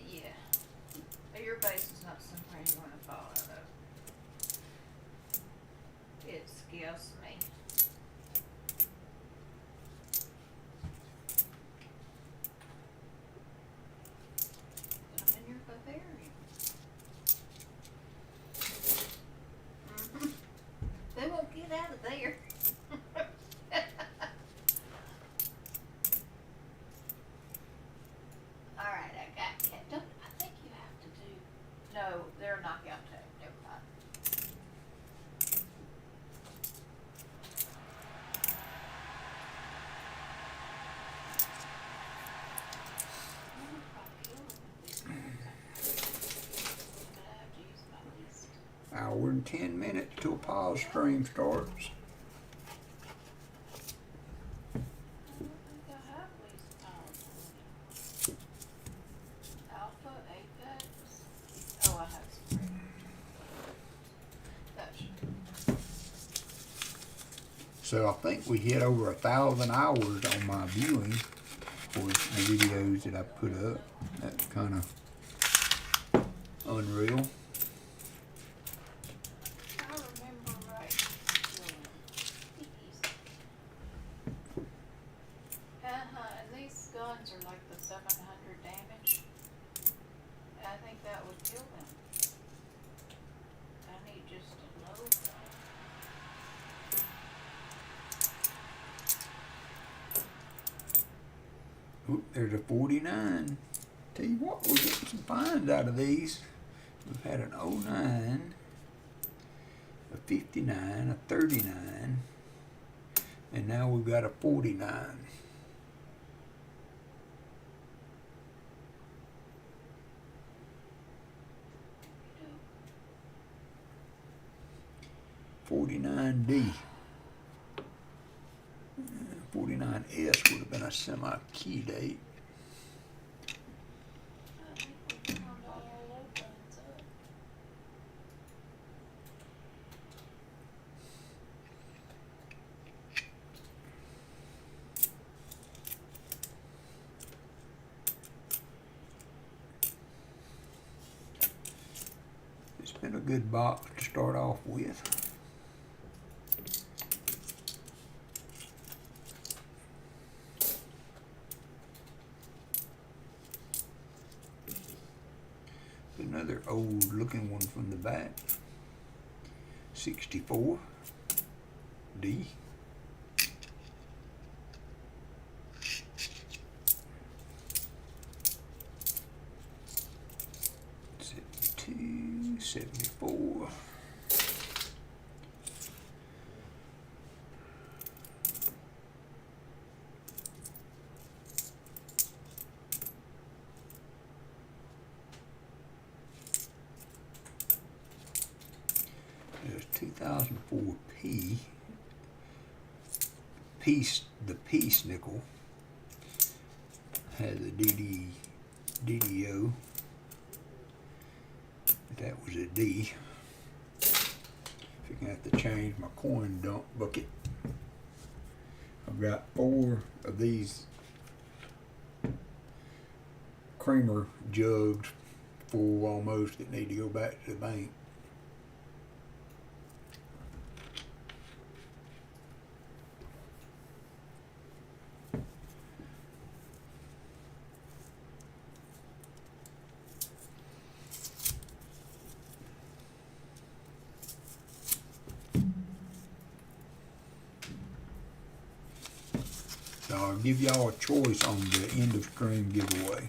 Yeah. But your base is not somewhere you wanna fall out of. It scares me. Put 'em in your vivarium. They won't get out of there. Alright, I got cat. I think you have to do. No, they're knockout tag. Never mind. I wonder if I'll kill them with these ones. But I have to use my list. Hour and 10 minutes till pause stream starts. I don't think I have least power. Alpha, Apex. Oh, I have spring. That should. So I think we hit over 1,000 hours on my viewing for the videos that I put up. That's kind of unreal. I remember right. Oop, there's a 49. Tell you what, we're getting some finds out of these. We've had an 09, a 59, a 39, and now we've got a 49. $49D. 49S would have been a semi-key date. I think we found all opens up. It's been a good box to start off with. Another old looking one from the back. 64 D. 72, 74. There's 2004 P. The Peace nickel has a DDO. That was a D. Figuring I have to change my coin dump bucket. I've got 4 of these creamer jugs full almost that need to go back to the bank. So I'll give y'all a choice on the end of stream giveaway.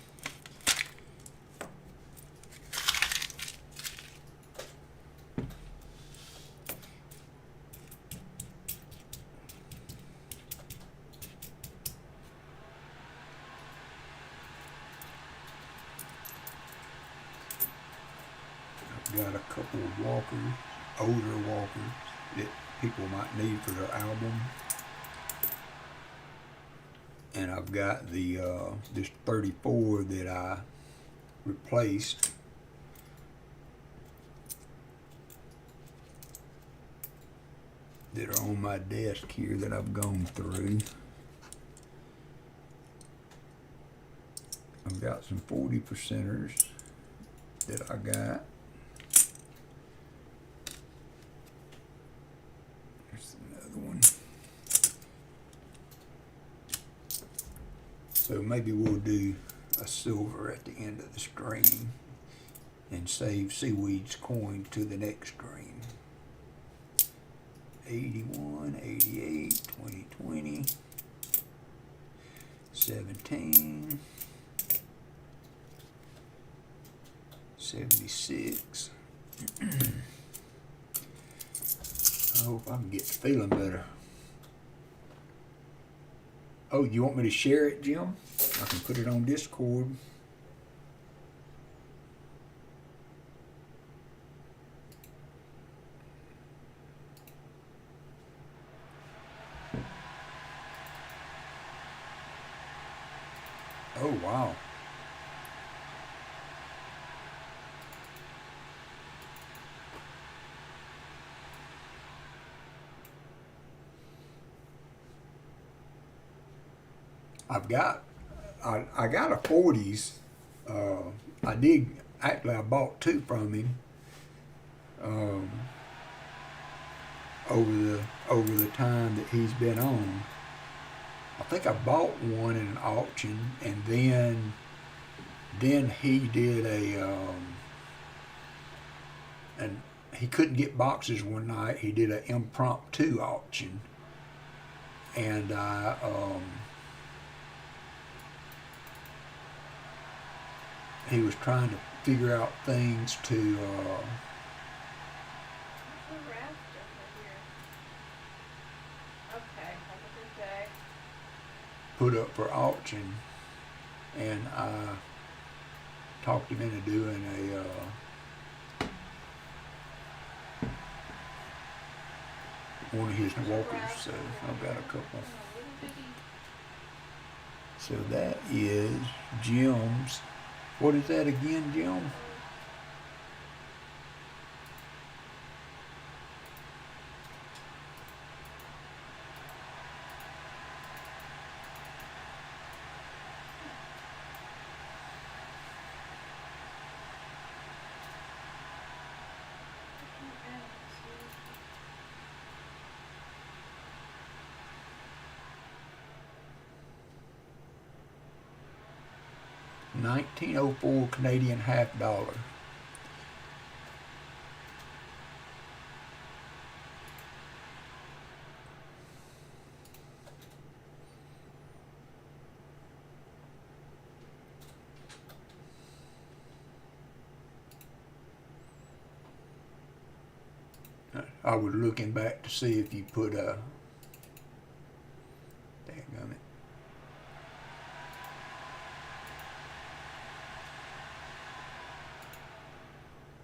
I've got a couple of walkers, older walkers that people might need for their album. And I've got the this 34 that I replaced. That are on my desk here that I've gone through. I've got some 40%ers that I got. There's another one. So maybe we'll do a silver at the end of the stream and save Seaweed's coin to the next stream. 81, 88, 2020, 17, 76. I hope I can get feeling better. Oh, you want me to share it, Jim? I can put it on Discord. Oh, wow. I got a 40s. I bought 2 from him over the time that he's been on. I think I bought one in an auction, and then he did and he couldn't get boxes one night. He did an impromptu auction, and he was trying to figure out things to There's a raft over here. Okay, have a good day. put up for auction, and I talked him into doing a one of his walkers. So I've got a couple. A little bitty. So that is Jim's. What is that again, Jim? $1904 Canadian $half. I was looking back to see if you put a. Daggone it.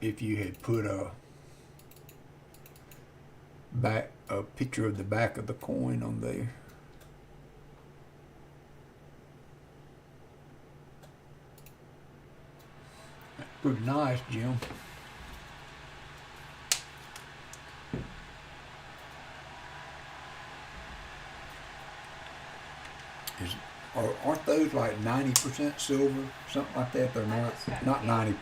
If you had put a picture of the back of the coin on there. That's pretty nice, Jim. Aren't those like 90% silver, something like that? They're not 90%,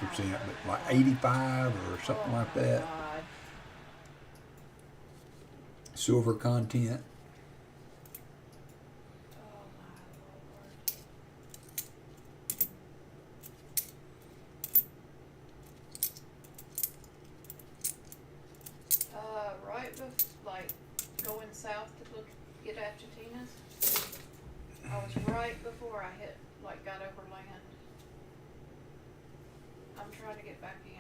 but like 85 or something like that. God. Silver content. Oh my lord. Right like going south to look get after Tina's. I was right before I got over land. I'm trying to get back in.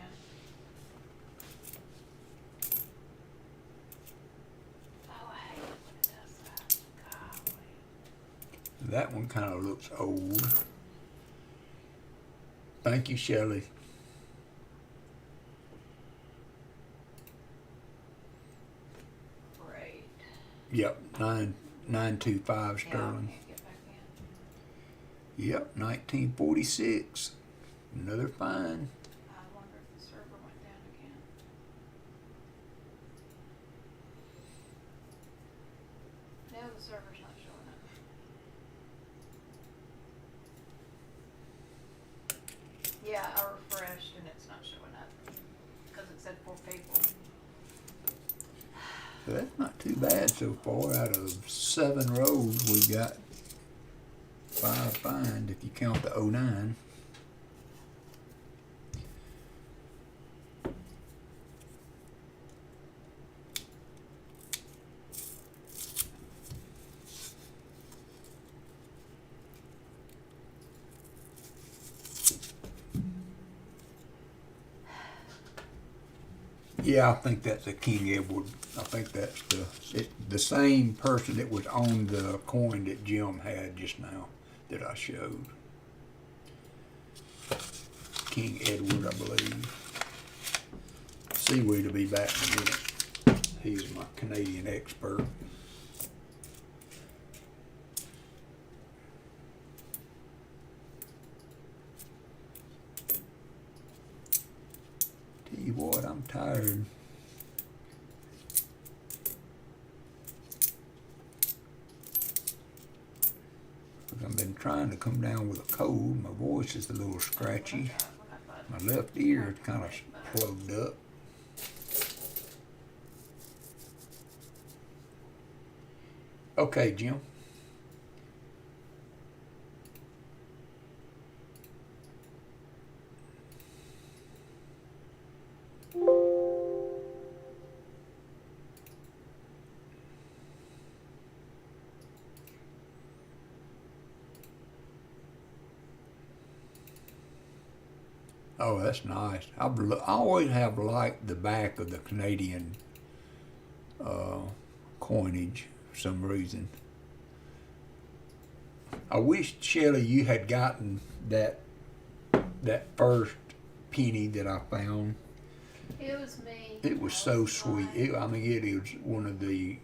Oh, I hate it when it does that. Golly. That one kind of looks old. Thank you, Shelley. Great. Yep, 925 Yeah, I sterling. can't get back in. Yep, 1946. Another find. I wonder if the server went down again. No, the server's not showing up. Yeah, I refreshed and it's not showing up because it said 4 people. So that's not too bad so far. Out of 7 rows, we got 5 find if you count the 09. Yeah, I think that's a King Edward. I think that's the same person that was on the coin that Jim had just now that I showed. King Edward, I believe. Seaweed will be back in a minute. He's my Canadian expert. Tell you what, I'm tired. I've been trying to come down with a cold. My voice is a little scratchy. My left ear is kind of plugged up. Okay, Jim. Oh, that's nice. I always have liked the back of the Canadian coinage for some reason. I wish, Shelley, you had gotten that first penny that I found. It was me. It was so sweet. I mean, it was one of the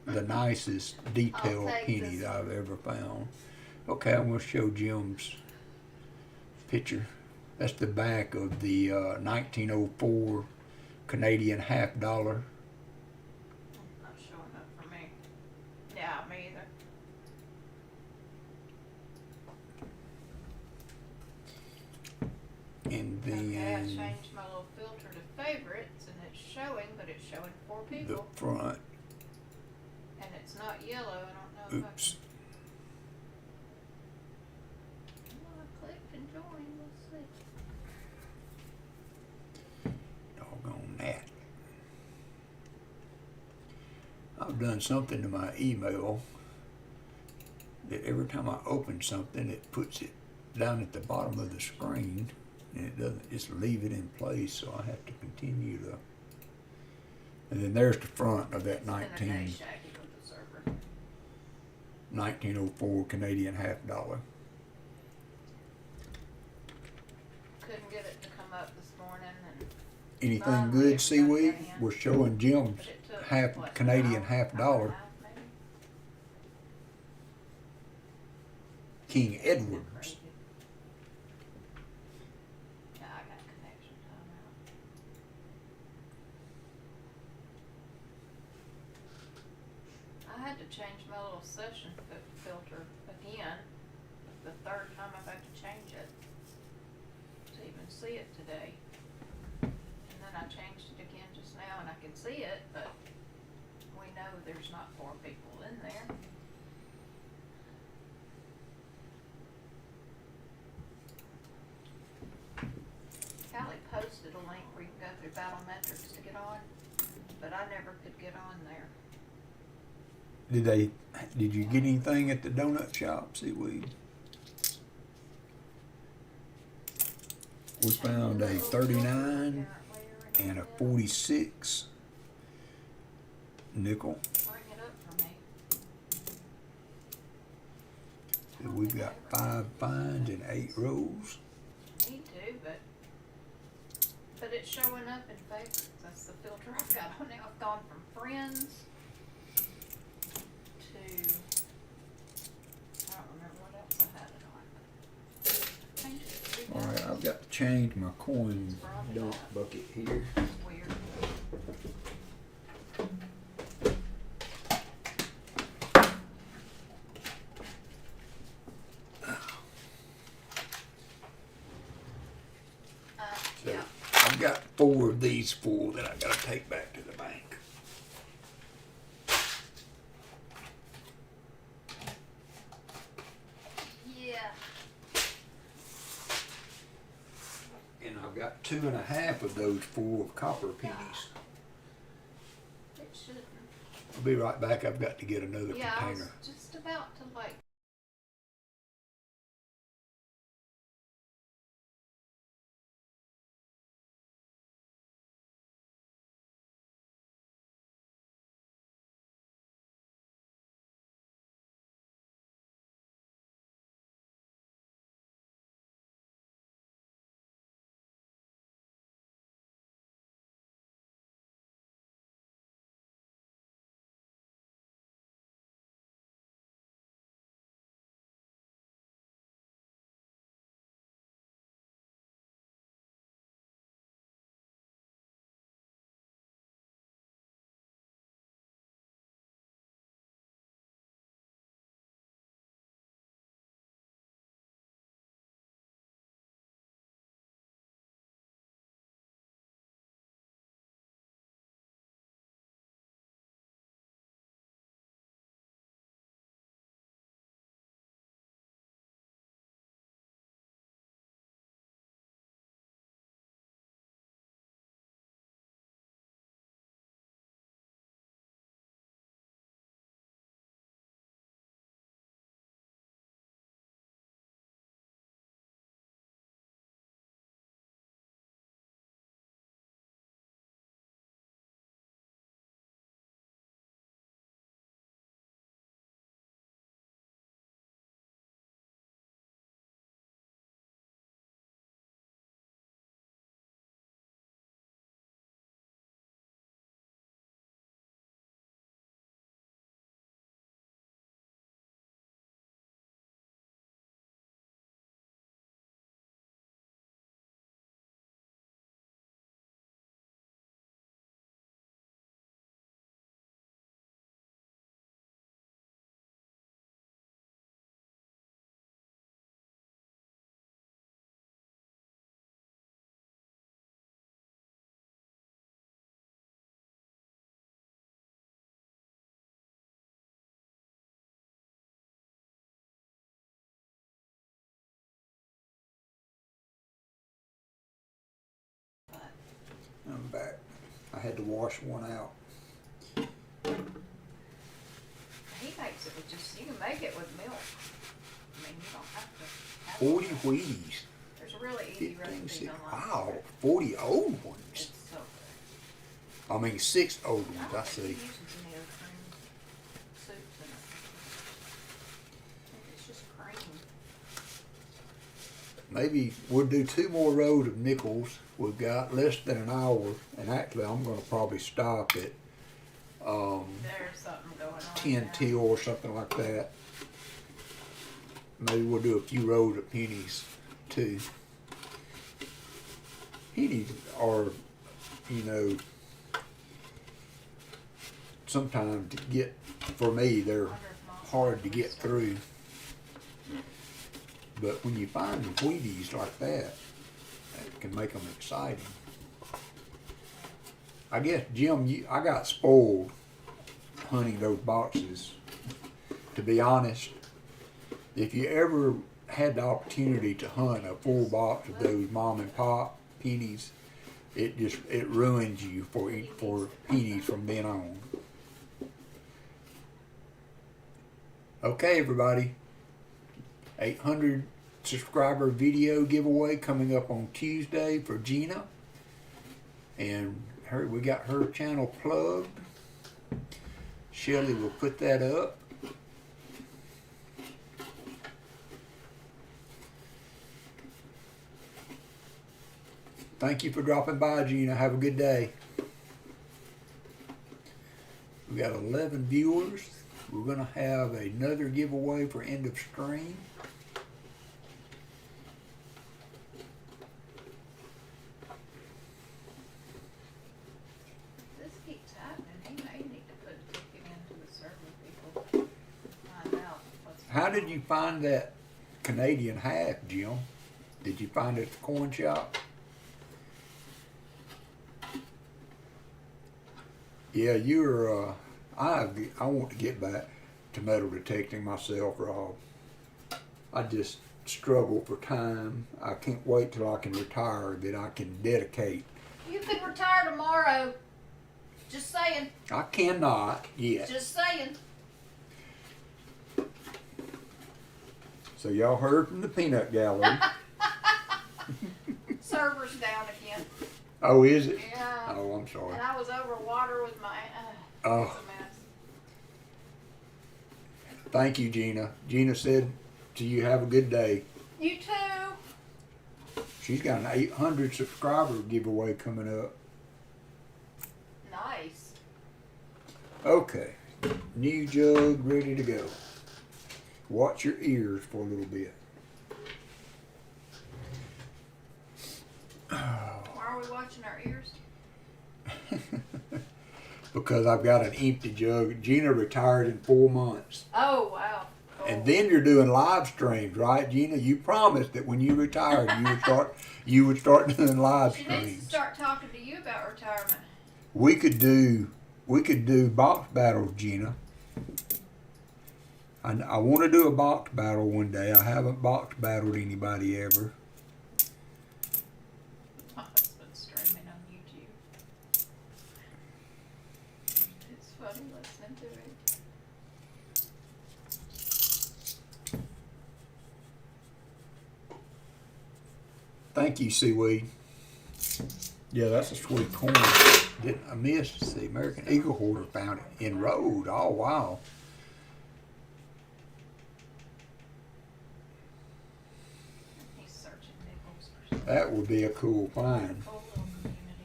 nicest detailed take pennies this I've ever found. Okay, I'm going to show Jim's picture. That's the back of the 1904 Canadian $50. Not showing up for me. Yeah, me either. And Okay, I then changed my little filter to favorites, and it's showing, but it's showing 4 the people, front. and it's not yellow. I don't know Oops. I clicked and joined. Let's see. Doggone that. I've done something to my email that every time I open something, it puts it down at the bottom of the screen, and it doesn't just leave it in place, so I have to continue to. And then there's the front of that It's been a day shaggy with the server. 1904 Canadian $50. Couldn't get it to come up this morning, and Anything finally good, it's seaweed? got in. We're showing Jim's But it took half what, Canadian an hour and a $50. half, maybe? King Edwards. Crazy. Yeah, I got connection timeout. I had to change my little session filter again. The third time I've had to change it to even see it today. And then I changed it again just now, and I can see it, but we know there's not 4 people in there. Callie posted a link where you can go through Battlemetrics to get on, but I never could get on there. Did you get anything at the donut shop, seaweed? We found a 39 and a 46 nickel. Bring it up for me. So we've got 5 finds and 8 rows. Need to, but it's showing up in favorites. That's the filter I've got on now. I've gone from friends to, I don't remember what else I had it on. I've changed it 3 All right, times. I've got to change my coin dump bucket here. It's weird. So Yeah. I've got 4 of these full that I got to take back to the bank. Yeah. And I've got 2.5 of those full of copper pennies. It shouldn't. I'll be right back. I've got to get another Yeah, I was container. just about to like I'm back. I had to wash one out. He makes it with just, you can make it with milk. I mean, you don't have to have 40 milk. Wheaties. There's a really easy 15, recipe six, online. wow, 40 old ones. It's so good. I mean, 6 old I ones, don't I think see. he uses any other cream soups in it. I think it's just cream. Maybe we'll do 2 more rows of nickels. We've got less than an hour, and actually I'm going to probably stop at There's something going on 10 now. till or something like that. Maybe we'll do a few rows of pennies too. Pennies are, you know, sometimes to get, for me, they're hard to get through. But when you find the Wheaties like that, that can make them exciting. I guess, Jim, I got spoiled hunting those boxes. To be honest, if you ever had the opportunity to hunt a full box of those mom and pop pennies, it ruins you for pennies from then on. Okay, everybody. 800 subscriber video giveaway coming up on Tuesday for Gina. And we got her channel plugged. Shelly will put that up. Thank you for dropping by, Gina. Have a good day. We got 11 viewers. We're going to have another giveaway for end of stream. This keeps happening. He may need to put a ticket into the server, people. Find out what's How going did on. you find that Canadian hat, Jim? Did you find it at the coin shop? Yeah, you're, I want to get back to metal detecting myself, Rob. I just struggle for time. I can't wait till I can retire that I can dedicate. You could retire tomorrow. Just saying. I cannot yet. Just saying. So y'all heard from the peanut gallery. Server's down again. Oh, is it? Yeah. Oh, I'm sorry. And I was over water with my. Oh. It's a mess. Thank you, Gina. Gina said to you, have a good day. You too. She's got an 800 subscriber giveaway coming up. Nice. Okay, new jug ready to go. Watch your ears for a little bit. Why are we watching our ears? Because I've got an empty jug. Gina retired in 4 months. Oh, wow. Cool. And then you're doing live streams, right, Gina? You promised that when you retired, you would start doing live She needs to streams. start talking to you about retirement. We could do box battles, Gina. I want to do a box battle one day. I haven't box battled anybody ever. My husband's streaming on YouTube. It's funny listening to it. Thank you, Seaweed. Yeah, that's a sweet corn. Didn't I miss the American Eagle Hoarder found it in road. Oh wow. He's searching nickels for something. That would be a cool find. Cool little community.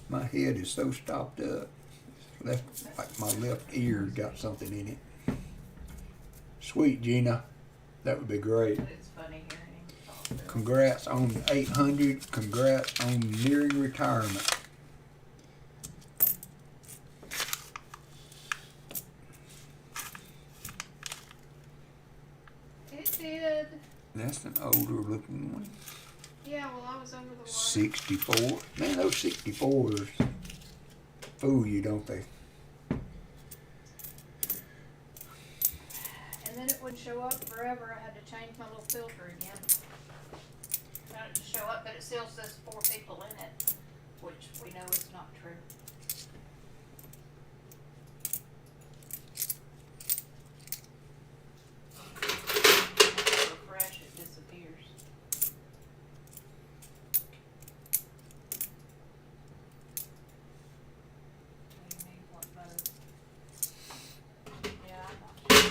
My head is so stopped up. Like my left ear got something in it. Sweet, Gina. That would be great. But it's funny hearing him talk. Though. Congrats on 800. Congrats on nearing retirement. It did. That's an older looking one. Yeah, well, I was over the water. 64. Man, those 64s fool you, don't they? And then it would show up forever. I had to change my little filter again. Got it to show show up, but it still says 4 people in it, which we know is not true. Refresh, it disappears. What do you mean, what mode? Yeah, I'm not sure.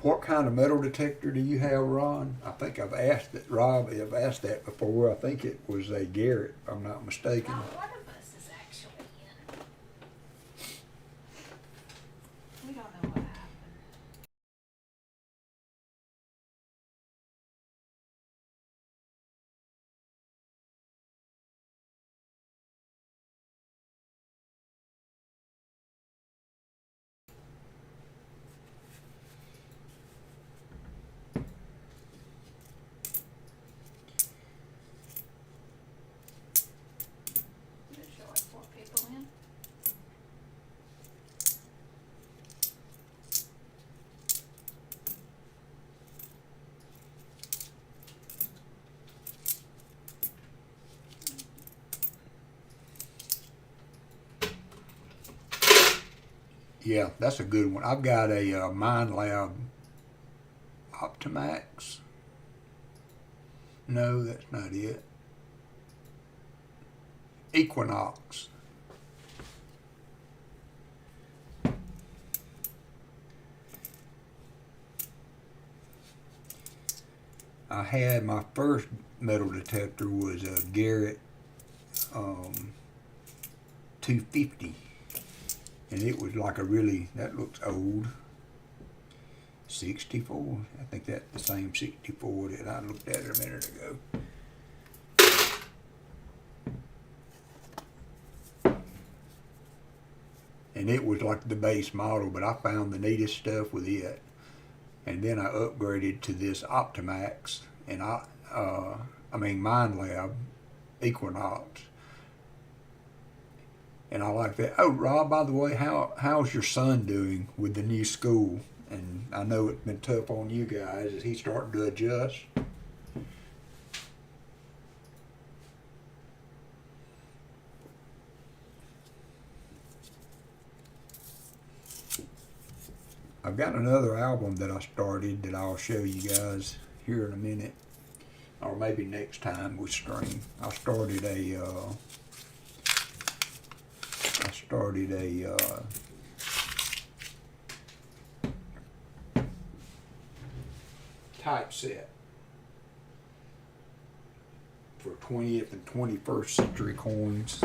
What kind of metal detector do you have, Ron? I think I've asked that, Rob, I've asked that before. I think it was a Garrett, if I'm not mistaken. Not one of us is actually in. We don't know what happened. Is it showing 4 people in? Yeah, that's a good one. I've got a Mind Lab Optimax. No, that's not it. Equinox. I had my first metal detector was a Garrett 250, and it was like a really, that looks old, 64. I think that's the same 64 that I looked at a minute ago. And it was like the base model, but I found the neatest stuff with it. And then I upgraded to this Optimax, and Mind Lab Equinox. And I like that. Oh, Rob, by the way, how's your son doing with the new school? And I know it's been tough on you guys. Is he starting to adjust? I've got another album that I started that I'll show you guys here in a minute, or maybe next time we stream. I started a typeset for 20th and 21st century coins.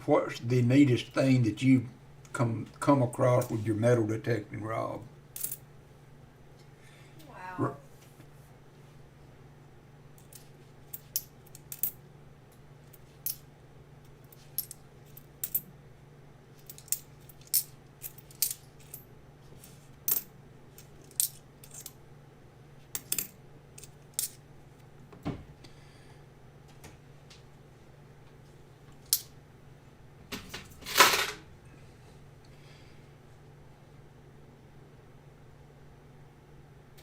What's the neatest thing that you've come across with your metal detecting, Rob? Wow.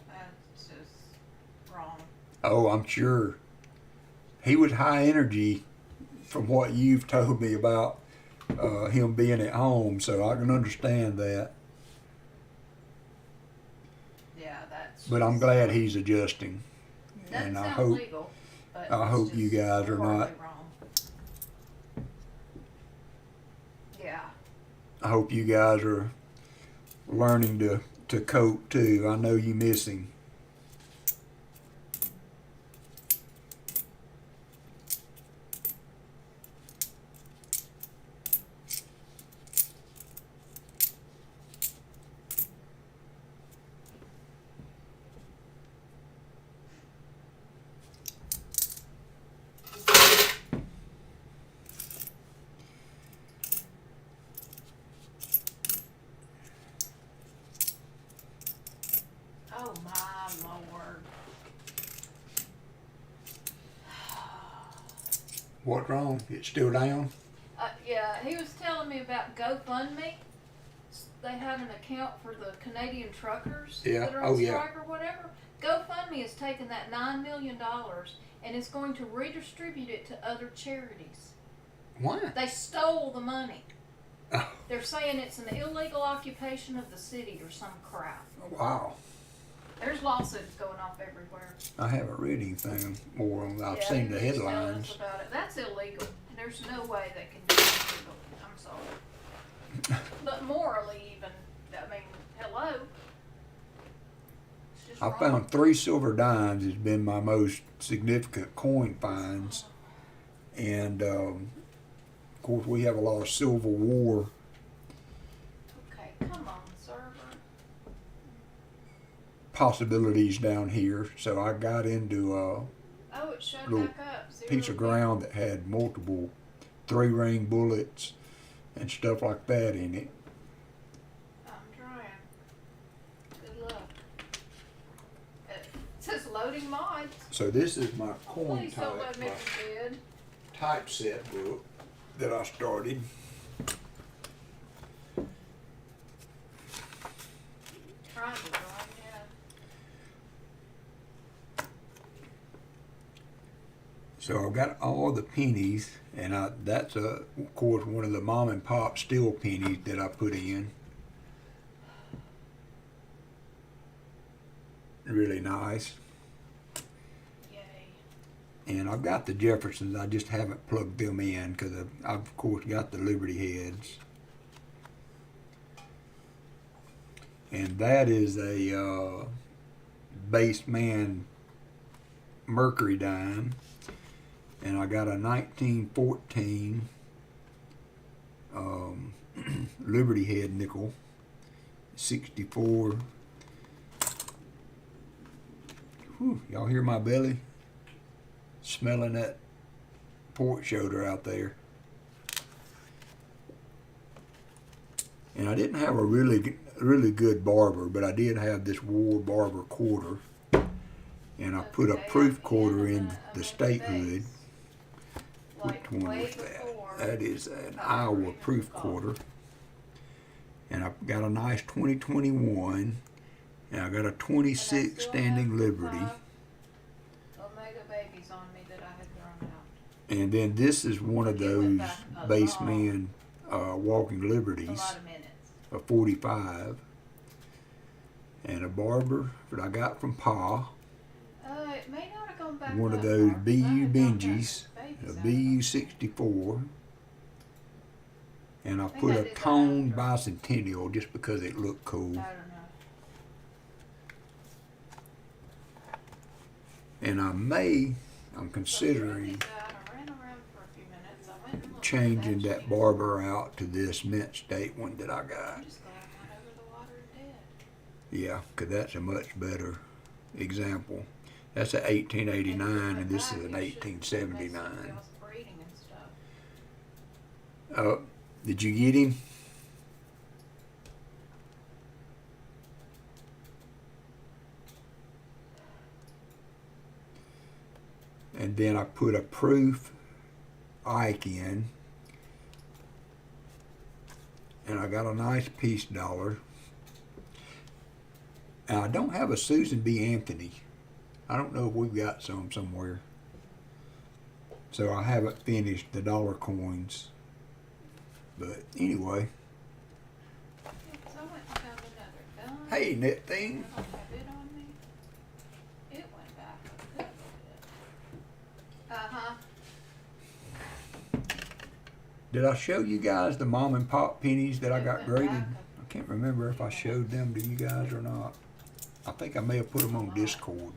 That's just wrong. Oh, I'm sure. He was high energy from what you've told me about him being at home, so I can understand that. Yeah, that's. But I'm glad he's adjusting. Doesn't and I sound hope- legal, but I it's hope you just guys are horribly not- wrong. Yeah. I hope you guys are learning to cope too. I know you miss him. What's wrong? It's still down? Yeah, he was telling me about GoFundMe. They have an account for the Canadian truckers Yeah. that are Oh, on yeah. strike or whatever. GoFundMe has taken that $9 million and is going to redistribute it to other charities. Why? They stole the money. Oh, They're saying it's an illegal occupation of the city or some crap. wow. There's lawsuits going off everywhere. I haven't read anything more on that. I've Yeah, seen he the was telling headlines. us about it. That's illegal. There's no way they can do it legally. I'm sorry. But morally, even, I mean, hello. It's just I wrong. found 3 silver dimes has been my most significant coin finds. And, of course, we have a lot of Civil War Okay, come on, server. possibilities down here. So I got into Oh, it shut Little back up. a piece of ground that had multiple 3-ring bullets and stuff like that in it. I'm trying. Good luck. It says loading mods. So this is my coin Please don't let me be dead. typeset book that I started. Trying to join, yeah. So I've got all the pennies, and that's of course one of the mom and pop steel pennies that I put in. Really nice. Yay. And I've got the Jeffersons. I just haven't plugged them in because I've of course got the Liberty heads. And that is a base man Mercury dime. And I got a 1914 Liberty head nickel, 64. Whew, y'all hear my belly? Smelling that pork shoulder out there. And I didn't have a really good barber, but I did have this War Barber quarter. And I put a Okay, proof I'm quarter in in a the base. statehood. Like Which one way was that? before. That is an I never Iowa even proof recall. quarter. And I've got a nice 2021. And I got a 26 still Standing have the Liberty. 5 Omega babies on me that I had thrown out. And then this is one of It went those back a base long- man Walking A Liberties, lot of minutes. a 45. And a barber that I got from Pa. It may not have gone back One of that those far, 'cause I BU had knocked out Benjis, those babies a out of BU them. 64. And I think put I a did that tone after. bicentennial just because it looked cool. I don't know. And I'm considering I ran around for a few minutes. I went and looked. changing Actually, that barber out to this mint state one that I I'm got. just glad I'm not over the water and dead. Yeah, 'cause that's a much better example. That's a 1889 and this is an 1879. Breeding and stuff. Did you get him? And then I put a proof Ike in. And I got a nice peace dollar. And I don't have a Susan B. Anthony. I don't know if we've got some somewhere. So I haven't finished the dollar coins. But anyway. So I went and found another gun. Hey, net thing. I don't have it on me. It went back a good bit. Uh-huh. Did I show you guys the mom and pop pennies that I It got went graded? back I can't remember if I showed them to you guys or not. I think I may have put them on Discord.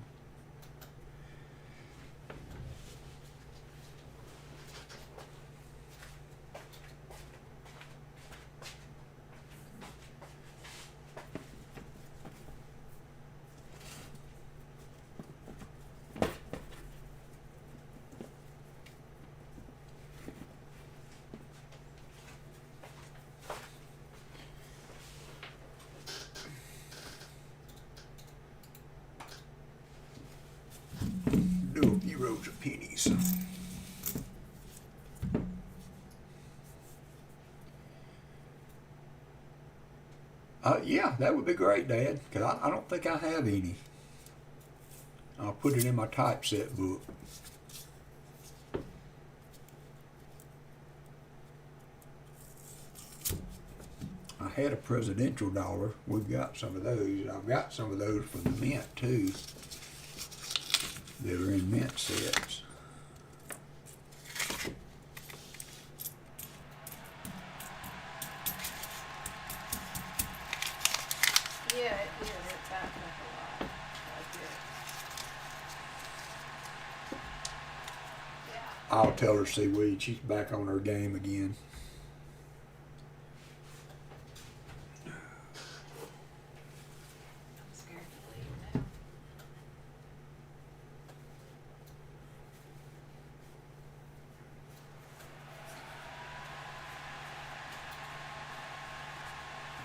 Do a few rows of pennies. Yeah, that would be great, Dad, because I don't think I have any. I'll put it in my typeset book. I had a presidential dollar. We've got some of those. I've got some of those from the mint, too, that are in mint sets. Yeah, it did, it backed up a lot, like it. Yeah. I'll tell her, Seaweed, she's back on her game again. I'm scared to leave now.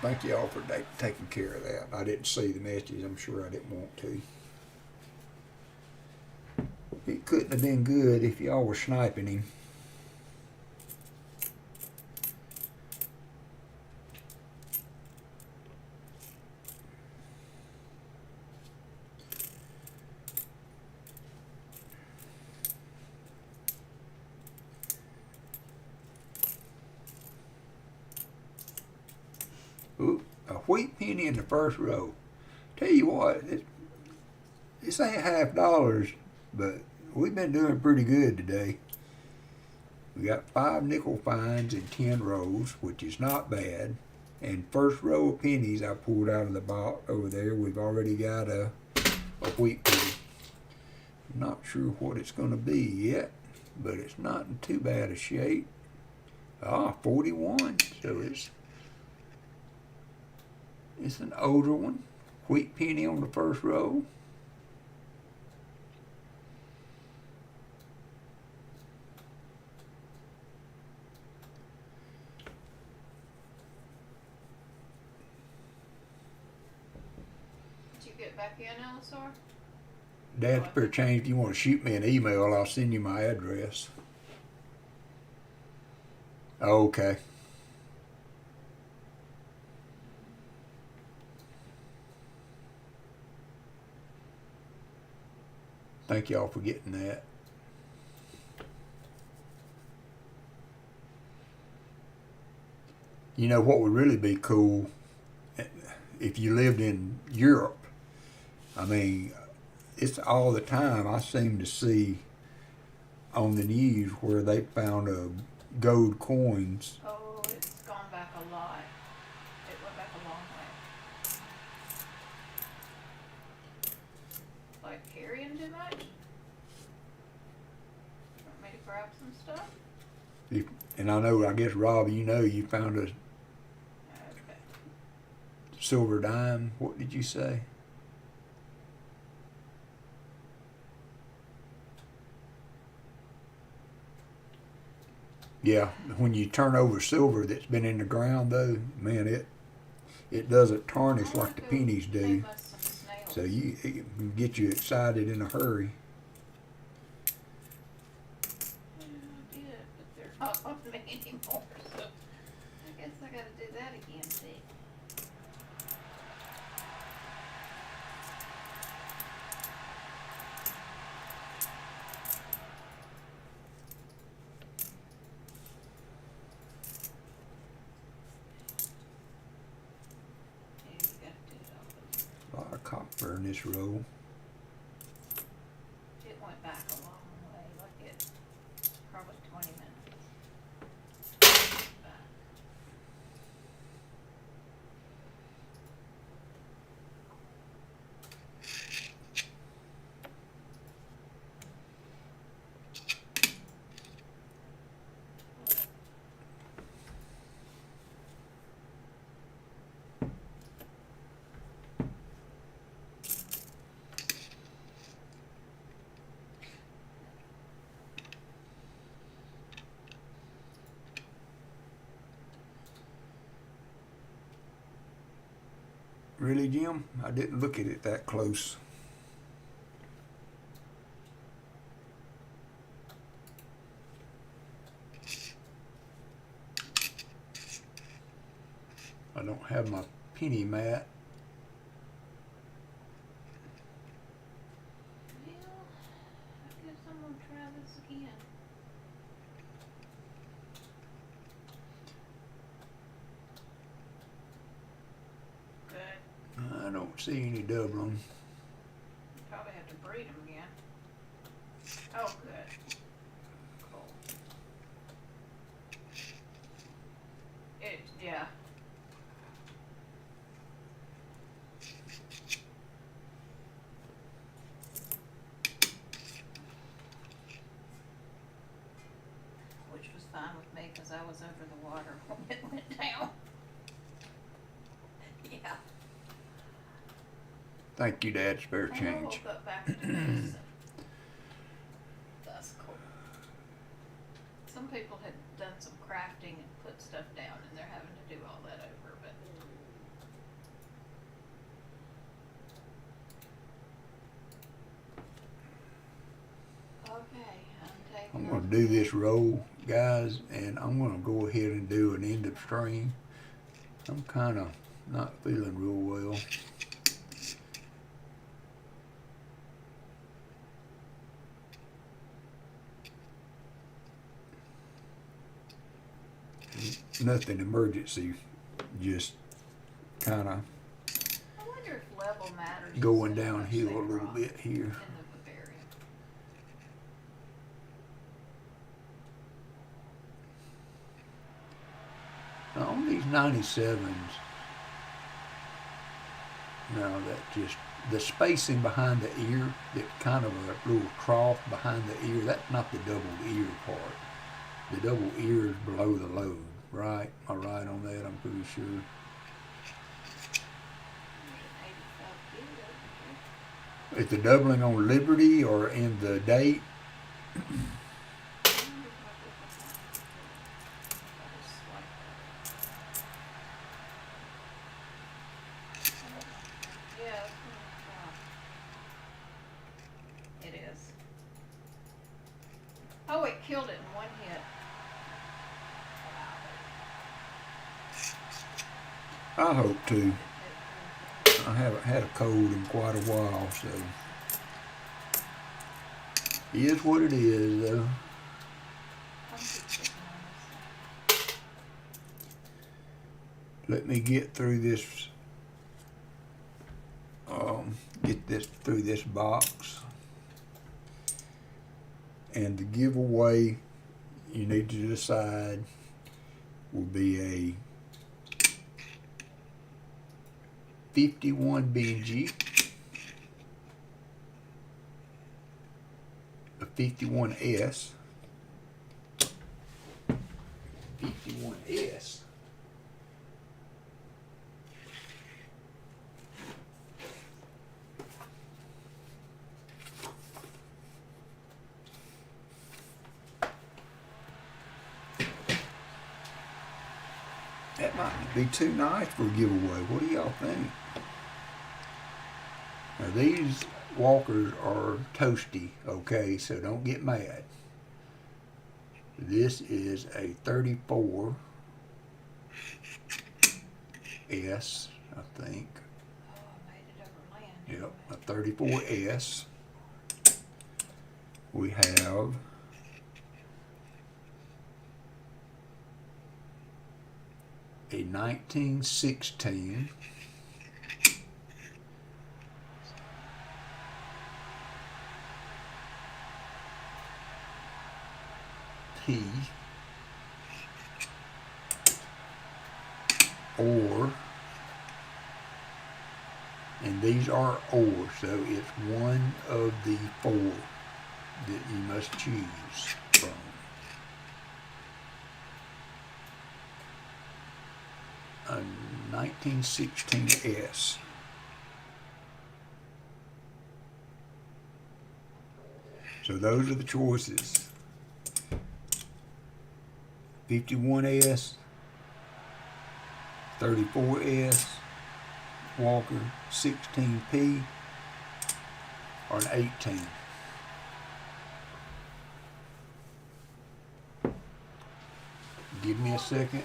Thank y'all for taking care of that. I didn't see the message. I'm sure I didn't want to. It couldn't have been good if y'all were sniping him. Ooh, a wheat penny in the first row. Tell you what, this ain't $half, but we've been doing pretty good today. We got 5 nickel fines in 10 rows, which is not bad. And first row of pennies I pulled out of the box over there. We've already got a wheat penny. I'm not sure what it's going to be yet, but it's not in too bad a shape. 41. So it's an older one. Wheat penny on the first row. Did you get back in, Elisor? Dad's better change. If you want to shoot me an email, I'll send you my address. Okay. Thank y'all for getting that. You know what would really be cool if you lived in Europe? I mean, it's all the time I seem to see on the news where they found gold coins. Oh, it's gone back a lot. It went back a long way. Like carrying too much? Want me to grab some stuff? And I guess, Rob, you found a Okay. silver dime. What did you say? Yeah, when you turn over silver that's been in the ground, though, man, it doesn't tarnish I like the want to pennies do. save us some snails. So it can get you excited in a hurry. Yeah, I did, but they're not on me anymore, so I guess I gotta do that again, see. Yeah, you gotta do it all over. A lot of copper in this roll. It went back a long way, like it, probably 20 minutes. Back. Really, Jim? I didn't look at it that close. I don't have my penny mat. Well, I guess I'm gonna try this again. Good. I don't see any doubling. You probably have to breed them again. Oh, good. Cool. Yeah. Which was fine with me because I was over the water when it went down. Yeah. Thank you, Dad. Spare And I change. woke up back to this. That's cool. Some people had done some crafting and put stuff down and they're having to do all that over, but. Okay, I'm taking. I'm gonna do this roll, guys, and I'm gonna go ahead and do an end of stream. I'm kind of not feeling real well. Nothing emergency, just kind of I wonder if level matters. going as to how much downhill they a little drop bit here. in the vivarium. Now, on these 97s, now that just the spacing behind the ear, that kind of a little trough behind the ear, that's not the double ear part. The double ear is below the lobe, right? Am I right on that? I'm pretty sure. Is the doubling on Liberty or in the date? It is. Oh, it killed it in one hit. Wow. I hope to. I haven't had a cold in quite a while, so it is what it is, though. Let me get through this. Get this through this box, and the giveaway you need to decide will be a 51 Benji, a 51S, 51S, that might be too nice for a giveaway. What do y'all think? Now these walkers are toasty, okay, so don't get mad. This is a 34S, I think. Oh, I made it over land. Yep, a 34S. We have a 1916 P or, and these are or, so it's one of the four that you must choose from. A 1916S. So those are the choices. 51S, 34S, Walker, 16P, or an 18. Give me a second.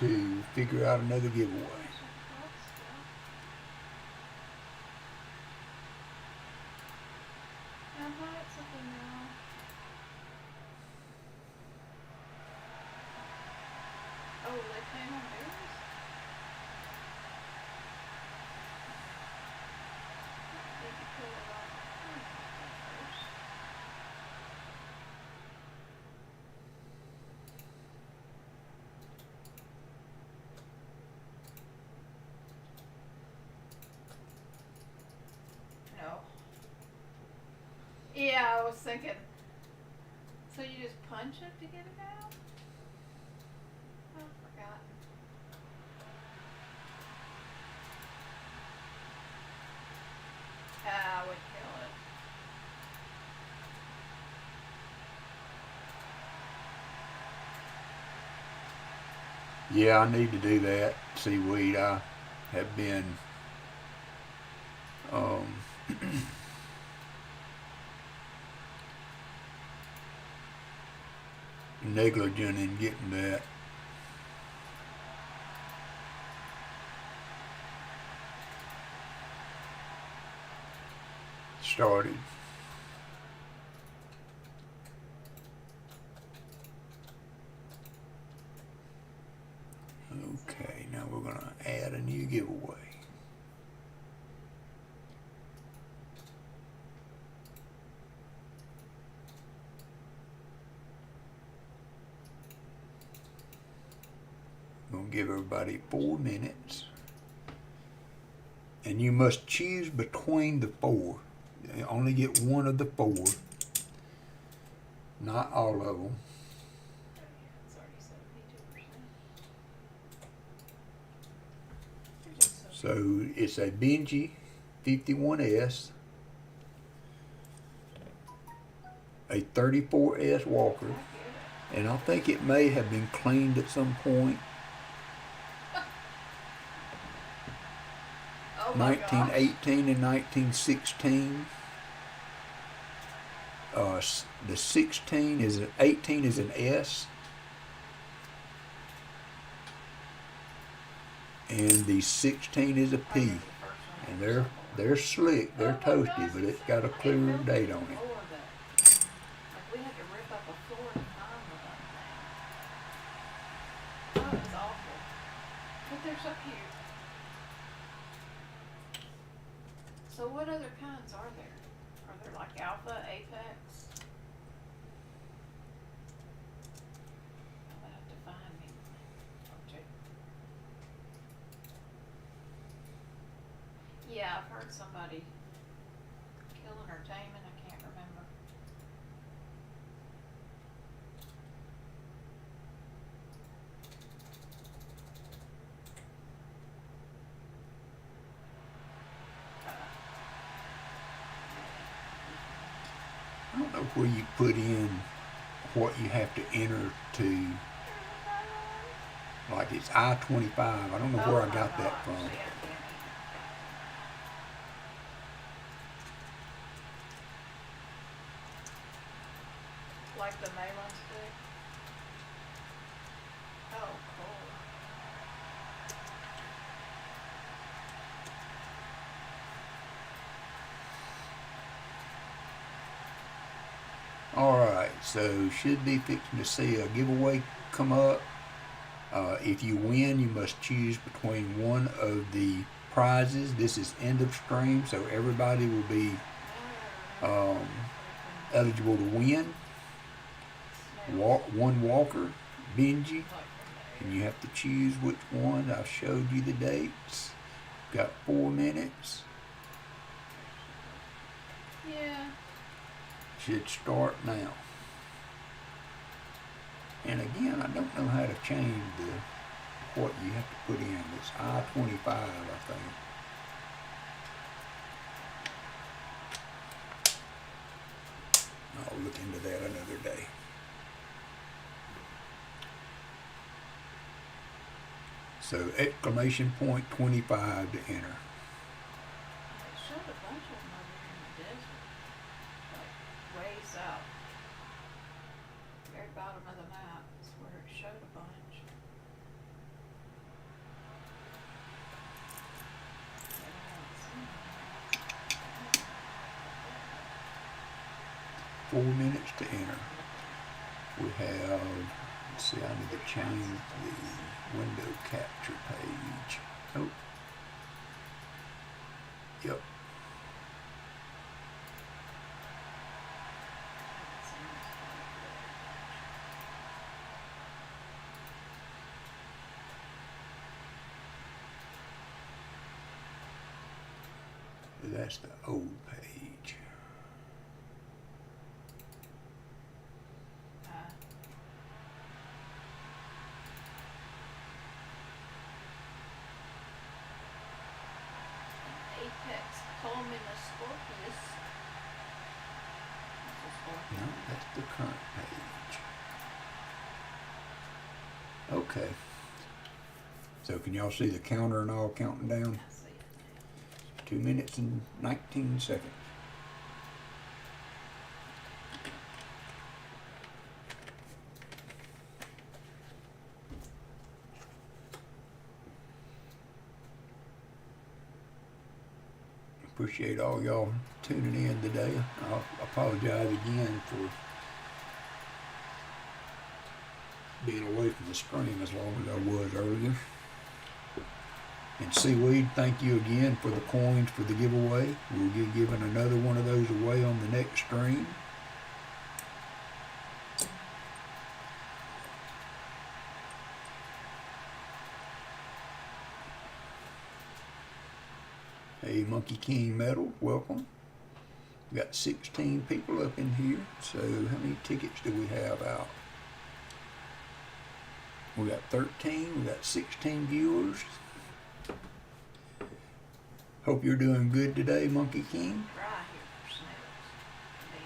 to figure out another giveaway. It's something now. Oh, they came on yours? Did you pull it off? First. No. Yeah, I was thinking. So you just punch it to get it out? I've forgotten. I would kill it. Yeah, I need to do that. Seaweed. I have been negligent in getting that started. Okay, now we're going to add a new giveaway. Going to give everybody 4 minutes. And you must choose between the 4. You only get one of the 4. Not all of them. It's already 72%. So it's a Benji 51S, a 34S Walker, and I think it may have been cleaned at some point. Oh my gosh. 1918 and 1916. The 18 is an S, and the 16 is a P. And they're slick, they're toasty, but it's got a clear date on it. Like we had to rip up a floor to find the thing. Oh, it's awful. But they're so cute. So what other kinds are there? Are there like Alpha, Apex? I'll have to find me. Okay. Yeah, I've heard somebody killing or taming, I can't remember. I don't know where you put in what you have to enter to, like it's I-25. I don't know where I got that from. Like the Malin stick? Oh, cool. Alright, so should be fixing to see a giveaway come up. If you win, you must choose between one of the prizes. This is end of stream, so everybody will be eligible to win. One Walker, Benji, and you have to choose which one. I've showed you the dates. Got 4 minutes. Yeah. Should start now. And again, I don't know how to change what you have to put in. It's I-25, I think. I'll look into that another day. So exclamation point 25 to enter. They showed a bunch of them over here in the desert. Like way south. Very bottom of the map is where it showed a bunch. 4 minutes to enter. We have, let's see, I need to change the window capture page. Oh. Yep. That's the old page. Apex Columnus Scorpius. That's a scorpion. No, that's the current page. Okay. So can y'all see the counter and all counting down? I see it. 2 minutes and 19 seconds. Appreciate all y'all tuning in today. I'll apologize again for being away from the screen as long as I was earlier. And Seaweed, thank you again for the coins for the giveaway. We'll be giving another one of those away on the next stream. Hey, Monkey King Metal, welcome. We got 16 people up in here. So how many tickets do we have out? We got 13. We got 16 viewers. Hope you're doing good today, Monkey King. Dry here for snails, to be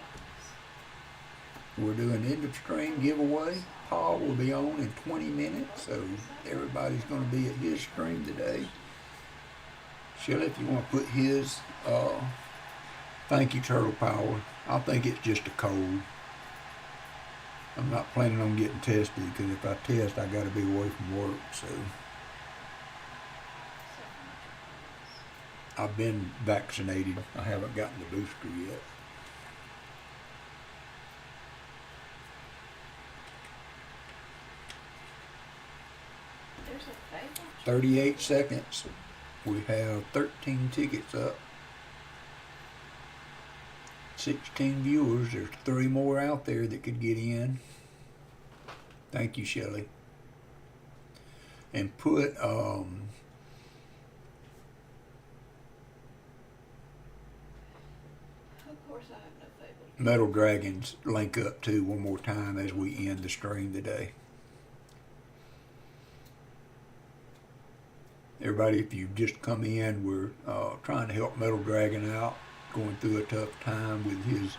honest. We're doing end of stream giveaway. Paul will be on in 20 minutes, so everybody's going to be at his stream today. Shelley, if you want to put his, thank you, Turtle Power. I think it's just a cold. I'm not planning on getting tested because if I test, I got to be away from work. So I've been vaccinated. I haven't gotten the booster yet. There's a fable. 38 seconds. We have 13 tickets up. 16 viewers. There's 3 more out there that could get in. Thank you, Shelley. And put Of course, I have no fable. Metal Dragons link up too one more time as we end the stream today. Everybody, if you've just come in, we're trying to help Metal Dragon out, going through a tough time with his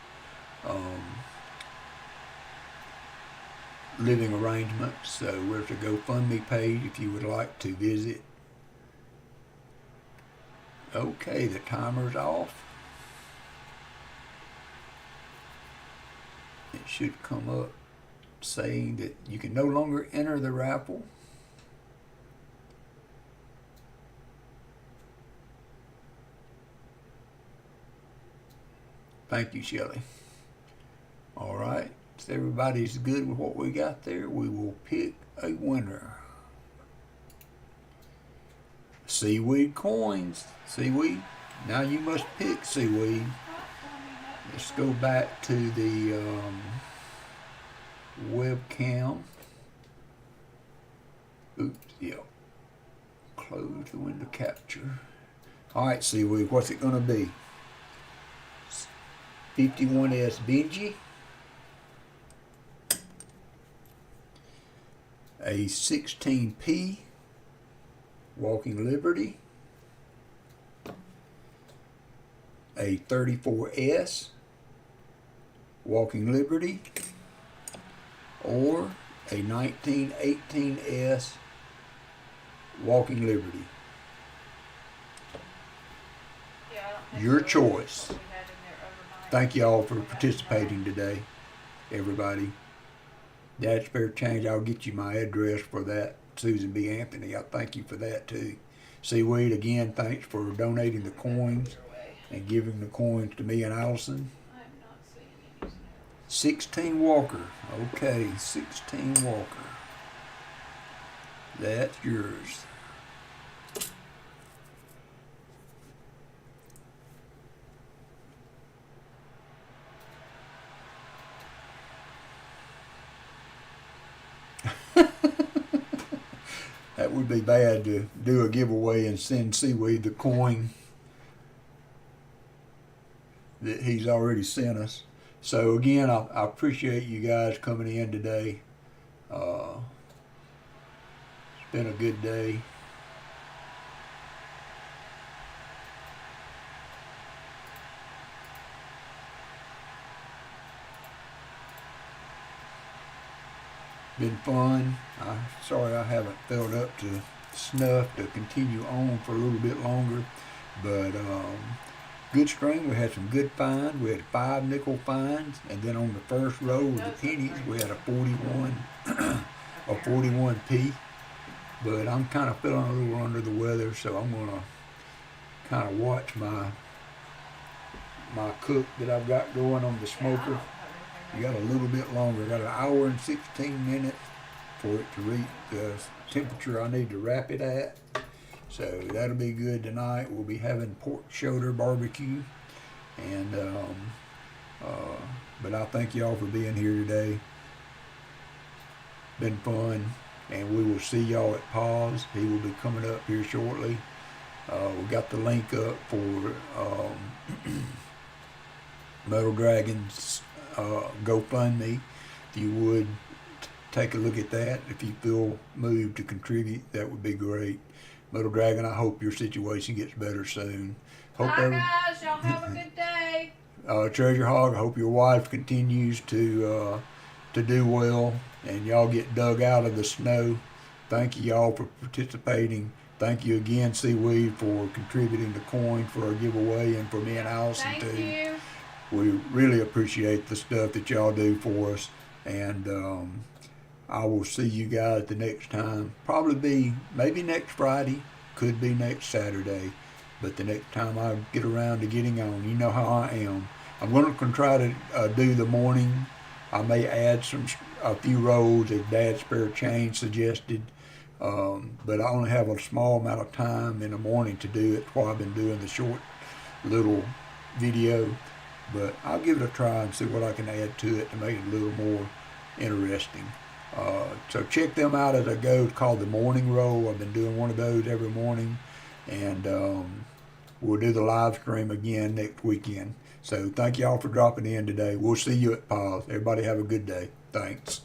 living arrangements. So there's a GoFundMe page if you would like to visit. Okay, the timer's off. It should come up saying that you can no longer enter the raffle. Thank you, Shelley. All right, if everybody's good with what we got there, we will pick a winner. Seaweed coins. Seaweed, now you must pick, Seaweed. Let's go back to the webcam. Oops, yeah. Close the window capture. All right, Seaweed, what's it gonna be? 51S Benji, a 16P Walking Liberty, a 34S Walking Liberty, or a 1918S Walking Liberty. Yeah, I don't think Your so. choice. What we had in there overnight. Thank you all for participating today, everybody. Dad Spare Change, I'll get you my address for that. Susan B. Anthony, I thank you for that too. Seaweed, again, thanks for donating the coins and giving the coins to me and Allison. I am not seeing any snails. 16 Walker. Okay, 16 Walker. That's yours. That would be bad to do a giveaway and send Seaweed the coin that he's already sent us. So again, I appreciate you guys coming in today. It's been a good day. Been fun. Sorry I haven't filled up to snuff to continue on for a little bit longer, but good string. We had some good finds. We had 5 nickel finds, and then on the first row of the pennies, we had a 41, a 41p. But I'm kind of feeling a little under the weather, so I'm gonna kind of watch my cook that I've got going on the smoker. You got a little bit longer. Got an hour and 16 minutes for it to reach the temperature I need to wrap it at. So that'll be good tonight. We'll be having pork shoulder barbecue. And but I thank y'all for being here today. Been fun. And we will see y'all at Paws. He will be coming up here shortly. We got the link up for Metal Dragon's GoFundMe. If you would take a look at that, if you feel moved to contribute, that would be great. Metal Dragon, I hope your situation gets better soon. Hope Bye guys, y'all have a good day. Treasure Hog, I hope your wife continues to do well and y'all get dug out of the snow. Thank you y'all for participating. Thank you again, Seaweed, for contributing the coin for our giveaway and for me and Allison Thank too. you. We really appreciate the stuff that y'all do for us, and I will see you guys the next time. Probably be maybe next Friday, could be next Saturday, but the next time I get around to getting on, you know how I am. I'm going to try to do the morning. I may add a few rolls as Dad Spare Change suggested, but I only have a small amount of time in the morning to do it. That's why I've been doing the short little video. But I'll give it a try and see what I can add to it to make it a little more interesting. So check them out as I go. It's called the Morning Roll. I've been doing one of those every morning. And we'll do the live stream again next weekend. So thank y'all for dropping in today. We'll see you at Paws. Everybody have a good day. Thanks.